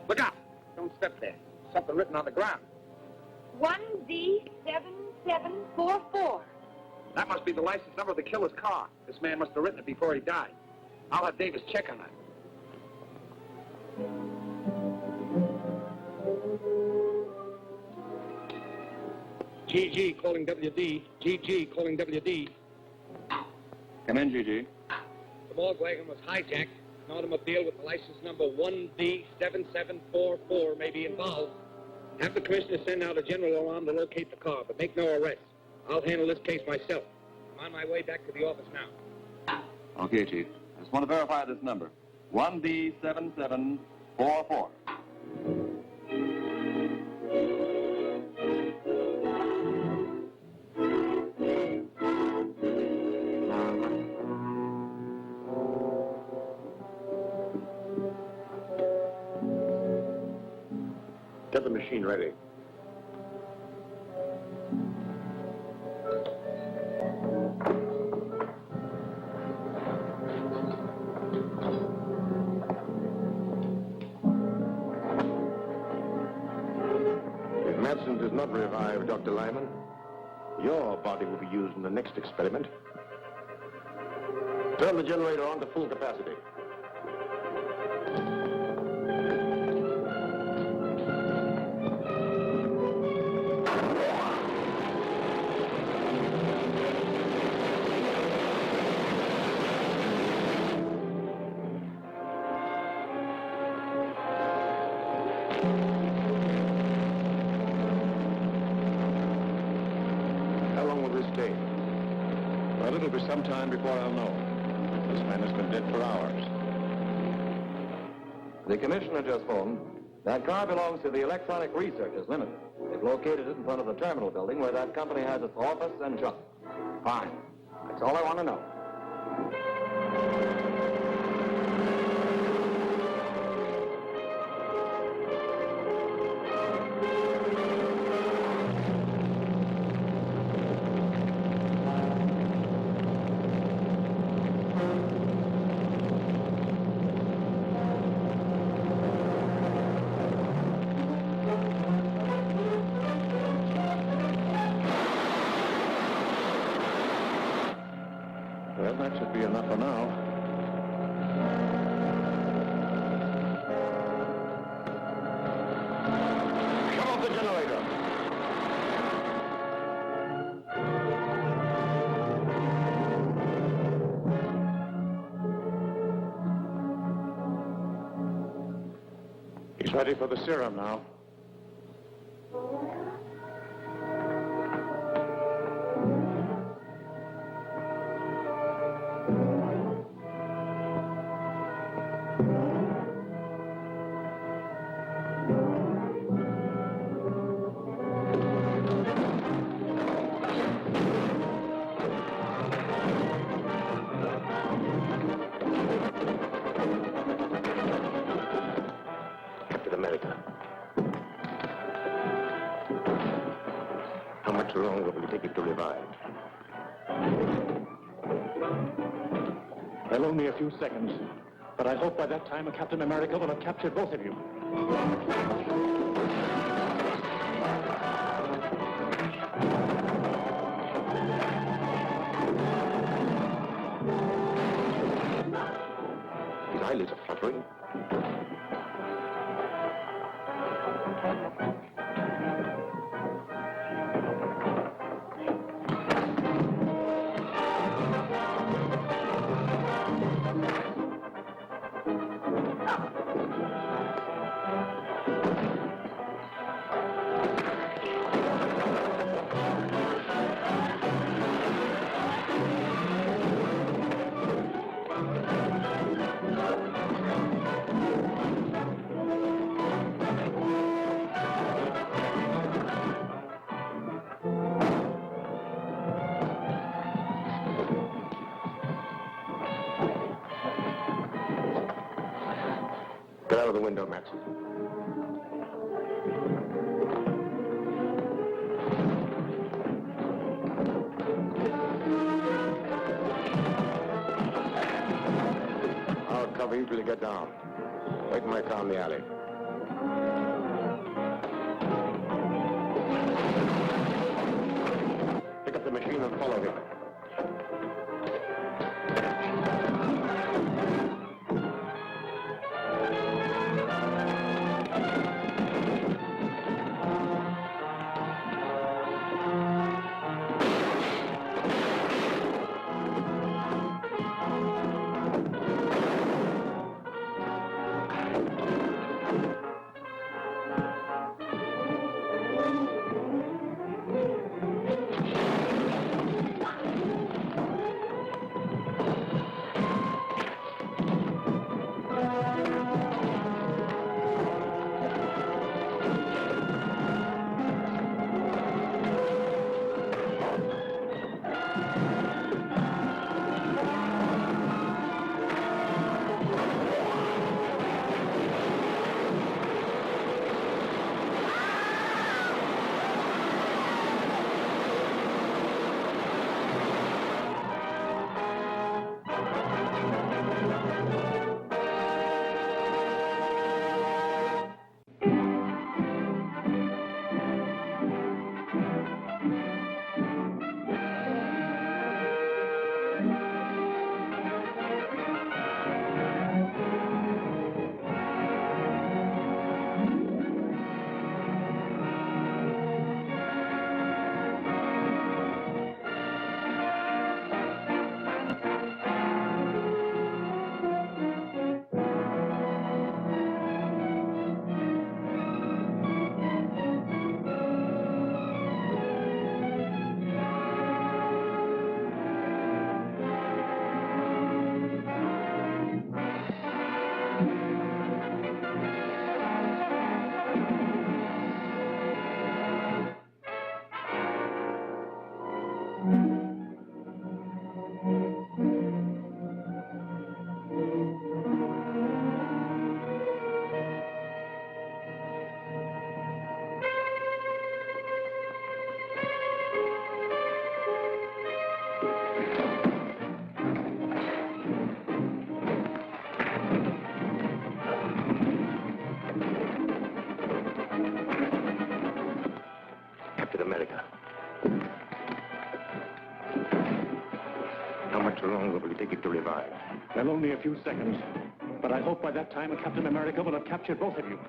Look out! Don't step there. Something written on the ground. 1D7744. That must be the license number of the killer's car. This man must have written it before he died. I'll have Davis check on that. GG calling WD. GG calling WD. Come in, GG. The morgue wagon was hijacked. An automobile with the license number 1D7744 may be involved. Have the commissioner send out a general alarm to locate the car, but make no arrests. I'll handle this case myself. I'm on my way back to the office now. Okay, Chief. I just want to verify this number. 1D7744. Get the machine ready. If Madsen does not revive Dr. Lyman, your body will be used in the next experiment. Turn the generator on to full capacity. Well, it'll be some time before I'll know. This man has been dead for hours. The commissioner just phoned. That car belongs to the Electronic Researchers Limited. They've located it in front of the terminal building where that company has its office and shop. Fine. That's all I want to know. Well, that should be enough for now. Come off the generator. He's ready for the serum now. How much longer will it take it to revive? Well, only a few seconds. But I hope by that time Captain America will have captured both of you. His eyelids are fluttering. Get out of the window, Matson. leave till you get down. Wait in my car in the alley. Pick up the machine and follow him. America. How much longer will it take it to revive? Well, only a few seconds. But I hope by that time Captain America will have captured both of you.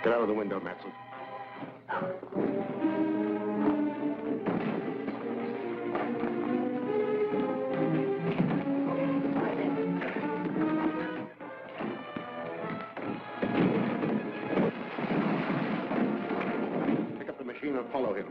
Get out of the window, Matson. Pick up the machine and follow him.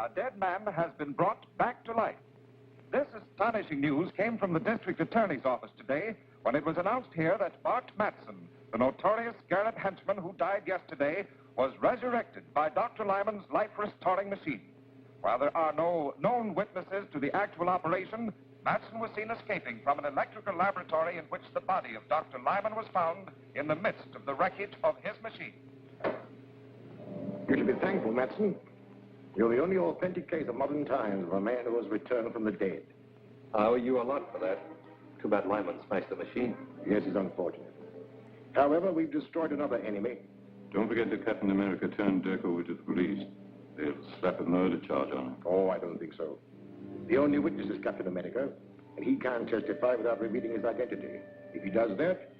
A dead man has been brought back to life. This astonishing news came from the district attorney's office today when it was announced here that Bart Matson, the notorious Garrett henchman who died yesterday, was resurrected by Dr. Lyman's life-restoring machine. While there are no known witnesses to the actual operation, Matson was seen escaping from an electrical laboratory in which the body of Dr. Lyman was found in the midst of the wreckage of his machine. You should be thankful, Matson. You're the only authentic case of modern times of a man who has returned from the dead. I owe you a lot for that. Too bad Lyman smashed the machine. Yes, it's unfortunate. However, we've destroyed another enemy. Don't forget that Captain America turned Dirk over to the police. They'll slap a murder charge on him. Oh, I don't think so. The only witness is Captain America, and he can't testify without revealing his identity. If he does that,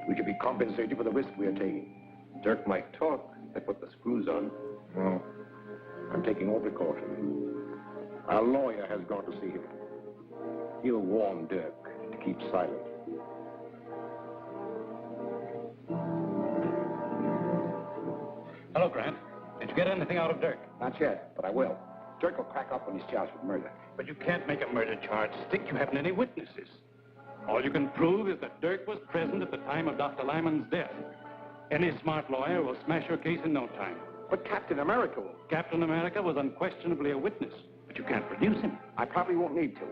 we should be compensated for the risk we are taking. Dirk might talk. They put the screws on. No. I'm taking all precautions. Our lawyer has gone to see him. He'll warn Dirk to keep silent. Hello, Grant. Did you get anything out of Dirk? Not yet, but I will. Dirk will crack up when he's charged with murder. But you can't make a murder charge stick. You haven't any witnesses. All you can prove is that Dirk was present at the time of Dr. Lyman's death. Any smart lawyer will smash your case in no time. But Captain America will. Captain America was unquestionably a witness, but you can't produce him. I probably won't need to.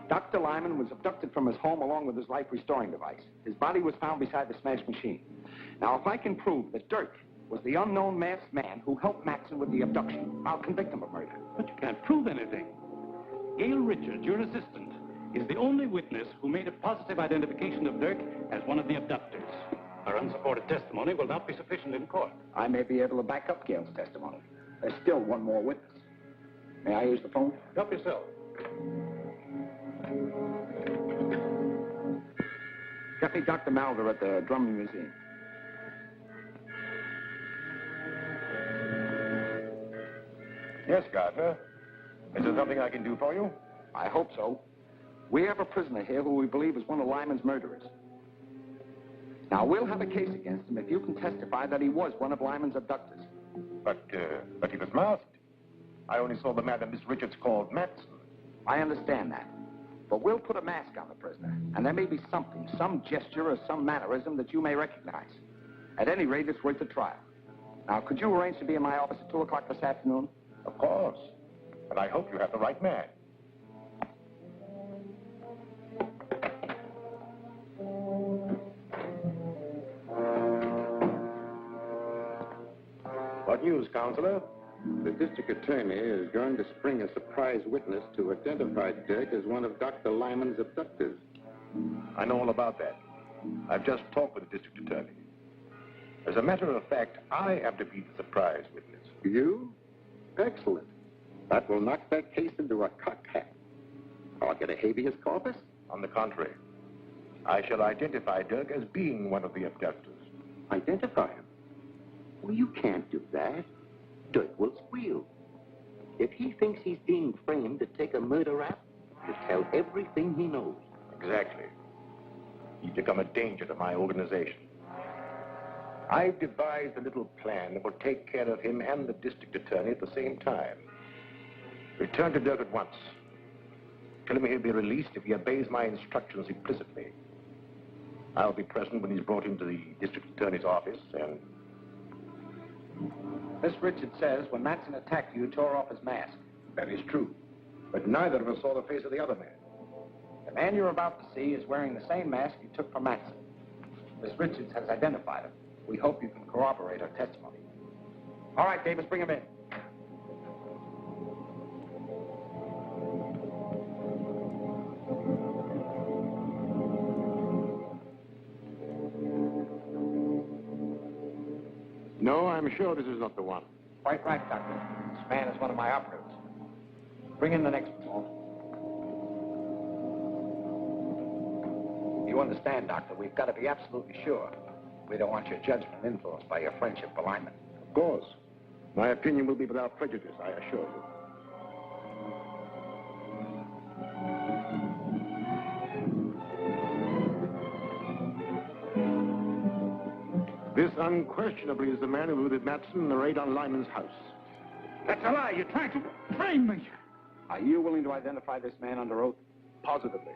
Dr. Lyman was abducted from his home along with his life-restoring device. His body was found beside the smashed machine. Now, if I can prove that Dirk was the unknown masked man who helped Maxson with the abduction, I'll convict him of murder. But you can't prove anything. Gail Richards, your assistant, is the only witness who made a positive identification of Dirk as one of the abductors. Her unsupported testimony will not be sufficient in court. I may be able to back up Gail's testimony. There's still one more witness. May I use the phone? Help yourself. Get me Dr. Malder at the Drummond Museum. Yes, Gardner. Is there something I can do for you? I hope so. We have a prisoner here who we believe is one of Lyman's murderers. Now, we'll have a case against him if you can testify that he was one of Lyman's abductors. But he was masked. I only saw the man that Miss Richards called Maxson. I understand that. But we'll put a mask on the prisoner, and there may be something, some gesture or some mannerism that you may recognize. At any rate, it's worth a trial. Now, could you arrange to be in my office at 2 o'clock this afternoon? Of course. But I hope you have the right man. What news, Counselor? The district attorney is going to spring a surprise witness to identify Dirk as one of Dr. Lyman's abductors. I know all about that. I've just talked with the district attorney. As a matter of fact, I am to be the surprise witness. You? Excellent. That will knock that case into a cocked hat. I'll get a habeas corpus? On the contrary, I shall identify Dirk as being one of the abductors. Identify him? Well, you can't do that. Dirk will squeal. If he thinks he's being framed to take a murder rap, he'll tell everything he knows. Exactly. He's become a danger to my organization. I've devised a little plan that will take care of him and the district attorney at the same time. Return to Dirk at once. Tell him he'll be released if he obeys my instructions implicitly. I'll be present when he's brought into the district attorney's office, and... Miss Richards says when Matson attacked you, tore off his mask. That is true. But neither of us saw the face of the other man. The man you're about to see is wearing the same mask you took from Matson. Miss Richards has identified him. We hope you can corroborate her testimony. All right, Davis, bring him in. No, I'm sure this is not the one. Quite right, Doctor. This man is one of my operatives. Bring in the next one. You understand, Doctor, we've got to be absolutely sure. We don't want your judgment influenced by your friendship for Lyman. Of course. My opinion will be without prejudice, I assure you. This unquestionably is the man who looted Matson in the raid on Lyman's house. That's a lie. You're trying to frame me. Are you willing to identify this man under oath? Positively.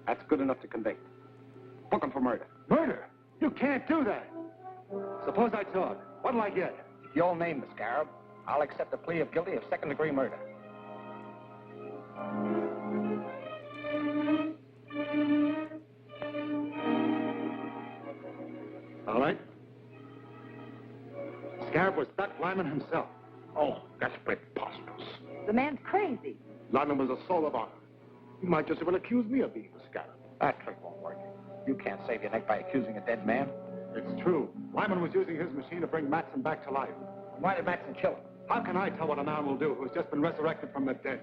That's good enough to convict. Book him for murder. Murder? You can't do that. Suppose I talk. What'll I get? If you'll name the scarab, I'll accept a plea of guilty of second-degree murder. All right. Scarab was Doc Lyman himself. Oh, that's preposterous. The man's crazy. Lyman was a soul of honor. He might just as well accuse me of being the scarab. That trick won't work. You can't save your neck by accusing a dead man. It's true. Lyman was using his machine to bring Matson back to life. Why did Matson kill him? How can I tell what a man will do who has just been resurrected from the dead?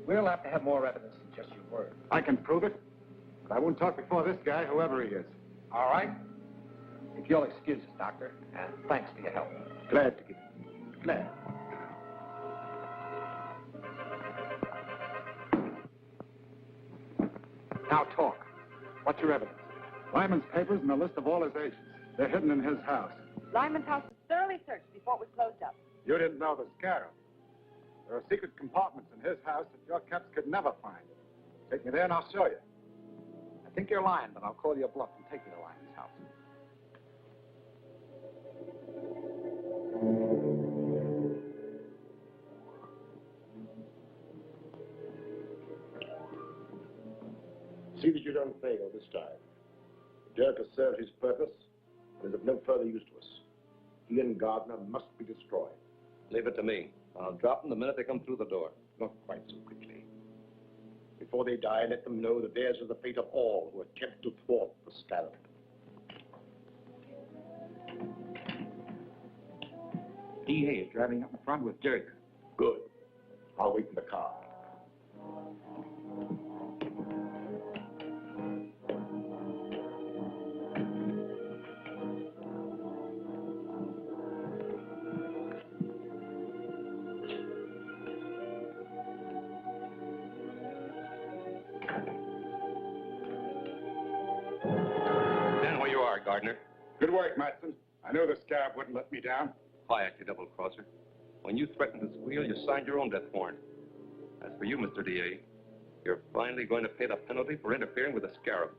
We'll have to have more evidence than just your word. I can prove it, but I won't talk before this guy, whoever he is. All right. If you'll excuse us, Doctor, and thanks for your help. Glad to give it. Glad. Now talk. What's your evidence? Lyman's papers and a list of all his agents. They're hidden in his house. Lyman's house was thoroughly searched before it was closed up. You didn't know the scarab. There are secret compartments in his house that your caps could never find. Take me there and I'll show you. I think you're lying, but I'll call you a bluff and take you to Lyman's house. See that you don't fail this time. Dirk has served his purpose and is of no further use to us. He and Gardner must be destroyed. Leave it to me. I'll drop them the minute they come through the door. Not quite so quickly. Before they die, let them know that theirs is the fate of all who attempt to thwart the scarab. DA is driving up in front with Dirk. Good. I'll wait in the car. Gardner. Good work, Matson. I knew the scarab wouldn't let me down. Quiet, you double-crosser. When you threatened to squeal, you signed your own death warrant. As for you, Mr. DA, you're finally going to pay the penalty for interfering with the scarab.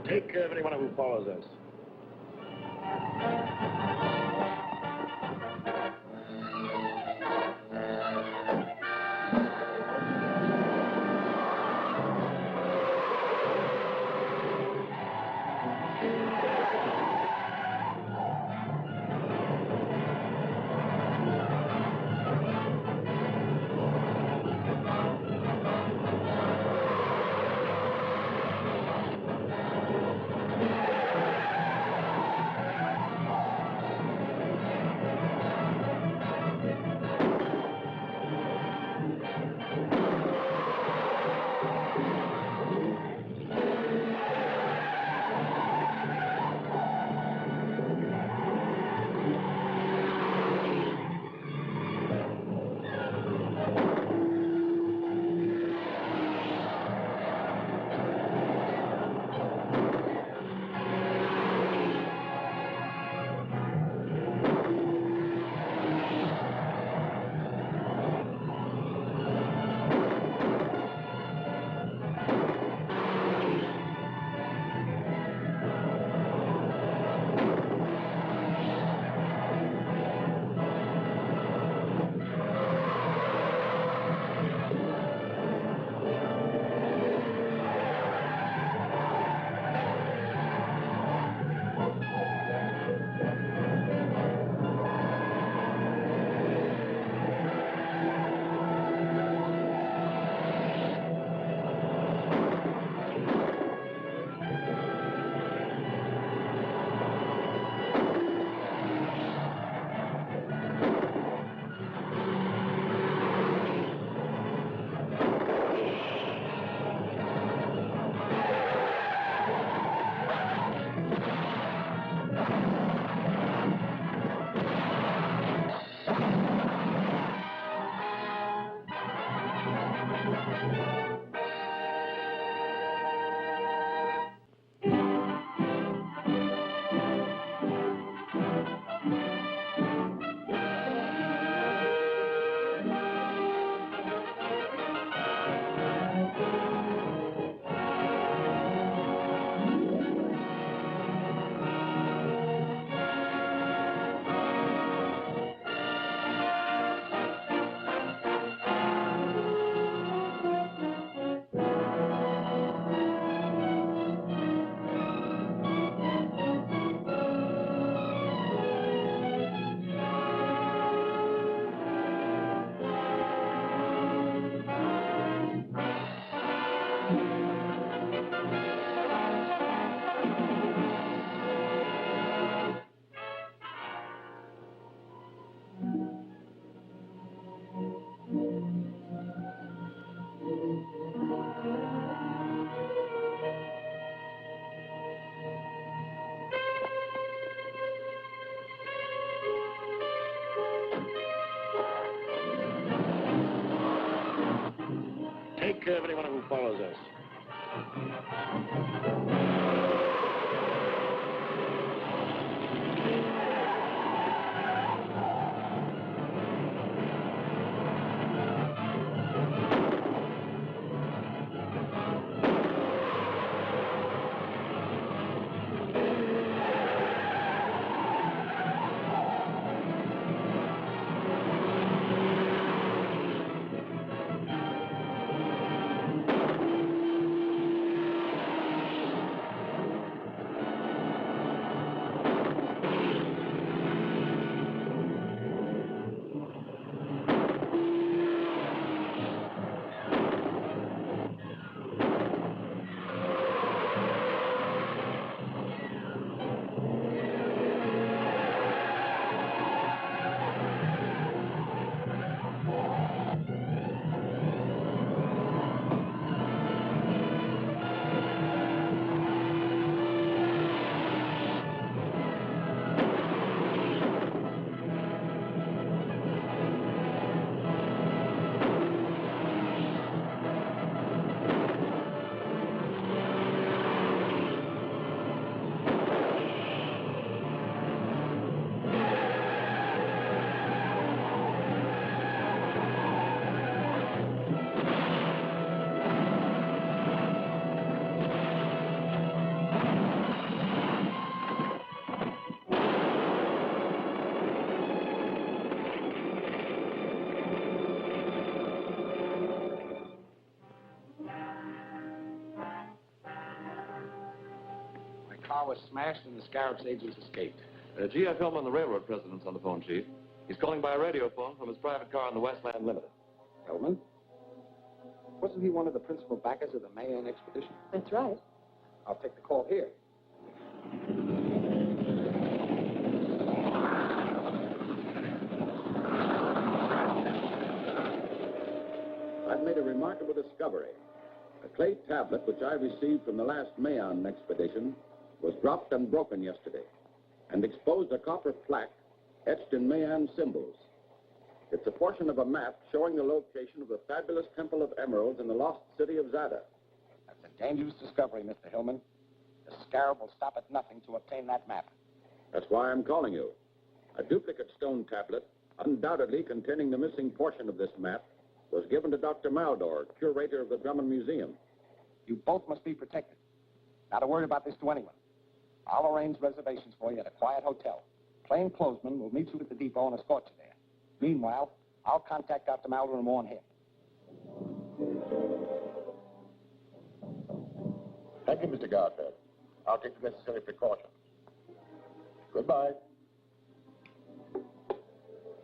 Take care of anyone who follows us. care of anyone who follows us. car was smashed and the Scarab's agents escaped. G.F. Hillman, the railroad president's on the phone, Chief. He's calling by a radio phone from his private car on the Westland Limited. Hillman? Wasn't he one of the principal backers of the Mayan expedition? That's right. I'll take the call here. I've made a remarkable discovery. A clay tablet which I received from the last Mayan expedition was dropped and broken yesterday and exposed a copper plaque etched in Mayan symbols. It's a portion of a map showing the location of the fabulous Temple of Emeralds in the lost city of Zada. That's a dangerous discovery, Mr. Hillman. The Scarab will stop at nothing to obtain that map. That's why I'm calling you. A duplicate stone tablet, undoubtedly containing the missing portion of this map, was given to Dr. Maldor, curator of the Drummond Museum. You both must be protected. Not a word about this to anyone. I'll arrange reservations for you at a quiet hotel. Plainclothesmen will meet you at the depot and escort you there. Meanwhile, I'll contact Dr. Maldor and warn him. Thank you, Mr. Gardner. I'll take the necessary precautions. Goodbye.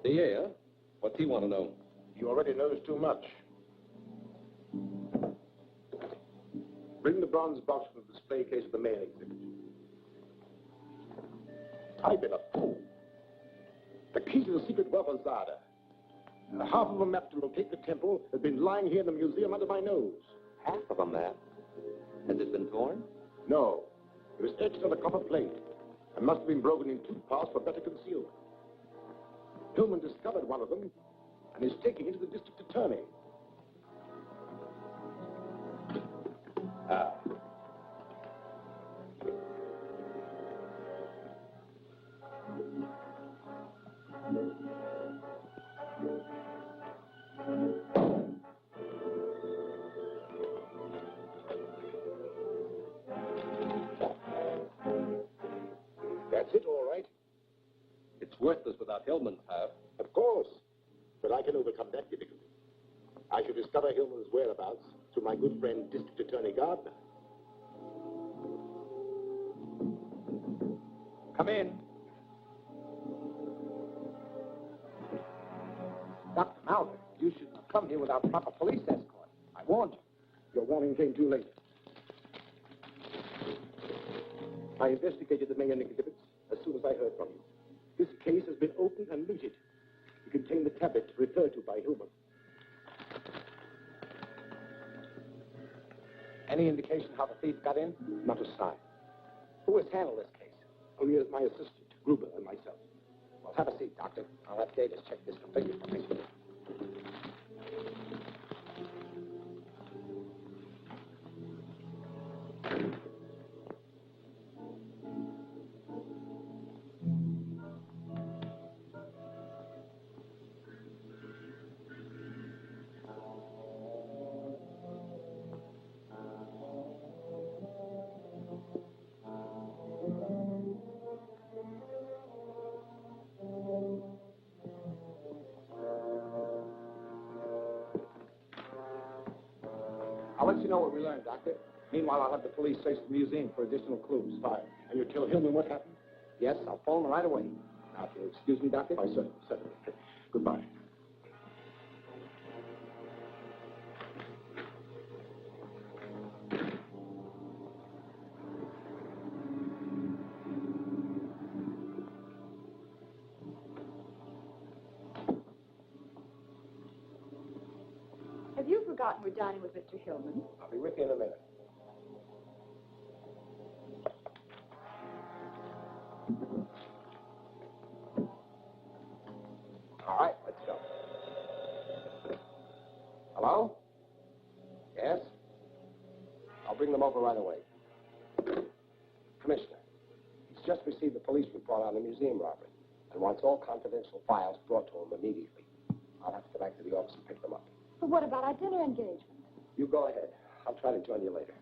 DA, huh? What's he want to know? He already knows too much. Bring the bronze box from the display case of the Mayan exhibit. I've been a fool. The key to the secret wealth of Zada. Half of a map to locate the temple has been lying here in the museum under my nose. Half of a map? Has it been torn? No. It was etched on a copper plate and must have been broken in two parts for better concealment. Hillman discovered one of them and is taking it to the district attorney. Ah. That's it, all right. It's worthless without Hillman's half. Of course. But I can overcome that difficulty. I shall discover Hillman's whereabouts through my good friend, District Attorney Gardner. Come in. Dr. Malvin, you shouldn't have come here without proper police escort. I warned you. Your warning came too late. I investigated the Mayan exhibits as soon as I heard from you. This case has been opened and looted. It contained the tablet referred to by Hillman. Any indication how the thief got in? Not a sign. Who has handled this case? Only as my assistant, Gruber, and myself. Well, have a seat, Doctor. I'll have Davis check this for fingerprints. I'll let you know what we learned, Doctor. Meanwhile, I'll have the police search the museum for additional clues. Fine. And you tell Hillman what happened? Yes, I'll phone him right away. Now, if you'll excuse me, Doctor. I certainly. Goodbye. Have you forgotten we're dining with Mr. Hillman? I'll be with you in a minute. All right, let's go. Hello? Yes? I'll bring them over right away. Commissioner, he's just received a police report on the museum robbery and wants all confidential files brought to him immediately. I'll have to go back to the office and pick them up. But what about our dinner engagement? You go ahead. I'll try to join you later.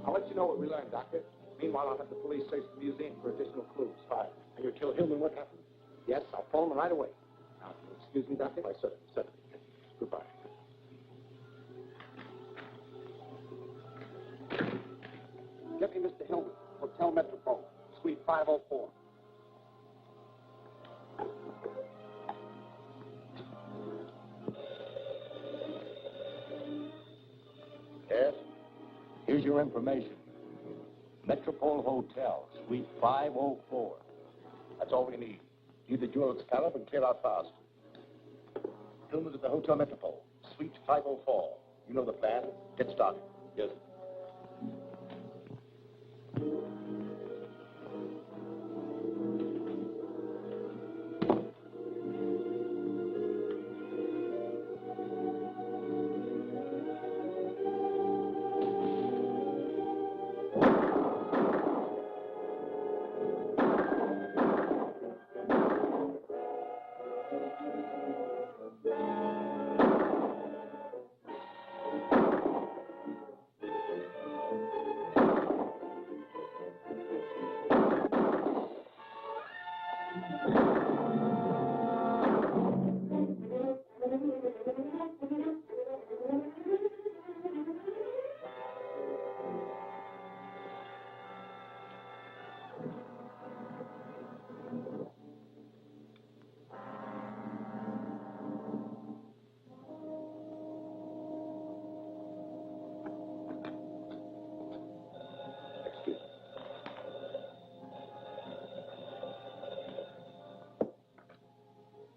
I'll let you know what we learned, Doctor. Meanwhile, I'll have the police search the museum for additional clues. Fine. And you tell Hillman what happened? Yes, I'll phone him right away. Now, excuse me, Doctor? I certainly. Goodbye. Get me Mr. Hillman, Hotel Metropole, Suite 504. Yes? Here's your information. Metropole Hotel, Suite 504. That's all we need. Leave the jewel scallop and clear out fast. Hillman's at the Hotel Metropole, Suite 504. You know the plan. Get started. Yes.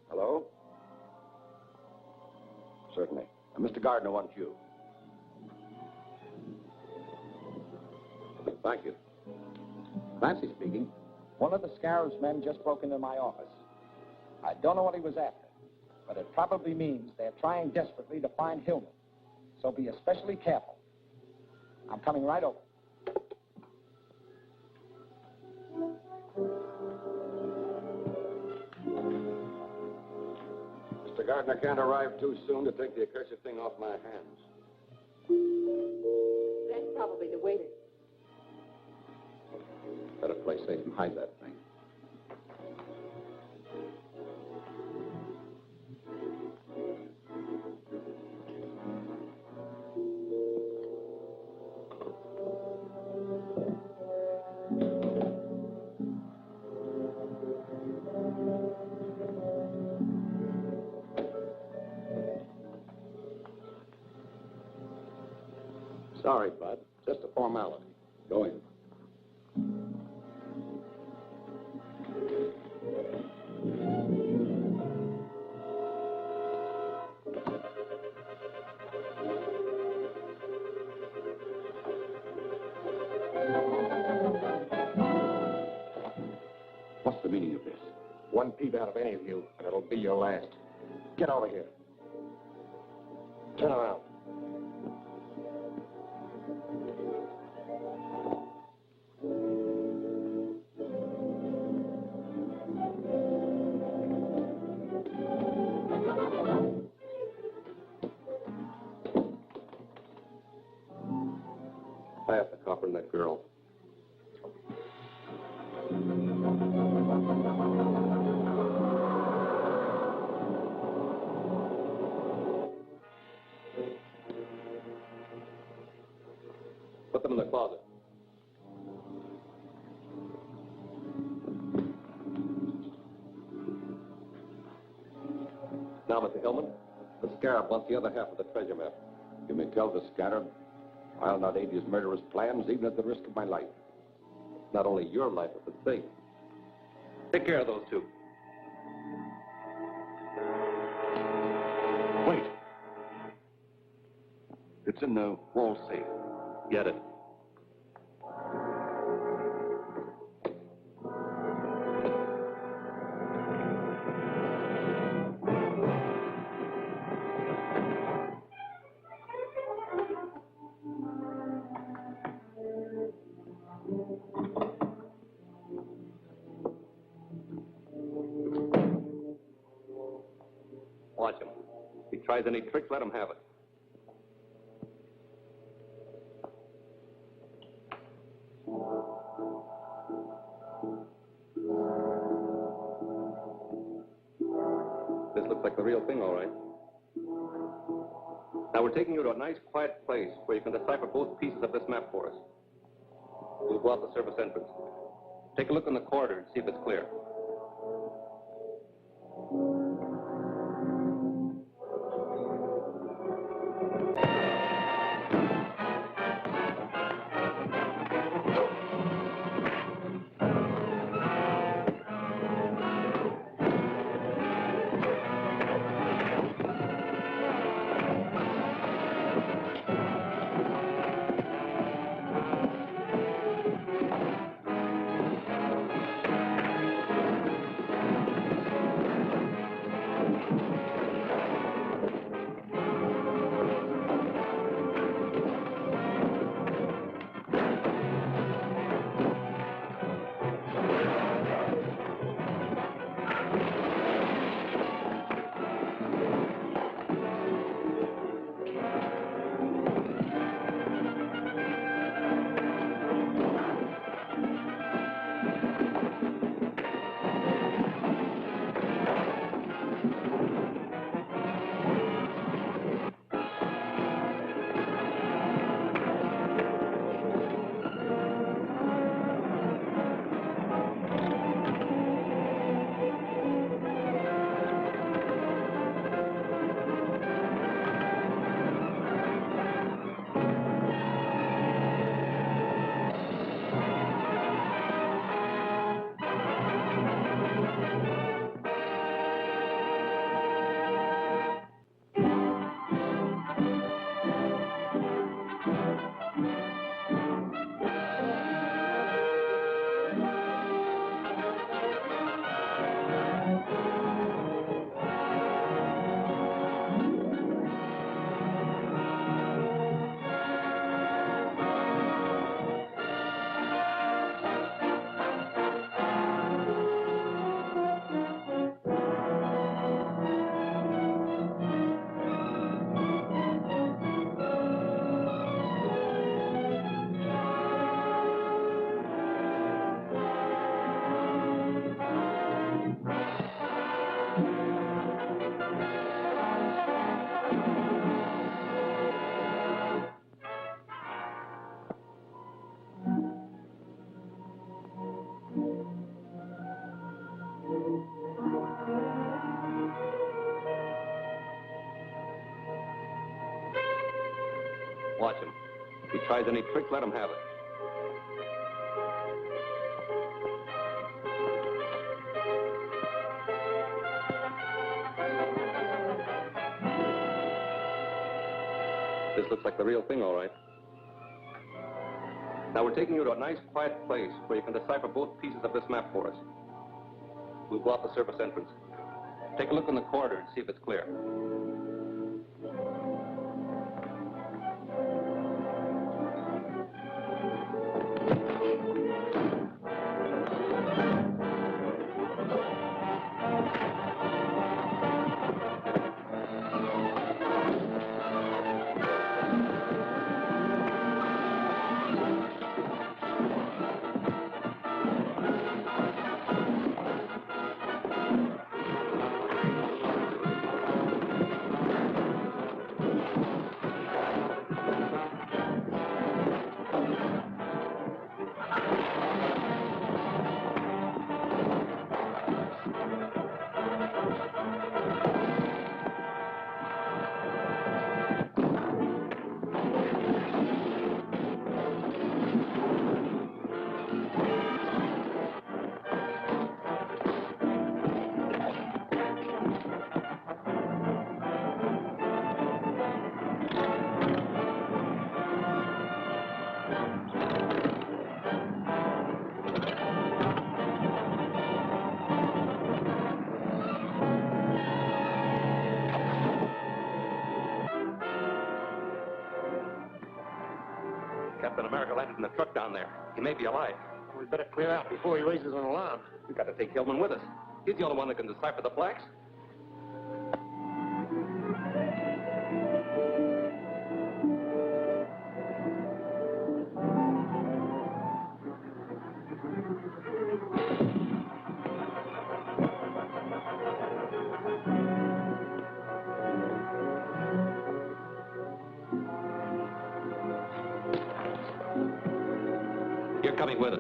Hello? Certainly. Mr. Gardner wants you. Thank you. Clancy speaking. One of the Scarab's men just broke into my office. I don't know what he was after, but it probably means they're trying desperately to find Hillman. So be especially careful. I'm coming right over. Mr. Gardner can't arrive too soon to take the accursed thing off my hands. That's probably the waiter. Better play safe and hide that thing. Sorry, Bud. Just a formality. Go in. What's the meaning of this? One peep out of any of you, and it'll be your last. Get over here. Turn around. Tie up the copper and that girl. Put them in the closet. Now, Mr. Hillman, the Scarab wants the other half of the treasure map. You may tell the Scarab I'll not aid his murderous plans, even at the risk of my life. Not only your life, but the safe. Take care of those two. Wait. It's in the wall safe. Get it. Watch him. If he tries any tricks, let him have it. This looks like the real thing, all right. Now, we're taking you to a nice, quiet place where you can decipher both pieces of this map for us. We'll go out the service entrance. Take a look in the corridor and see if it's clear. Watch him. If he tries any tricks, let him have it. This looks like the real thing, all right. Now, we're taking you to a nice, quiet place where you can decipher both pieces of this map for us. We'll go out the service entrance. Take a look in the corridor and see if it's clear. Captain America landed in the truck down there. He may be alive. We better clear out before he raises an alarm. We've got to take Hillman with us. He's the only one that can decipher the plaques. You're coming with us.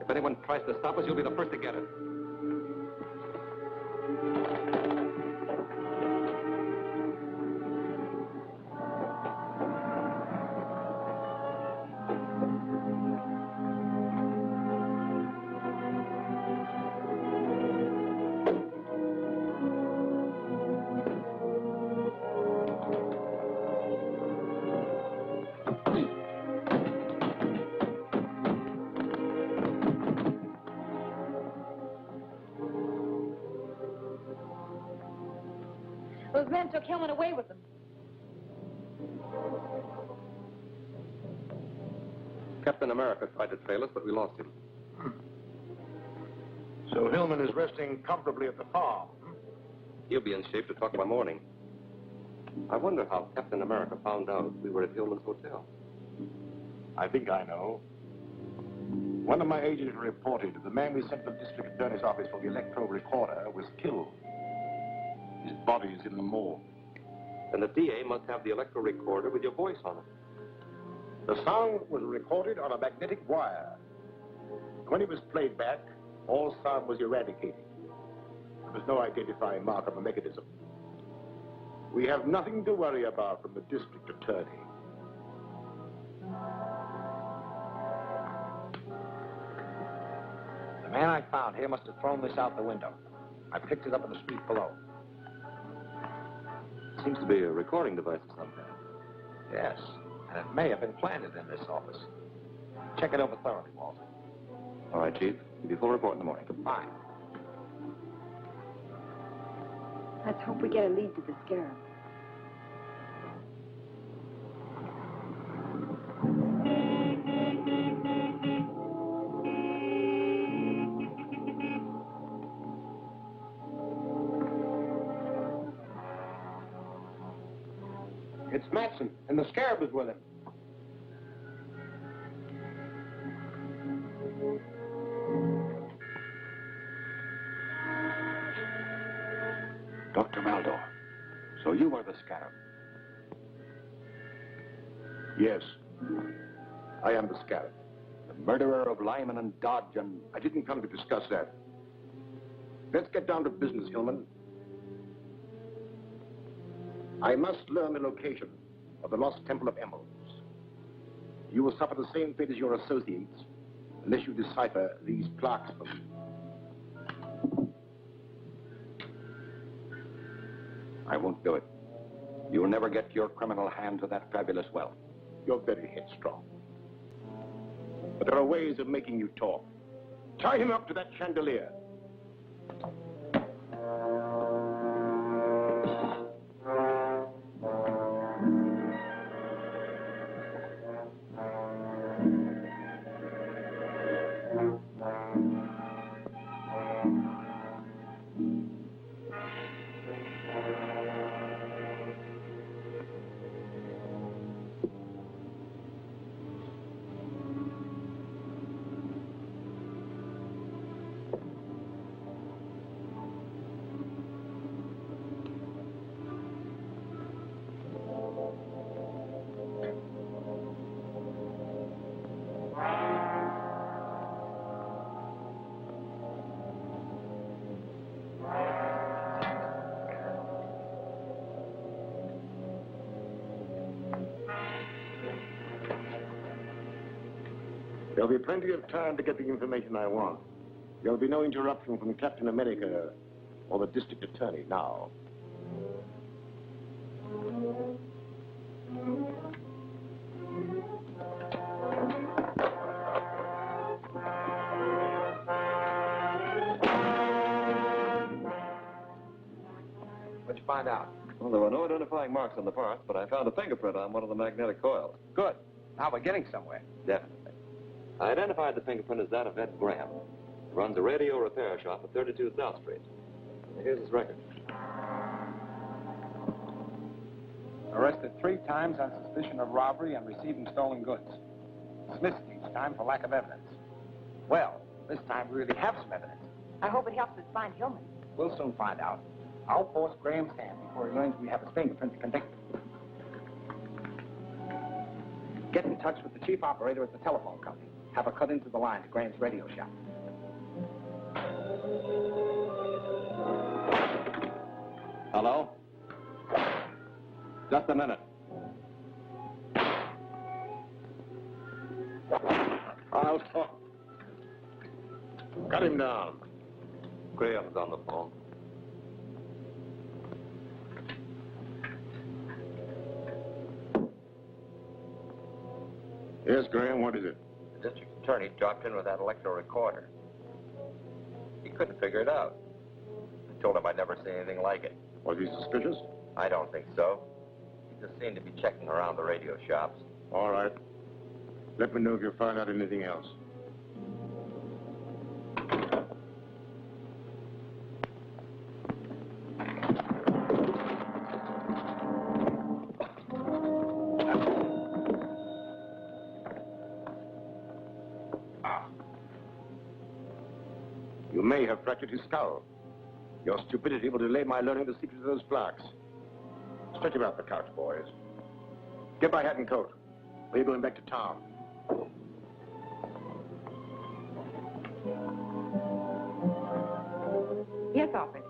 If anyone tries to stop us, you'll be the first to get it. Those men took Hillman away with them. Captain America tried to trail us, but we lost him. So Hillman is resting comfortably at the farm. He'll be in shape to talk by morning. I wonder how Captain America found out we were at Hillman's hotel. I think I know. One of my agents reported that the man we sent to the district attorney's office for the electro recorder was killed. His body is in the morgue. And the DA must have the electro recorder with your voice on it. The sound was recorded on a magnetic wire. When it was played back, all sound was eradicated. There was no identifying mark of the mechanism. We have nothing to worry about from the district attorney. The man I found here must have thrown this out the window. I picked it up in the street below. Seems to be a recording device of some kind. Yes, and it may have been planted in this office. Check it over thoroughly, Walter. All right, Chief. Give you a full report in the morning. Fine. Let's hope we get a lead to the scarab. It's Matson, and the scarab is with him. Dr. Maldo, so you are the scarab. Yes, I am the scarab. The murderer of Lyman and Dodge and... I didn't come to discuss that. Let's get down to business, Hillman. I must learn the location of the lost Temple of Emeralds. You will suffer the same fate as your associates unless you decipher these plaques for me. I won't do it. You'll never get your criminal hand to that fabulous wealth. You're very headstrong. But there are ways of making you talk. Tie him up to that chandelier. There'll be plenty of time to get the information I want. There'll be no interruption from Captain America or the district attorney now. What'd you find out? Well, there were no identifying marks on the parts, but I found a fingerprint on one of the magnetic coils. Good. Now we're getting somewhere. Definitely. I identified the fingerprint as that of Ed Graham. He runs a radio repair shop at 32 South Street. Here's his record. Arrested 3 times on suspicion of robbery and receiving stolen goods. Dismissed each time for lack of evidence. Well, this time we really have some evidence. I hope it helps us find Hillman. We'll soon find out. I'll force Graham's hand before he learns we have his fingerprint to convict him. Get in touch with the chief operator at the telephone company. Have her cut into the line to Graham's radio shop. Hello? Just a minute. I'll talk. Cut him down. Graham's on the phone. Yes, Graham, what is it? The district attorney dropped in with that electro recorder. He couldn't figure it out. I told him I'd never seen anything like it. Was he suspicious? I don't think so. He just seemed to be checking around the radio shops. All right. Let me know if you find out anything else. You may have fractured his skull. Your stupidity will delay my learning the secrets of those plaques. Stretch him out the couch, boys. Get my hat and coat. We're going back to town. Yes, Alfred.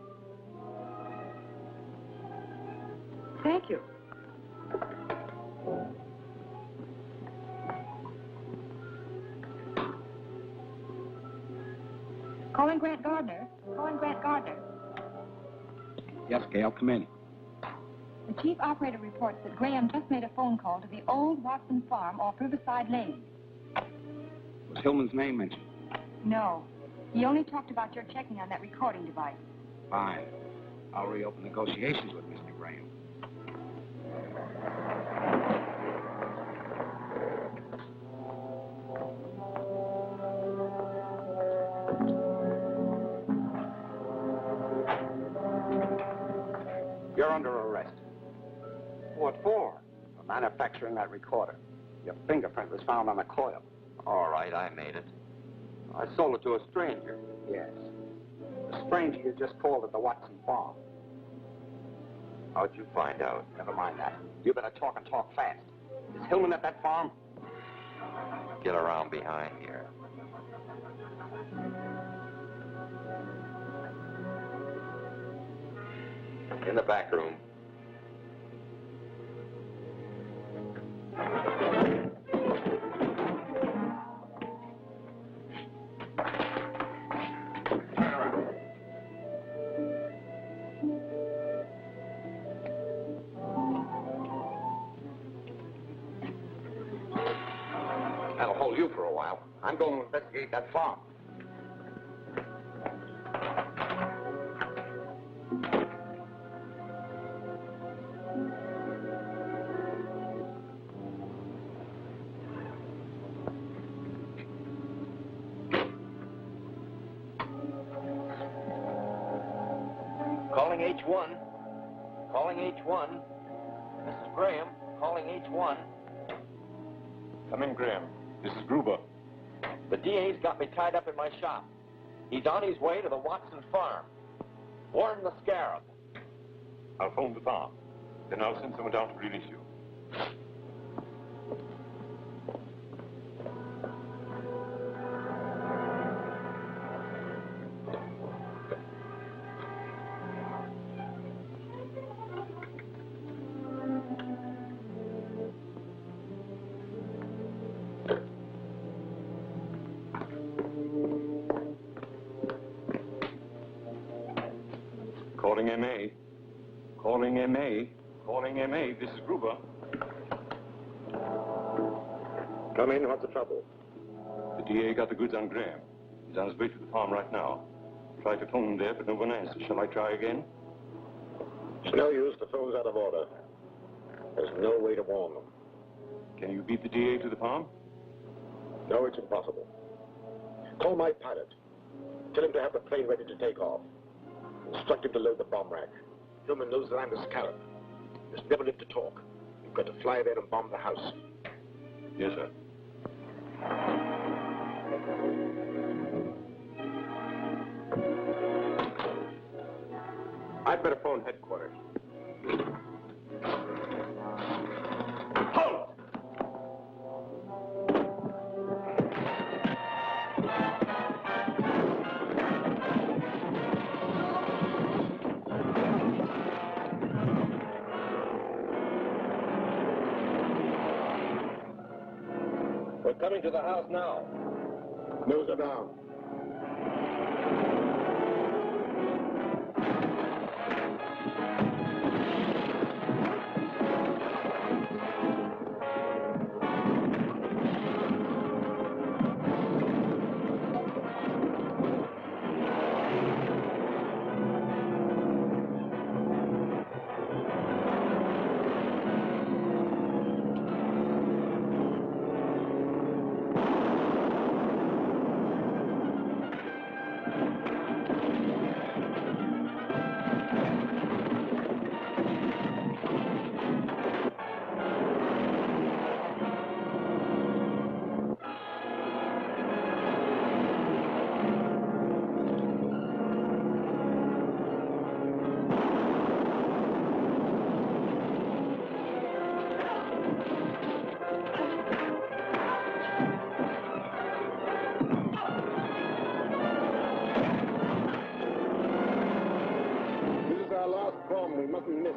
Thank you. Calling Grant Gardner. Calling Grant Gardner. Yes, Gail, come in. The chief operator reports that Graham just made a phone call to the old Watson farm off Riverside Lane. Was Hillman's name mentioned? No. He only talked about your checking on that recording device. Fine. I'll reopen negotiations with Mr. Graham. You're under arrest. What for? For manufacturing that recorder. Your fingerprint was found on the coil. All right, I made it. I sold it to a stranger. Yes. The stranger you just called at the Watson farm. How'd you find out? Never mind that. You better talk and talk fast. Is Hillman at that farm? Get around behind here. In the back room. That'll hold you for a while. I'm going to investigate that farm. Calling H1. Calling H1. Mrs. Graham, calling H1. Come in, Graham. This is Gruber. The DA's got me tied up in my shop. He's on his way to the Watson farm. Warn the Scarab. I'll phone the farm. Then I'll send someone down to release you. Calling M.A. Calling M.A. Calling M.A. This is Gruber. Come in. What's the trouble? The D.A. got the goods on Graham. He's on his way to the farm right now. Tried to phone him there, but no one answers. Shall I try again? It's no use. The phone's out of order. There's no way to warn them. Can you beat the DA to the palm? No, it's impossible. Call my pilot. Tell him to have the plane ready to take off. Instruct him to load the bomb rack. Hillman knows that I'm the scarab. He's never lived to talk. You've got to fly there and bomb the house. Yes, sir. I'd better phone headquarters. Halt! We're coming to the house now. Nose are down. We mustn't miss.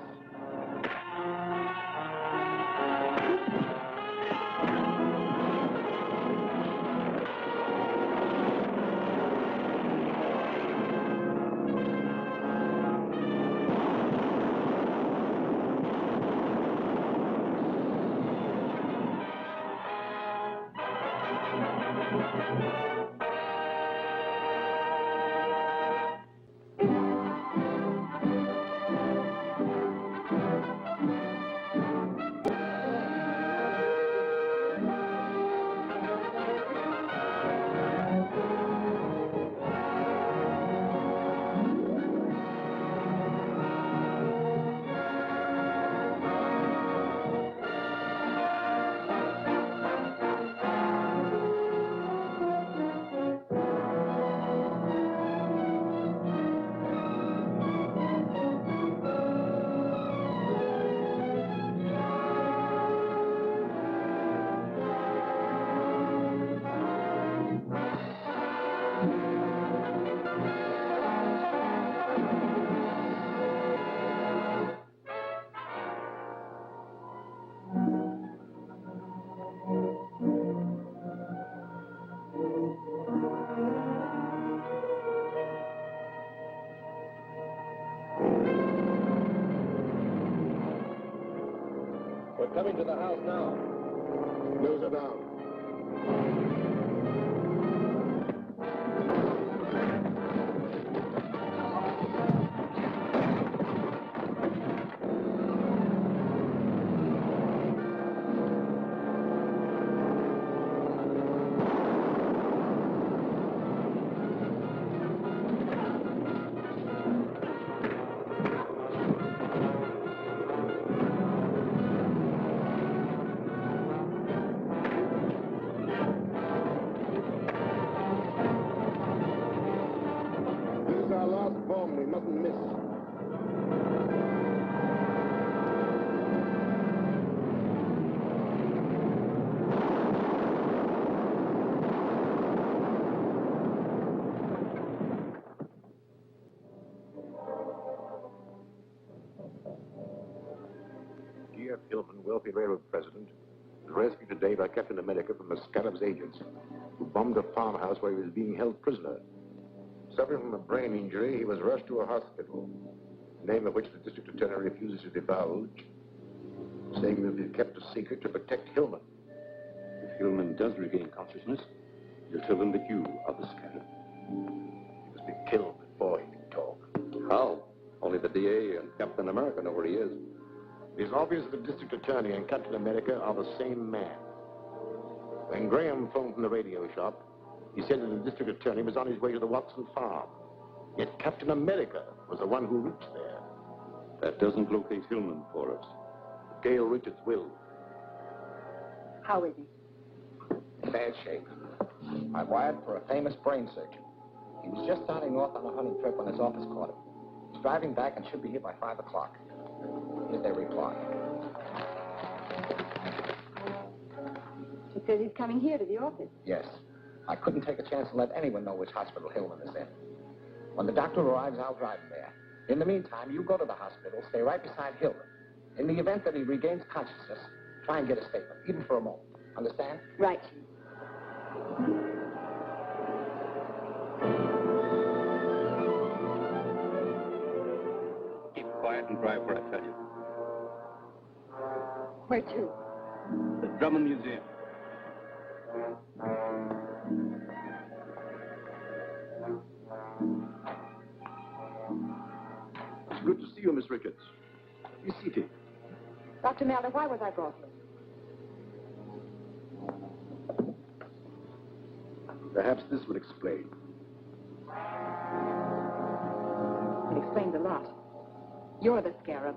We're coming to the house now. Nose are down. This is our last bomb. We mustn't miss. G.F. Hillman, wealthy railroad president, was rescued today by Captain America from the Scarab's agents, who bombed a farmhouse where he was being held prisoner. Suffering from a brain injury, he was rushed to a hospital, the name of which the district attorney refuses to divulge, saying that it be kept a secret to protect Hillman. If Hillman does regain consciousness, you'll tell them that you are the Scarab. He must be killed before he can talk. How? Only the DA and Captain America know where he is. His office of the district attorney and Captain America are the same man. When Graham phoned from the radio shop, he said that the district attorney was on his way to the Watson farm. Yet Captain America was the one who reached there. That doesn't locate Hillman for us. Gail Richards will. How is he? Bad shape. I wired for a famous brain surgeon. He was just starting off on a hunting trip when his office caught him. He's driving back and should be here by 5 o'clock. Here's their reply. He says he's coming here to the office. Yes. I couldn't take a chance and let anyone know which hospital Hillman is in. When the doctor arrives, I'll drive him there. In the meantime, you go to the hospital, stay right beside Hillman. In the event that he regains consciousness, try and get a statement, even for a moment. Understand? Right. Keep quiet and drive where I tell you. Where to? The Drummond Museum. It's good to see you, Miss Richards. Be seated. Dr. Malder, why was I brought here? Perhaps this will explain. It explains a lot. You're the scarab.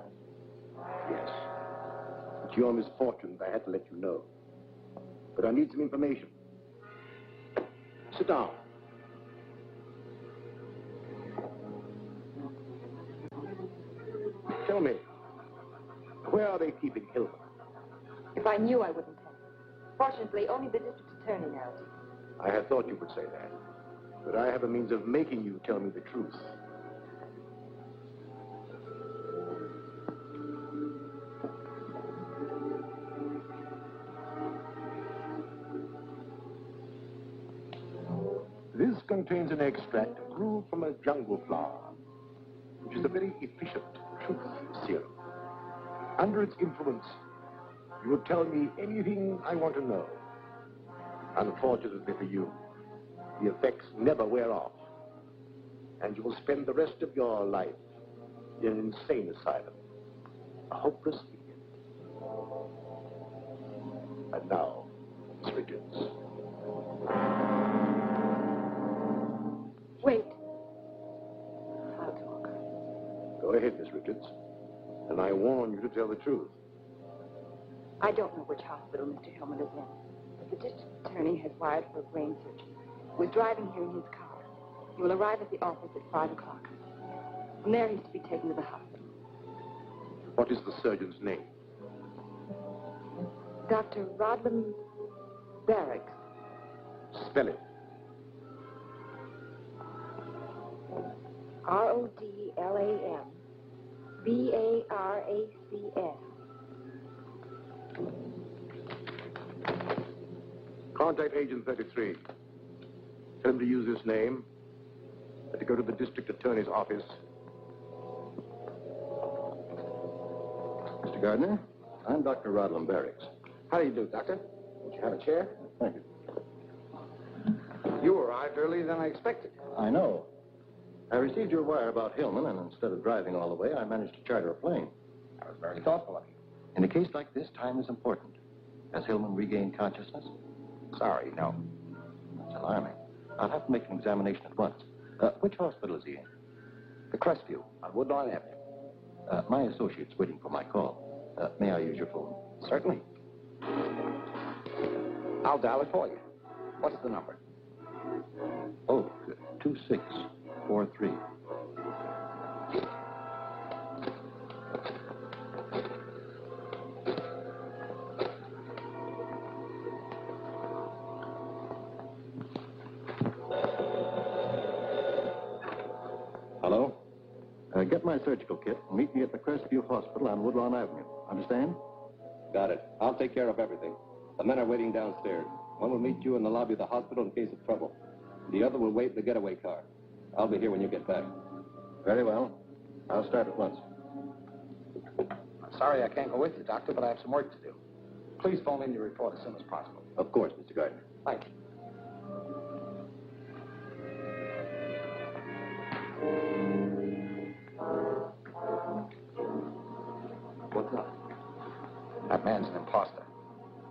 Yes. It's your misfortune that I had to let you know. But I need some information. Sit down. Tell me, where are they keeping Hillman? If I knew, I wouldn't tell you. Fortunately, only the district attorney knows. I had thought you would say that. But I have a means of making you tell me the truth. This contains an extract brewed from a jungle flower, which is a very efficient truth serum. Under its influence, you will tell me anything I want to know. Unfortunately for you, the effects never wear off, and you will spend the rest of your life in an insane asylum, a hopeless idiot. And now, Miss Richards. Wait. Go ahead, Miss Richards, and I warn you to tell the truth. I don't know which hospital Mr. Hillman is in, but the district attorney has wired for a brain surgeon who is driving here in his car. He will arrive at the office at 5 o'clock. From there, he's to be taken to the hospital. What is the surgeon's name? Dr. Rodlam Barracks. Spell it. R-O-D-L-A-M-B-A-R-A-C-S. Contact Agent 33. Tell him to use this name and to go to the district attorney's office. Mr. Gardner, I'm Dr. Rodlam Barracks. How do you do, Doctor? Would you have a chair? Thank you. You arrived earlier than I expected. I know. I received your wire about Hillman, and instead of driving all the way, I managed to charter a plane. That was very thoughtful of you. In a case like this, time is important. Has Hillman regained consciousness? Sorry, no. That's alarming. I'll have to make an examination at once. Which hospital is he in? The Crestview on Woodlawn Avenue. My associate's waiting for my call. May I use your phone? Certainly. I'll dial it for you. What's the number? Oh, 2643. Hello? Get my surgical kit and meet me at the Crestview Hospital on Woodlawn Avenue. Understand? Got it. I'll take care of everything. The men are waiting downstairs. One will meet you in the lobby of the hospital in case of trouble. The other will wait in the getaway car. I'll be here when you get back. Very well. I'll start at once. I'm sorry I can't go with you, Doctor, but I have some work to do. Please phone in your report as soon as possible. Of course, Mr. Gardner. Thank you. What's up? man's an imposter.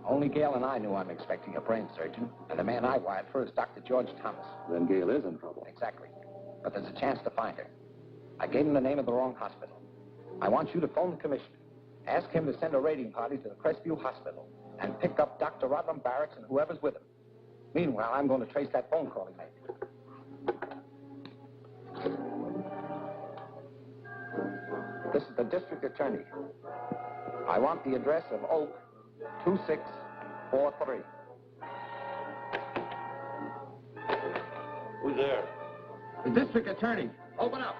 Only Gail and I knew I'm expecting a brain surgeon, and the man I wired for is Dr. George Thomas. Then Gail is in trouble. Exactly. But there's a chance to find her. I gave him the name of the wrong hospital. I want you to phone the commissioner. Ask him to send a raiding party to the Crestview Hospital and pick up Dr. Rodlam Barracks and whoever's with him. Meanwhile, I'm going to trace that phone call he made. This is the district attorney. I want the address of Oak 2643. Who's there? The district attorney. Open up.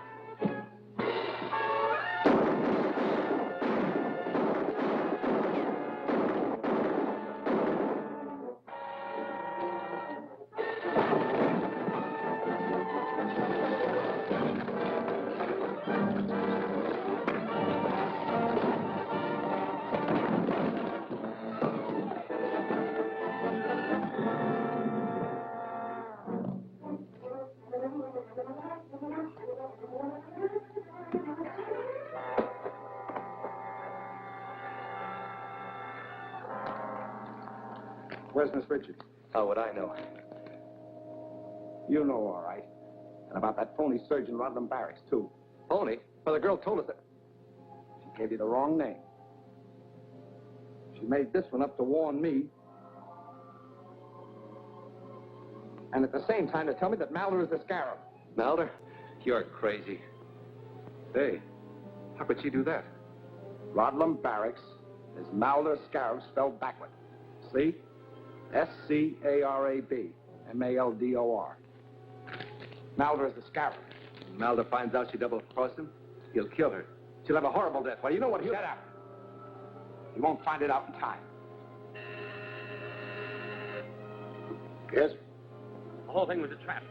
Where's Miss Richards? How would I know? You know all right. And about that phony surgeon, Rodlam Barracks, too. Phony? Well, the girl told us that... She gave you the wrong name. She made this one up to warn me. And at the same time to tell me that Malder is the Scarab. Malder? You're crazy. Hey, how could she do that? Rodlam Barracks is Malder Scarab spelled backward. See? S-C-A-R-A-B. M-A-L-D-O-R. Malder is the Scarab. When Malder finds out she double-crossed him, he'll kill her. She'll have a horrible death. Well, you know what he'll... Shut up. He won't find it out in time. Yes? The whole thing was a trap.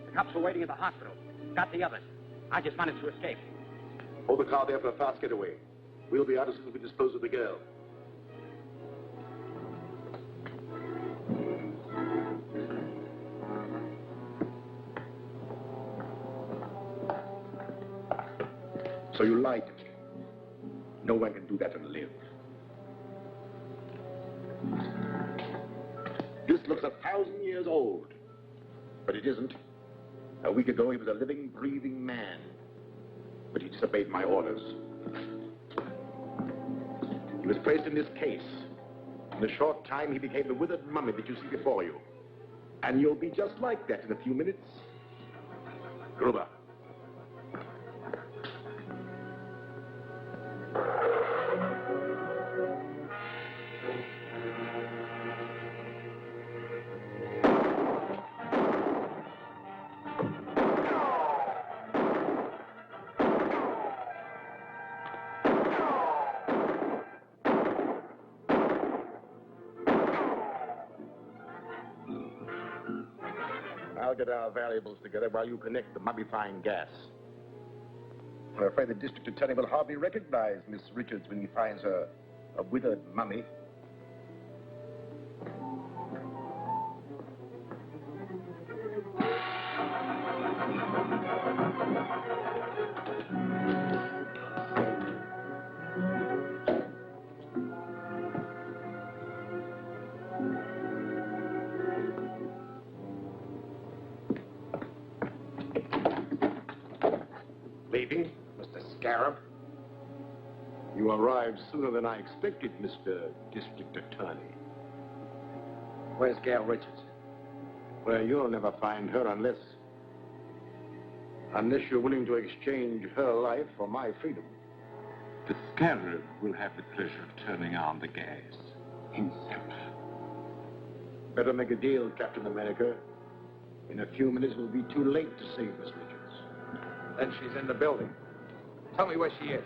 The cops were waiting at the hospital. Got the others. I just managed to escape. Hold the car there for a fast getaway. We'll be out as soon as we dispose of the girl. So you lied to me. No one can do that and live. This looks 1,000 years old. But it isn't. A week ago, he was a living, breathing man. But he disobeyed my orders. He was placed in this case. In a short time, he became the withered mummy that you see before you. And you'll be just like that in a few minutes. Gruber. I'll get our variables together while you connect the mummifying gas. I'm afraid the district attorney will hardly recognize Miss Richards when he finds her a withered mummy. Leaving, Mr. Scarab? You arrived sooner than I expected, Mr. District Attorney. Where's Gail Richards? Well, you'll never find her unless you're willing to exchange her life for my freedom. The Scarab will have the pleasure of turning on the gas himself. Better make a deal, Captain America. In a few minutes, it will be too late to save Miss Richards. Then she's in the building. Tell me where she is.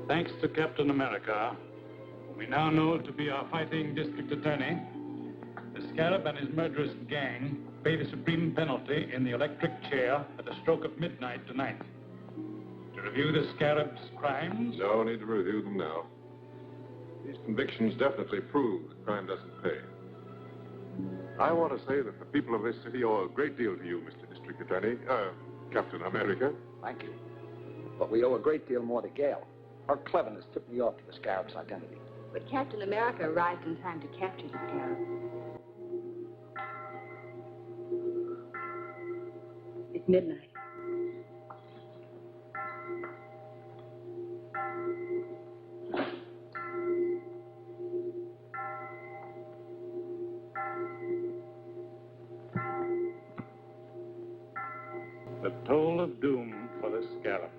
Thanks to Captain America, whom we now know to be our fighting district attorney, the Scarab and his murderous gang pay the supreme penalty in the electric chair at the stroke of midnight tonight. To review the Scarab's crimes? No need to review them now. These convictions definitely prove that crime doesn't pay. I want to say that the people of this city owe a great deal to you, Mr. District Attorney, Captain America. Thank you. But we owe a great deal more to Gail. Her cleverness tipped me off to the Scarab's identity. But Captain America arrived in time to capture the Scarab. It's midnight. The toll of doom for the Scarab.